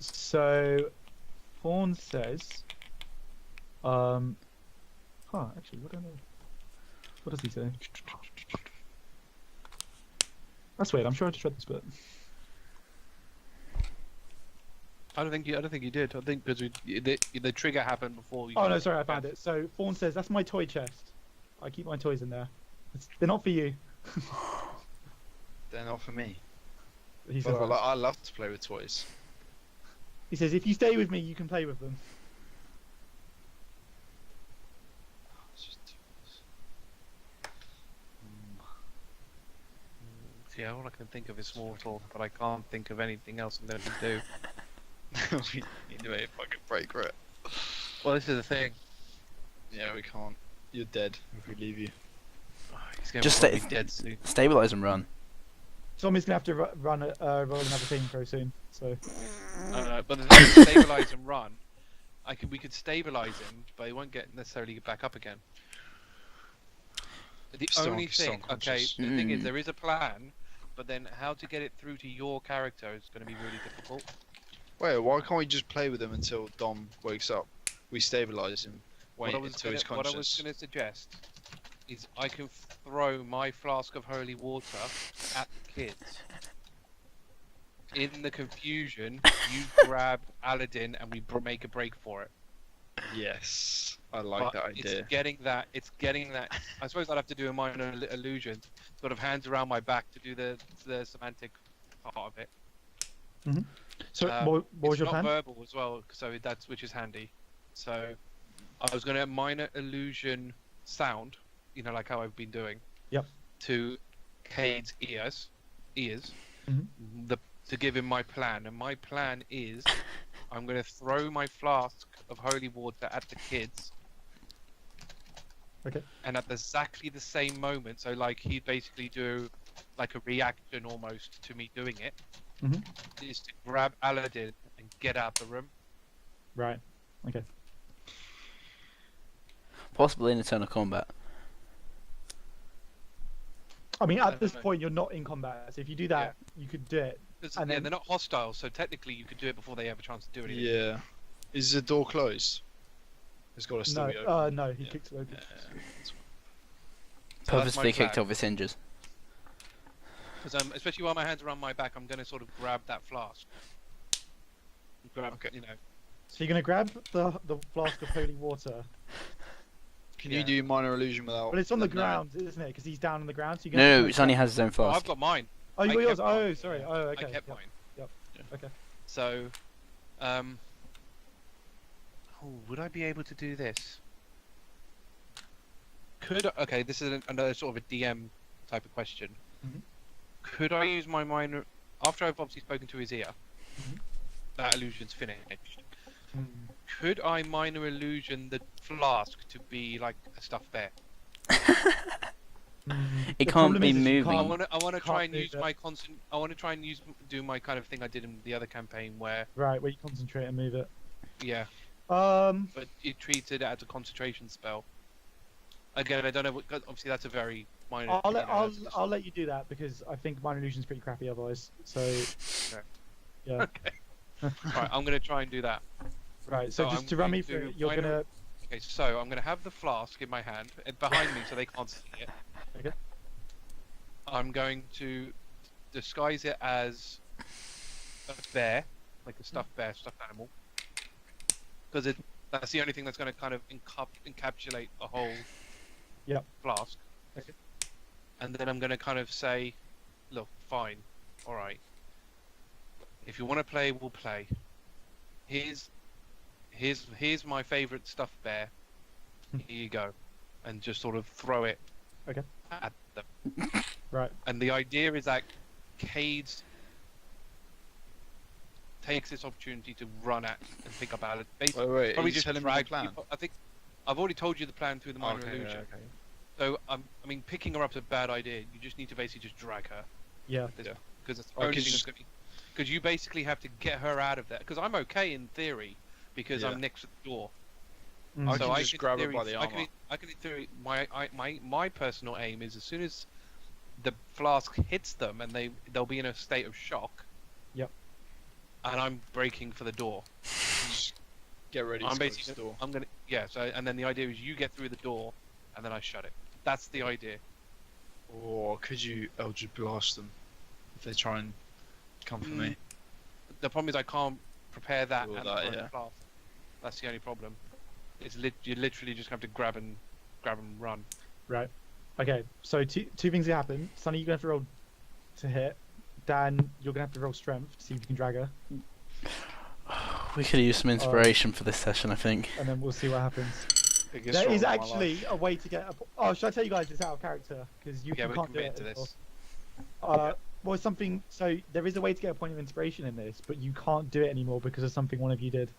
So, Fawn says, actually, what do I know? What does he say? That's weird. I'm sure I just read this bit. I don't think you did. I think because the trigger happened before. Oh no, sorry, I found it. So Fawn says that's my toy chest. I keep my toys in there. They're not for you. They're not for me. He says, But I love to play with toys. he says, if you stay with me, you can play with them. See, all I can think of is mortal, but I can't think of anything else that we do. We need to make a fucking break for it. Well, this is the thing. Yeah, we can't. You're dead if we leave you. Oh, he's gonna Just be dead soon. Stabilize and run. Tommy's gonna have to roll another thing pro soon. So But the thing is, stabilize and run. We could stabilize him, but he won't necessarily get back up again. The only thing, okay, the thing is, there is a plan, but then how to get it through to your character is going to be really difficult. Wait, why can't we just play with him until Dom wakes up? We stabilize him. Wait until he's conscious. What I was going to suggest is I can throw my flask of holy water at the kids. In the confusion, you grab Aladin and we make a break for it. Yes, I like that idea. It's getting that. I suppose I'd have to do a minor illusion, sort of hands around my back to do the semantic part of it. Mm-hmm. So what was your plan? It's not verbal as well, so which is handy. So I was going to minor illusion sound, like how I've been doing. Yep. To Cade's ears, Mm-hmm. to give him my plan, and my plan is I'm going to throw my flask of holy water at the kids. Okay. And at exactly the same moment, so like he'd basically do like a reaction almost to me doing it, is to grab Aladin and get out the room. Right. Okay. Possibly in a turn of combat. I mean, at this point, you're not in combat. So if you do that, you could do it. And they're not hostile, so technically you could do it before they have a chance to do anything. Yeah. Is the door closed? It's got to still be open. No, he kicks it open. So Purposely kicked off its hinges. Because especially while my hands are on my back, I'm going to sort of grab that flask. Okay. So you're going to grab the flask of holy water. Can you do minor illusion without? But it's on the ground, isn't it? Because he's down on the ground. So No, it only has his own Oh, flask. I've got mine. Oh, you got yours? mine. Oh, sorry. Oh, okay. I kept mine. Yep. Okay. So, would I be able to do this? Okay, this is another sort of a DM type of question. Mhm. Could I use my minor after I've obviously spoken to his ear? That illusion's finished. Could I minor illusion the flask to be like a stuffed bear? It can't be moving. I want to try and move use it. my constant. I want to try and do my kind of thing I did in the other campaign where Right, where you concentrate and move it. yeah, Um, but it treated it as a concentration spell. Again, I don't know. Obviously, that's a very minor. I'll let you do that because I think minor illusion's pretty crappy otherwise. So yeah. Okay. Right, I'm gonna try and do that. Right. So So just I'm to run me going through, to you're minor- gonna. Okay, so I'm gonna have the flask in my hand behind me so they can't see it. Okay. I'm going to disguise it as a bear, like a stuffed bear, stuffed animal, because that's the only thing that's going to kind of encapsulate the whole flask. Okay. And then I'm going to kind of say, look, fine, all right. If you want to play, we'll play. Here's my favorite stuffed bear. Here you go, and just sort of throw it at them. Right. And the idea is that Cade takes this opportunity to run at and pick up Aladin. Wait, Probably he's just telling me the drag. plan. I think I've already told you the plan through the minor illusion. Okay. So I mean, picking her up's a bad idea. You just need to basically just drag her. Yeah. Because it's the only thing that's going to. Because you basically have to get her out of there. Because I'm okay in theory, because I'm next to the door. Mm. I can just grab her by the armor. I can in theory. My personal aim is as soon as the flask hits them and they'll be in a state of shock. Yep. And I'm breaking for the door. Get ready. I'm basically. I'm gonna. Yeah. So and then the idea is you get through the door, and then I shut it. That's the idea. Or could you Eldritch Blast them if they try and come for me? The problem is I can't prepare that All and that, burn yeah. the flask. That's the only problem. You're literally just going to have to grab and run. Right. Okay. So two things that happen. Sonny, you're gonna have to roll to hit. Dan, you're gonna have to roll strength to see if you can drag her, We could use some inspiration for this session, I think. and then we'll see what happens. Biggest There roll is of my actually life. a way to get. Oh, should I tell you guys it's out of character because you Yeah, we can't can do get it. into anymore. this. Well, something. So there is a way to get a point of inspiration in this, but you can't do it anymore because of something one of you did.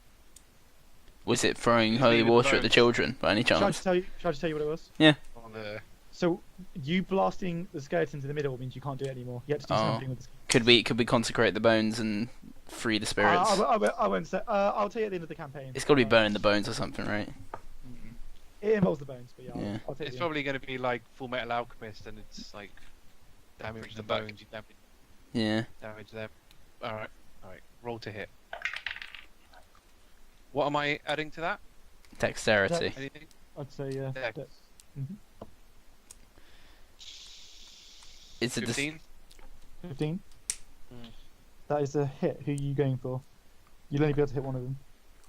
Was it throwing He's holy leaving the water at the bones. children, by any Should I chance? just tell you? Should I just tell you what it was? On the So you blasting the skeletons in the middle means you can't do it anymore. You have to do Oh. something with the Could we consecrate the bones and free the spirits? I won't say. I'll tell you at the end of the campaign. It's got to be burning the bones or something, right? It involves the bones, but yeah. Yeah. I'll tell you. It's probably going to be like Full Metal Alchemist, and it's like damage the back. bones, you Yeah. damage them. All right. Roll to hit. What am I adding to that? Dexterity. Anything? I'd say yeah. Dex. Mhm. Is it 15. 15. Hmm. That is a hit. Who are you going for? You'll only be able to hit one of them.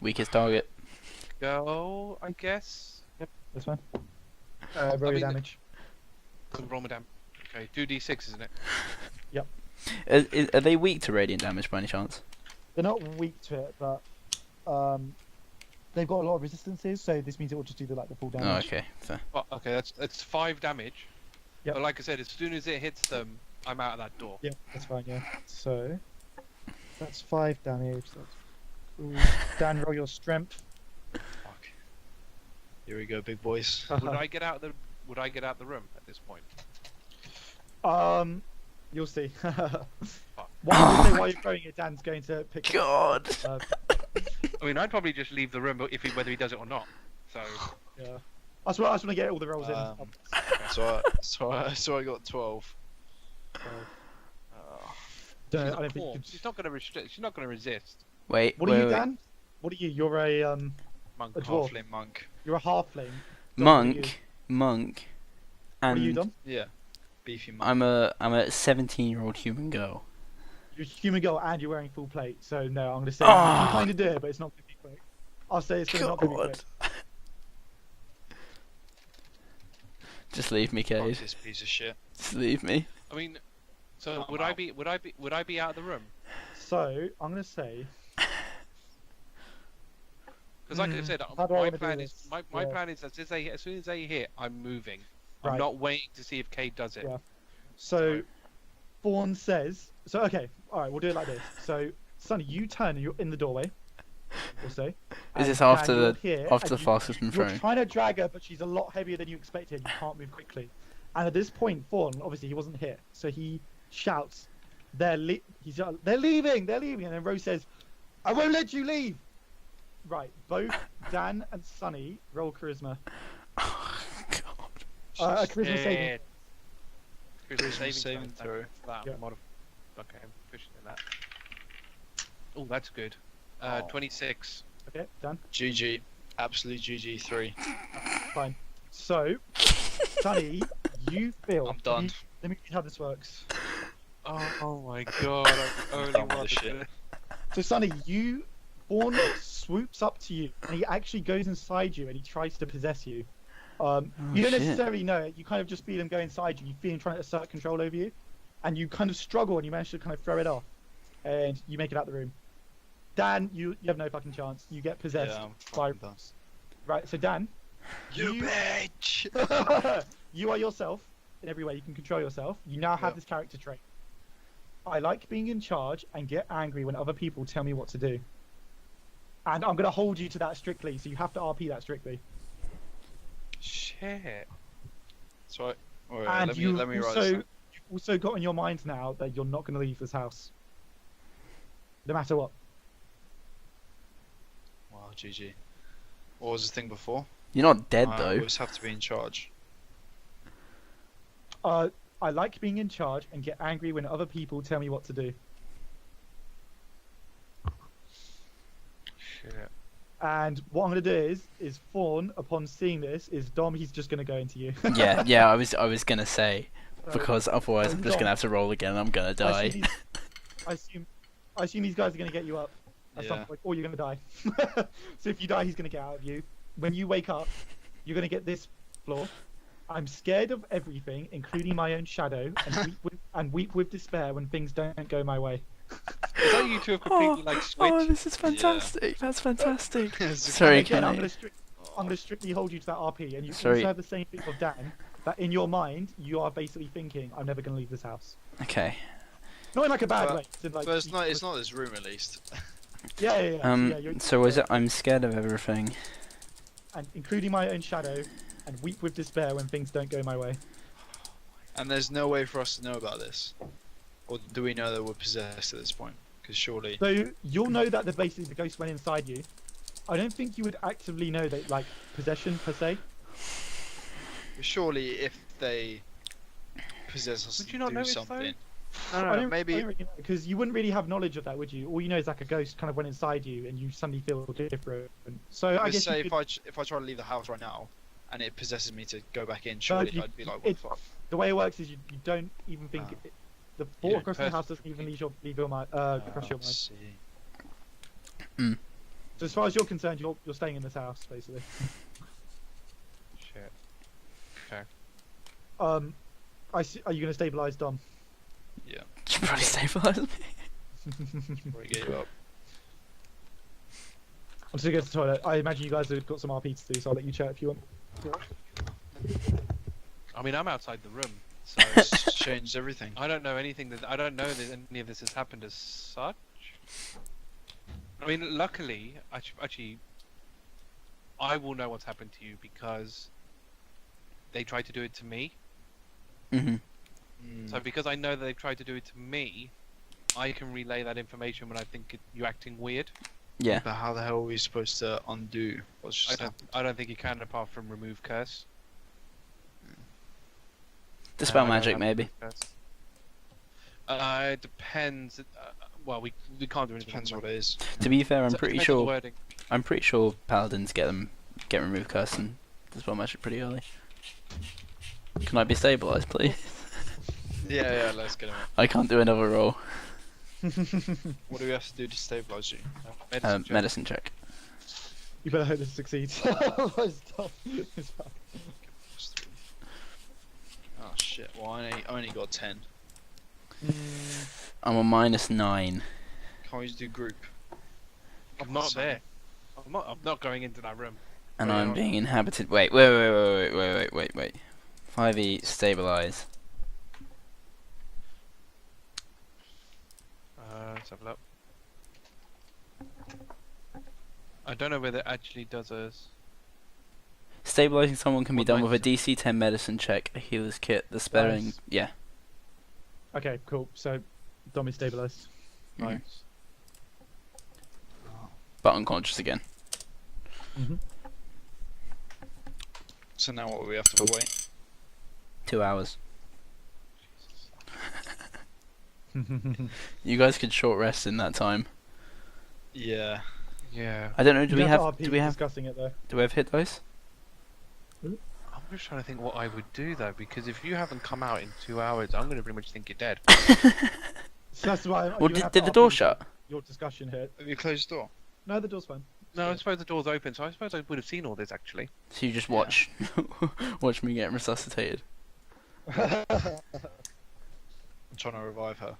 weakest target? Go, I guess. That's fine. Roll your mean, damage. Roll my damage. Okay, 2d6, isn't it? Are they weak to radiant damage by any chance? They're not weak to it, but they've got a lot of resistances, so this means it will just do the full Oh, damage. okay. Fair. Oh, okay, that's 5 damage. Yep. But like I said, as soon as it hits them, I'm out of that door. Yeah, that's fine. Yeah. So that's 5 damage. That's cool. Dan, roll your strength. fuck. Here we go, big boys. Would I get out the room at this point? You'll see. While you're throwing it, Dan's going to pick. God. I mean, I'd probably just leave the room whether he does it or not. So Yeah. I just want to get all the rolls in. So I got 12. Don't know, she's I don't think. poor. You could... She's not going to restrict. She's not going to resist. Wait. What are you, wait. Dan? What are you? You're a Monk. A dwarf. Halfling monk. You're a halfling. Dom, what are you? Monk. What are you, And Dom? Yeah. Beefy monk. I'm a 17-year-old human girl. You're a human girl and you're wearing full plate. So no, I'm gonna say Oh. you can kind of do it, but it's not gonna be quick. I'll say it's not gonna be quick. God. Just leave me, Fuck Cade. this piece of shit. Just leave me. I mean, so I'm would I be out of the room? So I'm gonna say. Because like I said, How do I my wanna do plan is this? my Yeah. plan is as soon as they hit, I'm moving. I'm Right. not waiting to see if Cade does it. Yeah. So, Fawn says. So okay, all right, we'll do it like this. So, Sonny, you turn and you're in the doorway. We'll say. Is this And after Dan, you're the here, after and the flask has been You're thrown? trying to drag her, but she's a lot heavier than you expected. You can't move quickly. And at this point, Fawn, obviously, he wasn't hit, so he shouts, "They're leaving! They're leaving!" And then Rose says, "I won't let you leave." Right, both Dan and Sonny roll charisma. Oh, God. A charisma saving. Charisma saving throw. That Yeah. Okay, I'm pushing in that. Oh, that's good. Oh. 26. Okay, Dan, GG. Absolute GG 3. fine. So, Sonny, you feel. I'm done. Let me see how this works. Oh my god, I'm only Done with one this shit. So, Sonny, Fawn swoops up to you, and he actually goes inside you, and he tries to possess you. You don't shit. necessarily know it. You kind of just feel him go inside you. You feel him trying to assert control over you, and you kind of struggle, and you manage to kind of throw it off, and you make it out the room. Dan, you have no fucking chance. You get possessed. Yeah, I'm by... fucking done. Right, so Dan, You bitch! you are yourself in every way. You can control yourself. You now have Yep. this character trait. I like being in charge and get angry when other people tell me what to do. And I'm going to hold you to that strictly, so you have to RP that strictly. Shit. So, alright, And let me you've write also, this down. you've also got in your mind now that you're not going to leave this house. No matter what. Wow, GG. What was the thing before? You're not dead I though. always have to be in charge. I like being in charge and get angry when other people tell me what to do. Shit. And what I'm going to do is Fawn, upon seeing this, is Dom, he's just going to go into you. Yeah. I was gonna say So, because otherwise I'm just Dom, gonna have to roll again. And I'm gonna I die. assume I assume these guys are going to get you up. at some Yeah. point, or you're gonna die. So if you die, he's gonna get out of you. When you wake up, you're gonna get this floor. I'm scared of everything, including my own shadow, and weep with despair when things don't go my way. Is that you two have completely like switched? Oh, this is fantastic. That's fantastic. It's Sorry, And again, can I'm I? gonna strictly hold you to that RP, and you Sorry. also have the same thing of Dan. That in your mind, you are basically thinking, "I'm never gonna leave this house." Okay. Not in like a bad But- way. It's in, like, But it's not this room at least. Yeah, yeah, yeah. Yeah, you're- So was it? I'm scared of everything. and including my own shadow, and weep with despair when things don't go my way. And there's no way for us to know about this. Or do we know that we're possessed at this point? Because surely. So you'll know that basically the ghost went inside you. I don't think you would actively know that, like, possession per se. Surely if they possess us Would and you not do notice, though? something. I No, don't maybe. because you wouldn't really have knowledge of that, would you? All you know is like a ghost kind of went inside you, and you suddenly feel different. So I Let's guess say you if I try to leave the house right now, and it possesses me to go back in, surely you- I'd be like, what the fuck? the way it works is you don't even think Ah. the You thought don't across the house doesn't even leave your mind. Across your I mind. see. So as far as you're concerned, you're staying in this house basically. Shit. Okay. I see, are you gonna stabilize Dom? Yeah. Should probably stabilize me. Probably get you up. I'm just gonna go to the toilet. I imagine you guys have got some RP to do, so I'll let you chat if you want. I mean, I'm outside the room, so It's changed everything. I don't know anything that I don't know that any of this has happened as such. I mean, luckily, actually, I will know what's happened to you because they tried to do it to me. Mhm. Mm. So because I know that they tried to do it to me, I can relay that information when I think you're acting weird. Yeah. But how the hell are we supposed to undo what's just happened? I don't think you can apart from remove curse. Dispel I don't magic, have maybe. curse. It depends. Well, we can't do anything. Depends what it is. To be fair, I'm So it pretty depends on the sure. wording. I'm pretty sure paladins get remove curse and dispel magic pretty early. Can I be stabilized, please? Yeah, let's get him up. I can't do another roll. What do we have to do to stabilize you? Medicine check. Medicine check. You better hope this succeeds. Otherwise, Dom is fucked. Oh shit, well I only got 10. I'm on -9. Can't we just do group? I'm not there. I'm not going into that room. And Oh, yeah. I'm being inhabited. Wait. 5e stabilize. Let's have a look. I don't know whether it actually does us. Stabilizing someone can be What done with a might- DC 10 medicine check, a healer's kit, the spelling. Nice. Yeah. Okay, cool. So Dom is stabilized. Mhm. Nice. But unconscious again. So now what, we have to wait? 2 hours. You guys could short rest in that time. Yeah. Yeah. I don't know. Do we have discussing it though? do we have hit dice? I'm just trying to think what I would do though, because if you haven't come out in 2 hours, I'm gonna pretty much think you're dead. So that's why. Well, did the door shut? Your discussion here. Have you closed the door? No, the door's fine. No, I suppose the door's open, so I suppose I would have seen all this actually. So you just watch, watch me get resuscitated. I'm trying to revive her.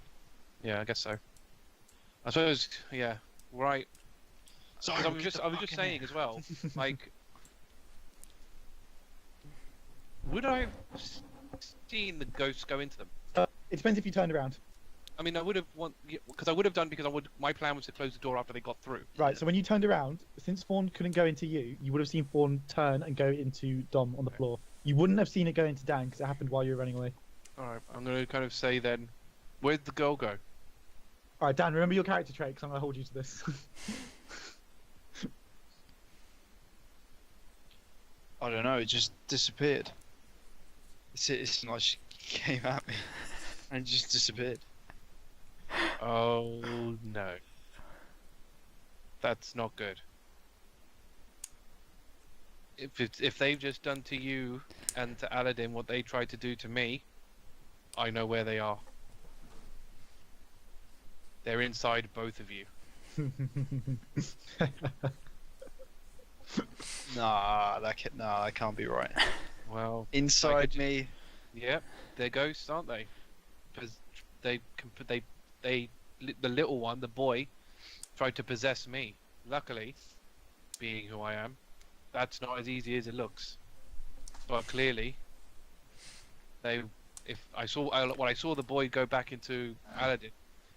Yeah, I guess so. I suppose, yeah, right. Sorry, 'Cause I was just saying as well, like, would I have seen the ghosts go into them? It depends if you turned around. I mean, I would have because I would have done because my plan was to close the door after they got through. Right. So when you turned around, since Fawn couldn't go into you, you would have seen Fawn turn and go into Dom on the floor. You wouldn't have seen it go into Dan because it happened while you were running away. All right, I'm gonna kind of say then, where'd the girl go? All right, Dan. Remember your character trait because I'm gonna hold you to this. I don't know, it just disappeared. It's like she came at me and just disappeared. Oh no, that's not good. If they've just done to you and to Aladin what they tried to do to me, I know where they are. They're inside both of you. That can't be right. Well, Inside me. Yep, they're ghosts, aren't they? Because the little one, the boy, tried to possess me. Luckily, being who I am, that's not as easy as it looks. But clearly, when I saw the boy go back into Aladin.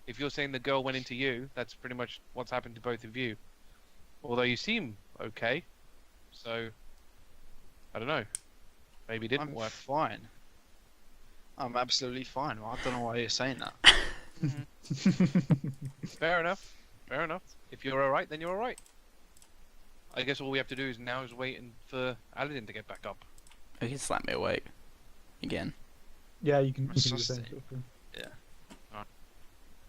If you're saying the girl went into you, that's pretty much what's happened to both of you. Although you seem okay, so I don't know. Maybe it didn't I'm work. fine. I'm absolutely fine. I don't know why you're saying that. Fair enough. Fair enough. If you're alright, then you're alright. I guess all we have to do is wait for Aladin to get back up. Oh, he slapped me awake. Again. Yeah, you can do the Sus- same sort of thing.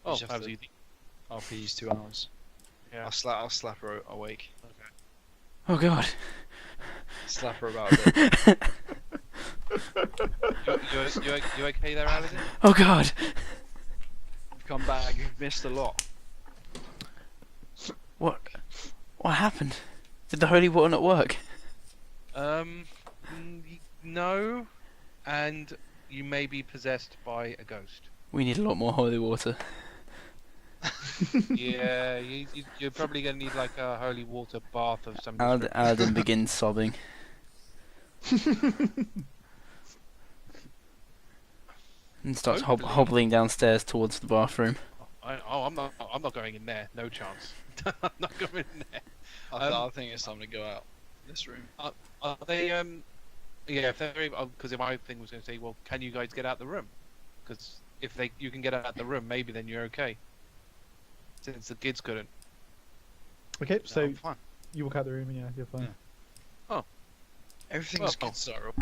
Oh, just that have was to- easy. After these 2 hours. Yeah. I'll slap her awake. Oh god. Slap her about a bit. You okay there, Aladin? Oh god. You've come back. You've missed a lot. What happened? Did the holy water not work? No, and you may be possessed by a ghost. We need a lot more holy water. Yeah, you're probably gonna need like a holy water bath of some description. Aladin begins sobbing. And starts Hopefully. hobbling downstairs towards the bathroom. I'm not going in there. No chance. I'm not going in there. I think it's time to go out. This room. Are they Yeah, if they're because if my thing was going to say, well, can you guys get out the room? Because if you can get out the room, maybe then you're okay. Since the kids couldn't. Okay, so I'm fine. you walk out the room and yeah, you're fine. Yeah. Everything's Well, good, Xyril.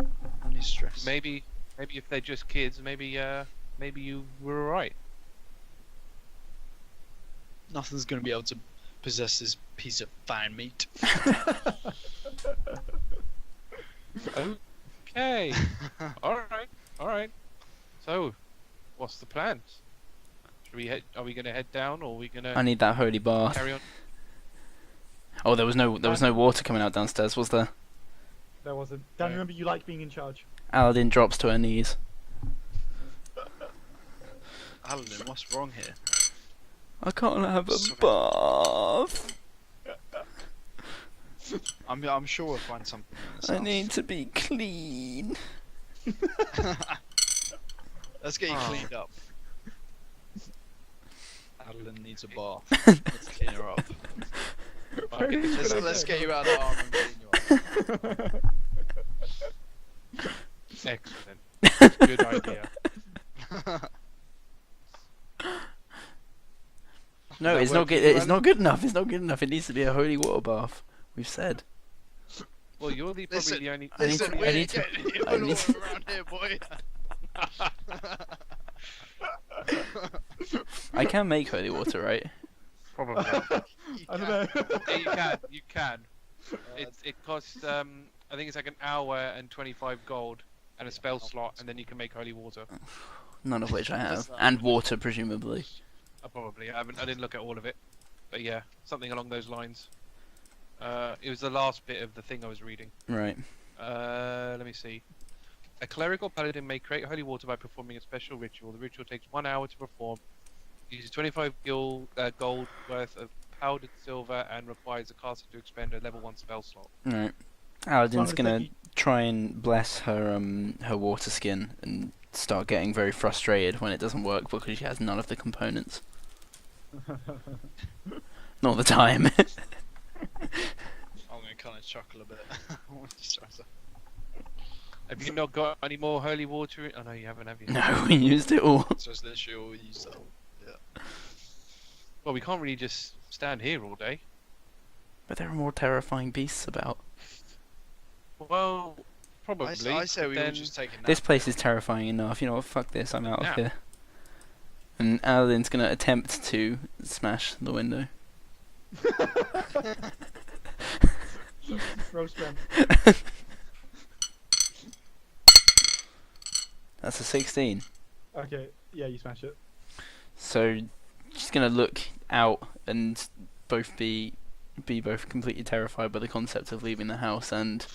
No need stress. Maybe if they're just kids, maybe you were alright. Nothing's gonna be able to possess this piece of fine meat. Okay. All right. So, what's the plans? Should we head? Are we gonna head down, or are we I gonna need that holy bath. carry on? Oh, there was no water coming out downstairs, was there? There wasn't. Dan, Right. remember you like being in charge. Aladin drops to her knees. Aladin, what's wrong here? I can't have a Sorry. bath. I'm sure we'll find something in this I house. need to be clean. Let's get you Oh. cleaned up. Aladin needs a bath. Let's clean her up. Okay. Let's get you out of the arm and clean you up. Excellent. Good idea. No, That it's not work for good. you, It's not good enough. It's not good enough. It needs to be a holy water bath. We've said. Well, you're probably Listen, the only. I need to- Listen, I need to- getting I need to- around here, boy. I can make holy water, right? Probably. I don't know. Yeah, you can. It costs I think it's like an hour and 25 gold and a spell slot, and then you can make holy water. None of which I have, That's not- and water presumably. Probably. I didn't look at all of it, but yeah, something along those lines. It was the last bit of the thing I was reading. Right. Let me see. A cleric or paladin may create holy water by performing a special ritual. The ritual takes 1 hour to perform, uses 25 gold worth of powdered silver, and requires the caster to expend a level 1 spell slot. Right. Well, Aladin's it's gonna like try and bless her her water skin and start getting very frustrated when it doesn't work because she has none of the components. Not the time. I'm gonna kind of chuckle a bit. Just trying to- Have you not got any more holy water? Oh no, you haven't, have you? No, we used it all. So it's literally all you said. Well, we can't really just stand here all day. But there are more terrifying beasts about. Well, probably. I say we but all then- just take a nap. This place is terrifying enough. You know what? Fuck this. I'm out of Now. here. And Aladin's gonna attempt to smash the window. Roll strength. That's a 16. Okay, yeah, you smash it. So she's gonna look out and both be both completely terrified by the concept of leaving the house and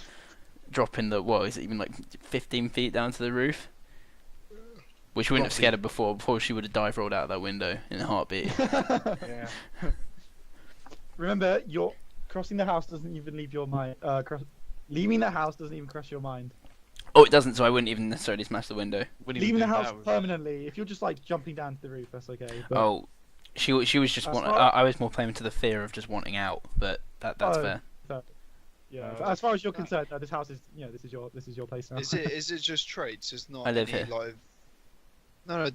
dropping the what is it even like 15 feet down to the roof, which wouldn't have scared her before. Before she would have dive rolled out of that window in a heartbeat. Yeah. Remember, you're crossing the house doesn't even leave your mind. Leaving the house doesn't even cross your mind. Oh, it doesn't. So I wouldn't even necessarily smash the window. Wouldn't even Leaving the do house that, would we? permanently. If you're just like jumping down to the roof, that's okay. But... Oh, she was just That's wanting. fine. I was more playing to the fear of just wanting out, but that's Oh. fair. Yeah, but as far as you're concerned, this house is, this is your place now. Is it just traits? It's not I live any here. like. No,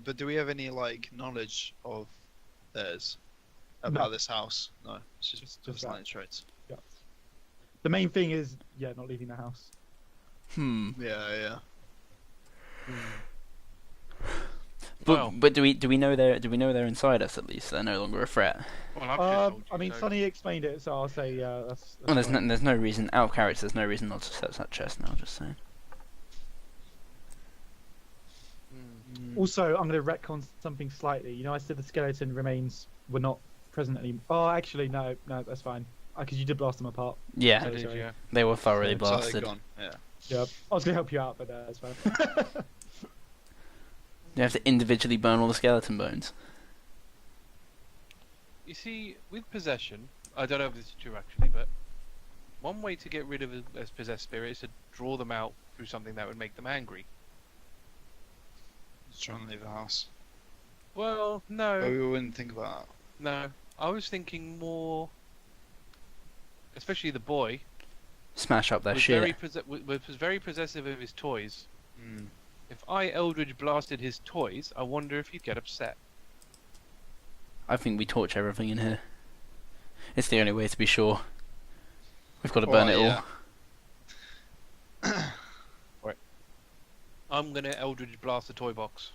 but do we have any like knowledge of theirs about this house? No, it's just Just that. personality traits. Yeah. The main thing is, not leaving the house. Yeah. But do we know they're inside us at least? They're no longer a threat. Well, I've just told you, I mean, so- Sonny explained it, so I'll say that's Well, fine. there's no reason out of character. There's no reason not to set that chest now. Just saying. Also, I'm going to retcon something slightly. I said the skeleton remains were not present anymore. Oh, actually, no, that's fine. Because you did blast them apart. Yeah, I did, sorry. yeah. they were thoroughly So So they're blasted. gone. Yeah. Yeah, I was going to help you out, but that's fine. You have to individually burn all the skeleton bones. You see, with possession, I don't know if this is true actually, but one way to get rid of a possessed spirit is to draw them out through something that would make them angry. Just trying to leave the house. Well, But no, we wouldn't think about no. I was thinking more, especially the boy, Smash up their was shit. was very possessive of his toys. that. If I Eldritch blasted his toys, I wonder if he'd get upset. I think we torch everything in here. It's the only way to be sure. We've got to Well, burn it yeah. all. I'm gonna Eldritch blast the toy box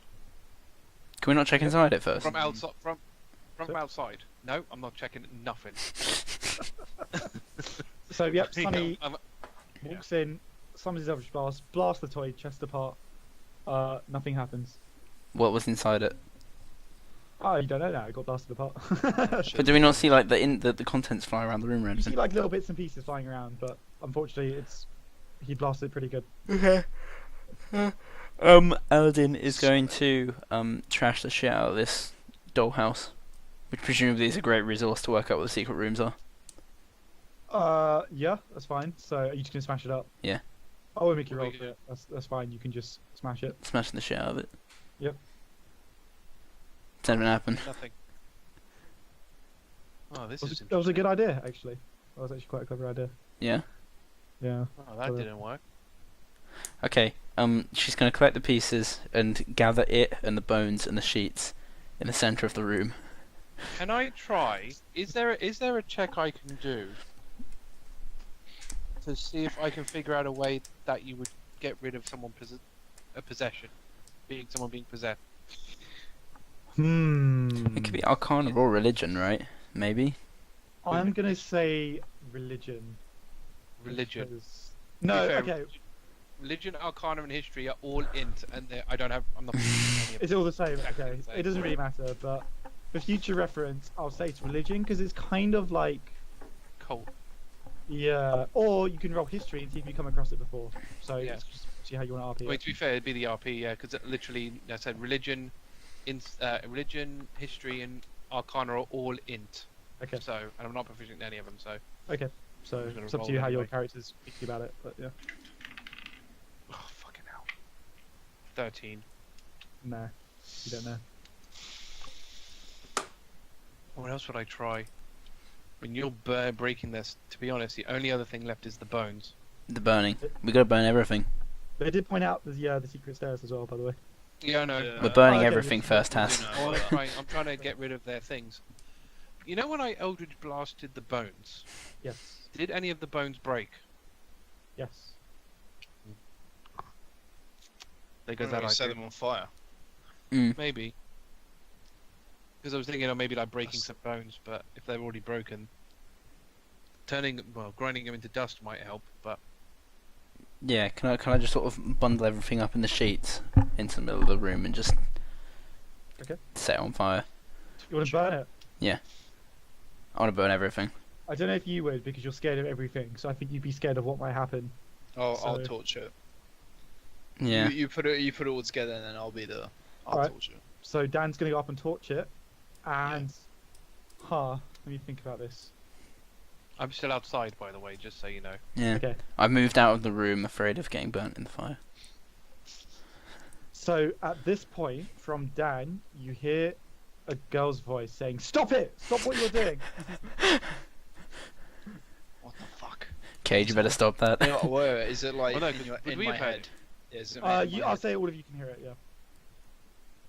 Can we not check inside it first? from outside. From outside. No, I'm not checking nothing. So, yep, Sonny I'm- walks in, summons his Eldritch Blast, blasts the toy chest apart. Nothing happens. What was inside it? Oh, you don't know that. It got blasted apart. But do we not see like the contents fly around the room or You see anything? like little bits and pieces flying around, but unfortunately, he blasted pretty good. Okay. Aladin is going to trash the shit out of this dollhouse, which presumably is a great resource to work out what the secret rooms are. Yeah, that's fine. So are you just gonna smash it up? Yeah. I won't make you What roll do for we it. That's fine. You can just smash it. Smashing the shit out of it. Yep. It's never gonna happen. Nothing. Oh, this That is was a interesting. good idea, actually. That was actually quite a clever idea. Yeah. Yeah. Oh, that didn't work. Okay. She's gonna collect the pieces and gather it and the bones and the sheets in the center of the room. Can I try? Is there a check I can do to see if I can figure out a way that you would get rid of someone a possession, someone being possessed? It could be Arcana or religion, right? Maybe. I'm gonna say religion. Religion. because- To be No, fair, okay. Religion, Arcana, and history are all int, and I'm not any of It's all the same. Exactly Okay. the same. It doesn't really matter, but for future reference, I'll say it's religion because it's kind of like cult. yeah. Or you can roll history and see if you come across it before. So Yeah. it's just see how you want to RP. Wait, to be fair, it'd be the RP, yeah, because literally, I said religion, religion, history, and Arcana are all int. Okay. So, and I'm not proficient in any of them, so. Okay. So I'm just gonna it's up to roll you how your anyway. character's thinking about it, but yeah. Oh, fucking hell. 13. Nah, you don't know. What else would I try? When you're breaking this, to be honest, the only other thing left is the bones. The burning. We gotta burn everything. They did point out the secret stairs as well, by the way. Yeah, I know. Yeah. We're burning okay, everything yes. first, Hass. I'm trying to get rid of their things. You know when I Eldritch blasted the bones? Yes. Did any of the bones break? Yes. There goes Set that idea. them on fire. Maybe. Because I was thinking of maybe like breaking some bones, but if they're already broken, grinding them into dust might help. But Yeah, can I just sort of bundle everything up in the sheets into the middle of the room and just Okay. set it on fire? You want to burn it? I want to burn everything. I don't know if you would because you're scared of everything. So I think you'd be scared of what might happen. I'll So- torch it. Yeah. You put it all together, and then I'll be the. I'll Alright. torch it. So Dan's gonna go up and torch it, and let me think about this. I'm still outside, by the way, just so you know. Yeah. Okay. I moved out of the room, afraid of getting burnt in the fire. So at this point, from Dan, you hear a girl's voice saying, "Stop it! Stop what you're doing!" What the fuck? Cade, you better stop that. No, wait, is it like Well, no, in, 'cause your, would in we my have heard head? it? Yeah, is it in my I'll head? say all of you can hear it. Yeah.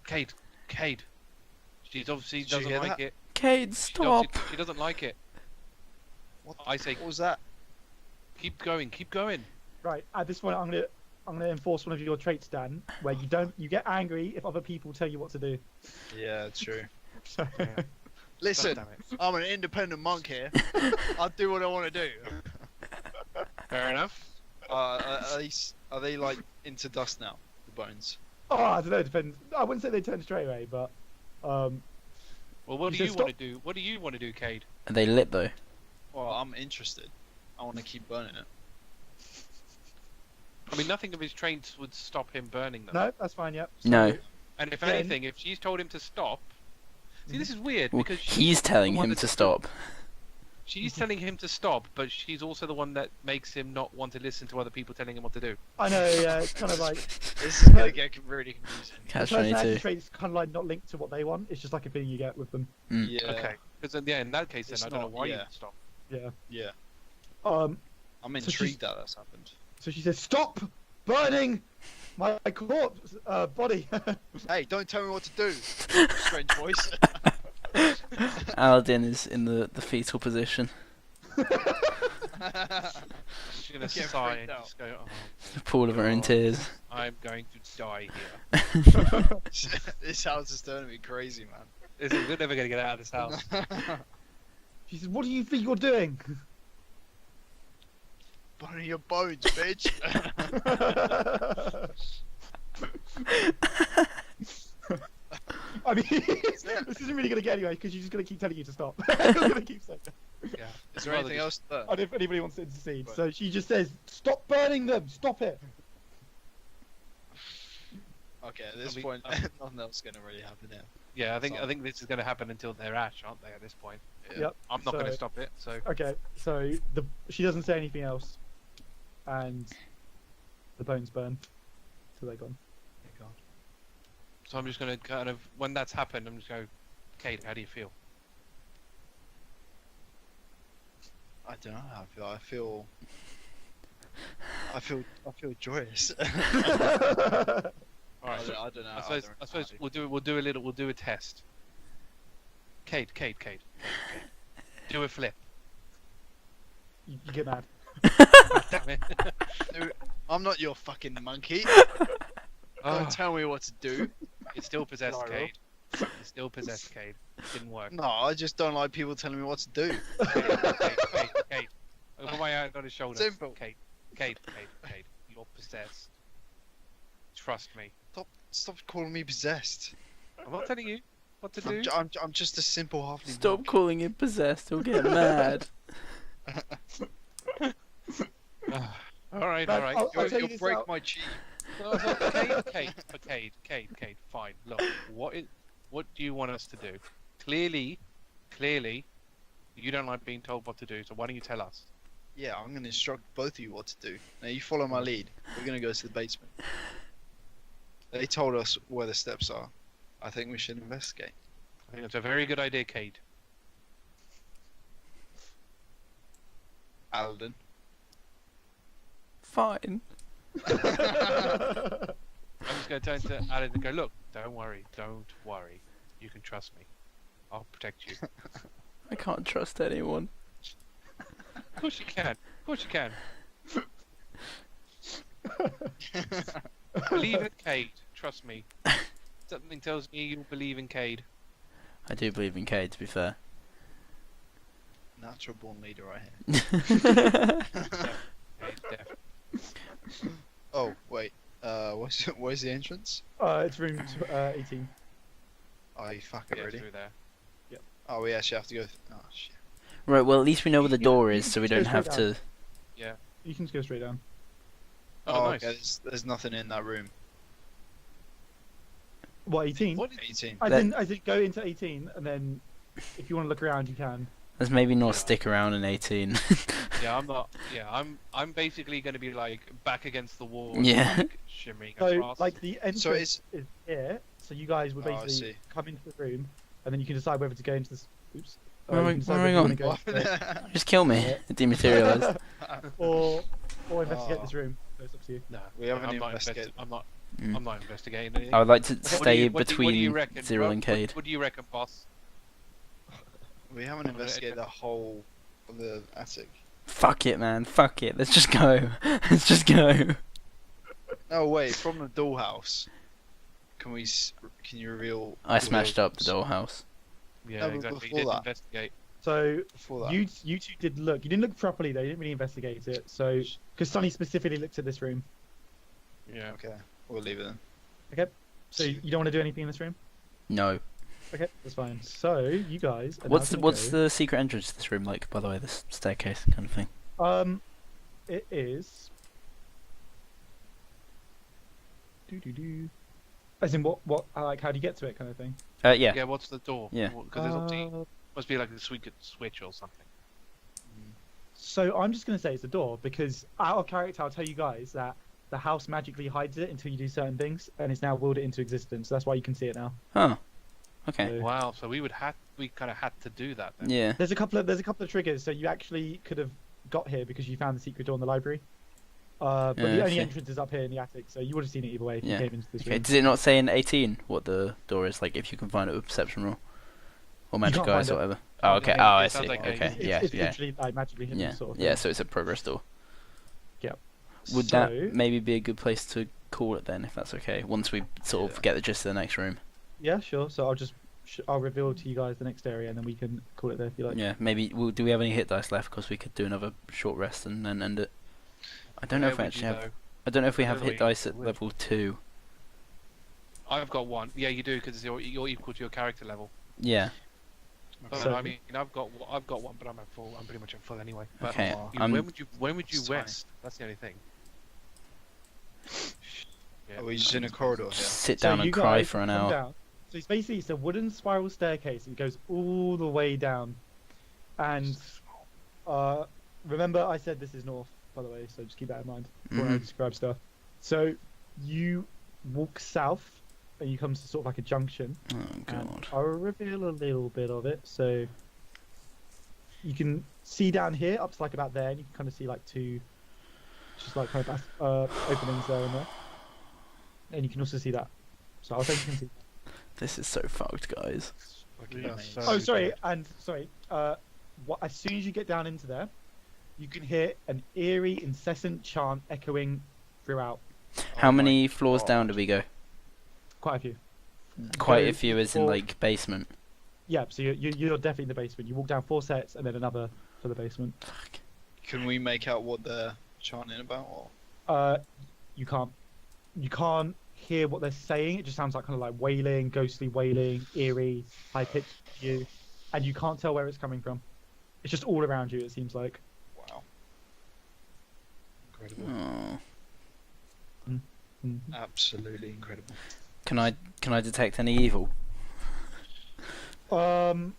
Cade, Cade. She obviously Did you doesn't hear like that? it. Cade, She stop! obviously- She doesn't like it. What, I say, what was that? keep going, keep going. Right. At this point, I'm gonna enforce one of your traits, Dan, where you get angry if other people tell you what to do. Yeah, true. So, Listen, God damn it. I'm an independent monk here. I'll do what I want to do. Fair enough. Are they like into dust now? The bones. I don't know. Depends. I wouldn't say they turn straight away, but Well, what You do said you want to do? What do you want to do, Cade? Are they lit though? Well, I'm interested. I want to keep burning it. I mean, nothing of his traits would stop him burning them. no, that's fine. Yep. So, No. And if Yeah, anything, if she's told him to stop, see, this is weird Well, because he's telling the one him that's- to stop. she's telling him to stop, but she's also the one that makes him not want to listen to other people telling him what to do. I know. Yeah, it's kind of like This is gonna get really confusing. Catch personality 22. trait is kind of like not linked to what they want. It's just like a feeling you get with them. Mm. Yeah. Okay. Because yeah, in that case, then It's I don't know not- why you yeah. would stop. Yeah. Yeah. Um. I'm she's- intrigued that that's happened. So she says, "Stop burning my corpse body." Hey, don't tell me what to do. Strange voice. Aladin is in the fetal position. She's gonna Get sigh freaked and out. just go, "Oh, The pool of her own God. tears. I'm going to die here." This house is turning me crazy, We're never gonna get out of this house. man. She says, "What do you think you're doing?" Burning your bones, bitch. I mean, this isn't really gonna get anywhere because she's just gonna keep telling you to stop. You're gonna keep saying that. Yeah. Is there anything else to burn? I don't know if anybody wants to intercede. Right. So she just says, "Stop burning them! Stop it!" Okay, at this I mean, point, nothing else is gonna really happen here. Yeah, I So- think this is gonna happen until they're ash, aren't they? At this point, Yeah. Yep. I'm not gonna So- stop it. So Okay, so she doesn't say anything else, and the bones burn till they're gone. So I'm just gonna kind of, when that's happened, I'm just go, Cade, how do you feel? I don't know how I feel. I feel joyous. All I right. don't know. I suppose we'll do a test. Cade. Do a flip. You get mad. Damn it. I'm not your fucking monkey. Oh, Don't tell me what to do. it's still possessed, Xyril. Cade. It's still possessed, Cade. Didn't work. No, I just don't like people telling me what to do. Cade. Put my hand on his shoulder. Simple. Cade. You're possessed. Trust me. Stop calling me possessed. I'm not telling you what to do. I'm just a simple halfling. Stop monk. calling him possessed, he'll get mad. Alright. I'll tell you You'll this break out. my chi. Cade, fine. Look, what do you want us to do? Clearly, you don't like being told what to do, so why don't you tell us? Yeah, I'm gonna instruct both of you what to do. Now you follow my lead. We're gonna go to the basement. They told us where the steps are. I think we should investigate. I think that's a very good idea, Cade. Aladin. Fine. I'm just going to turn to Alan and go, look, don't worry. You can trust me. I'll protect you. I can't trust anyone. Of course you can. Believe in Cade. Trust me. Something tells me you'll believe in Cade. I do believe in Cade, to be fair. Natural born leader right here. Cade, definitely. Oh wait. Where's the entrance? It's room 18. Oh, you fucking Yeah, ready? through there. Oh, we actually have to go. Oh shit. Right. Well, at least we know where the door is, so we Go don't straight have down. to. Yeah. You can just go straight down. Oh, Oh, nice. okay. There's nothing in that room. What, 18? What? 18. I That- think go into 18, and then if you want to look around, you can. Let's maybe not Yeah. stick around in 18. Yeah, I'm not. Yeah, I'm basically going to be like back against the wall. Yeah. Like, shimmering So, across. like, the entrance So it's is here, so you guys would Oh, I basically see. come into the room, and then you can decide whether to go into this. Oops. Where you am I- can decide where am I whether you going? wanna go into Just kill me. Yeah. Dematerialize. or investigate Oh. this room. So it's up to you. no, We haven't I'm even not investigated. I'm not. Mm. I'm not investigating anything. I would like to What do stay you- what do you between reckon, Xyril bro? and Cade. What do you reckon, boss? We haven't investigated the whole of the attic. Fuck it, man. Fuck it. Let's just go. Let's just go. No, wait. From the dollhouse, can you reveal? I smashed up the dollhouse. Yeah, No, but exactly. You before didn't that- investigate. So Before that. you two did look. You didn't look properly though. You didn't really investigate it. So because Sonny specifically looked at this room. Yeah. Okay, we'll leave it then. So you don't want to do anything in this room? No. Okay, that's fine. So you guys. Are now What's gonna what's go- the secret entrance to this room like? By the way, this staircase kind of thing. It is. As in what like how do you get to it kind of thing? Yeah. Yeah. What's the door? Yeah. Because there's obviously Uh, must be like a switch or something. So I'm just gonna say it's a door because out of character I'll tell you guys that the house magically hides it until you do certain things and it's now willed it into existence. So that's why you can see it now. Huh. Okay. So- Wow. So we kind of had to do that then. Yeah. There's a couple of triggers. So you actually could have got here because you found the secret door in the library. But Yeah, the I only see. entrance is up here in the attic, so you would have seen it either way if Yeah. you came into this Okay. room. Does it not say in 18 what the door is like? If you can find it with perception roll or magic can't eyes or find whatever. Oh, okay. Okay, Oh, I it see. sounds like Okay. It's, Yeah. it's Yeah. literally like magically hidden Yeah. sort of Yeah. thing. So it's a progress door. Would So- that maybe be a good place to call it then, if that's okay? Once we sort of Yeah. get the gist of the next room. Yeah, sure. So I'll just I'll reveal to you guys the next area, and then we can call it there if you like. Yeah. Maybe. Do we have any hit dice left? Because we could do another short rest and then end it. I don't know Yeah, if we we actually do, have. though. I don't know if we I have don't know hit what you dice at would. level 2. I've got one. Yeah, you do because you're equal to your character level. Yeah. But, So- I mean, I've got one, but I'm at full. I'm pretty much at full anyway. But Okay. Aw. I'm. when would you Sorry. rest? That's the only thing. Yeah. Are we just in a corridor here? Sit So down you and cry guys for an come hour. down. So it's basically a wooden spiral staircase. It goes all the way down, and remember I said this is north, by the way. So just keep that in mind when I Mhm. describe stuff. So you walk south, and you come to sort of like a junction. Oh And god. I'll reveal a little bit of it. So you can see down here up to like about there, and you can kind of see like two, just like kind of openings there and there. And you can also see that. So I'll say you can see. This is so fucked, guys. Fucking Yeah, amazing. so- Oh, sorry, and sorry. As soon as you get down into there, you can hear an eerie, incessant chant echoing throughout. How Oh my many floors God. down do we go? Quite a few. Quite So a few, as in four- like basement. Yeah, so you're definitely in the basement. You walk down 4 sets and then another for the basement. Fuck. Can we make out what they're chanting about? Or? You can't hear what they're saying. It just sounds like kind of like wailing, ghostly wailing, eerie, high pitched you, and you can't tell where it's coming from. It's just all around you. It seems like. Wow. Incredible. Oh. Mhm. Absolutely incredible. Can I detect any evil? I'm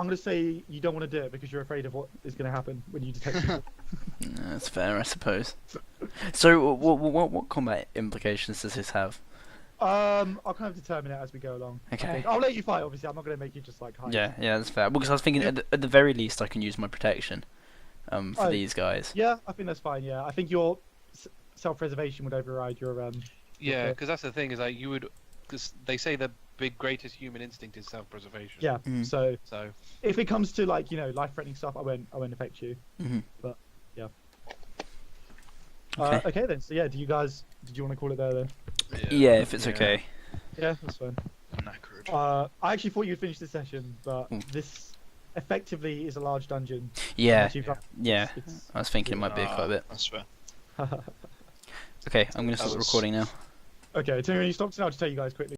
gonna say you don't want to do it because you're afraid of what is gonna happen when you detect people. No, that's fair, I suppose. So, what combat implications does this have? I'll kind of determine it as we go along. I Okay. think. I'll let you fight. Obviously, I'm not gonna make you just like hide. Yeah, that's fair. Because I was thinking, at the very least, I can use my protection, for Oh. these guys. Yeah, I think that's fine. Yeah, I think your self-preservation would override your Yeah, Okay. because that's the thing is like you would, because they say the big greatest human instinct is self-preservation. Yeah. Mm. So So if it comes to like life-threatening stuff, I won't affect you. Hmm. Okay. Okay then. So yeah, did you want to call it there then? Yeah, if it's Yeah. okay. Yeah, that's fine. Knackered. I actually thought you'd finish the session, but Mm. this effectively is a large dungeon. Yeah, Once you've got- yeah. it's- I was thinking it might be quite a bit. That's fair. Okay, I'm gonna That stop was- recording now. Okay, so when you stop, I'll just tell you guys quickly.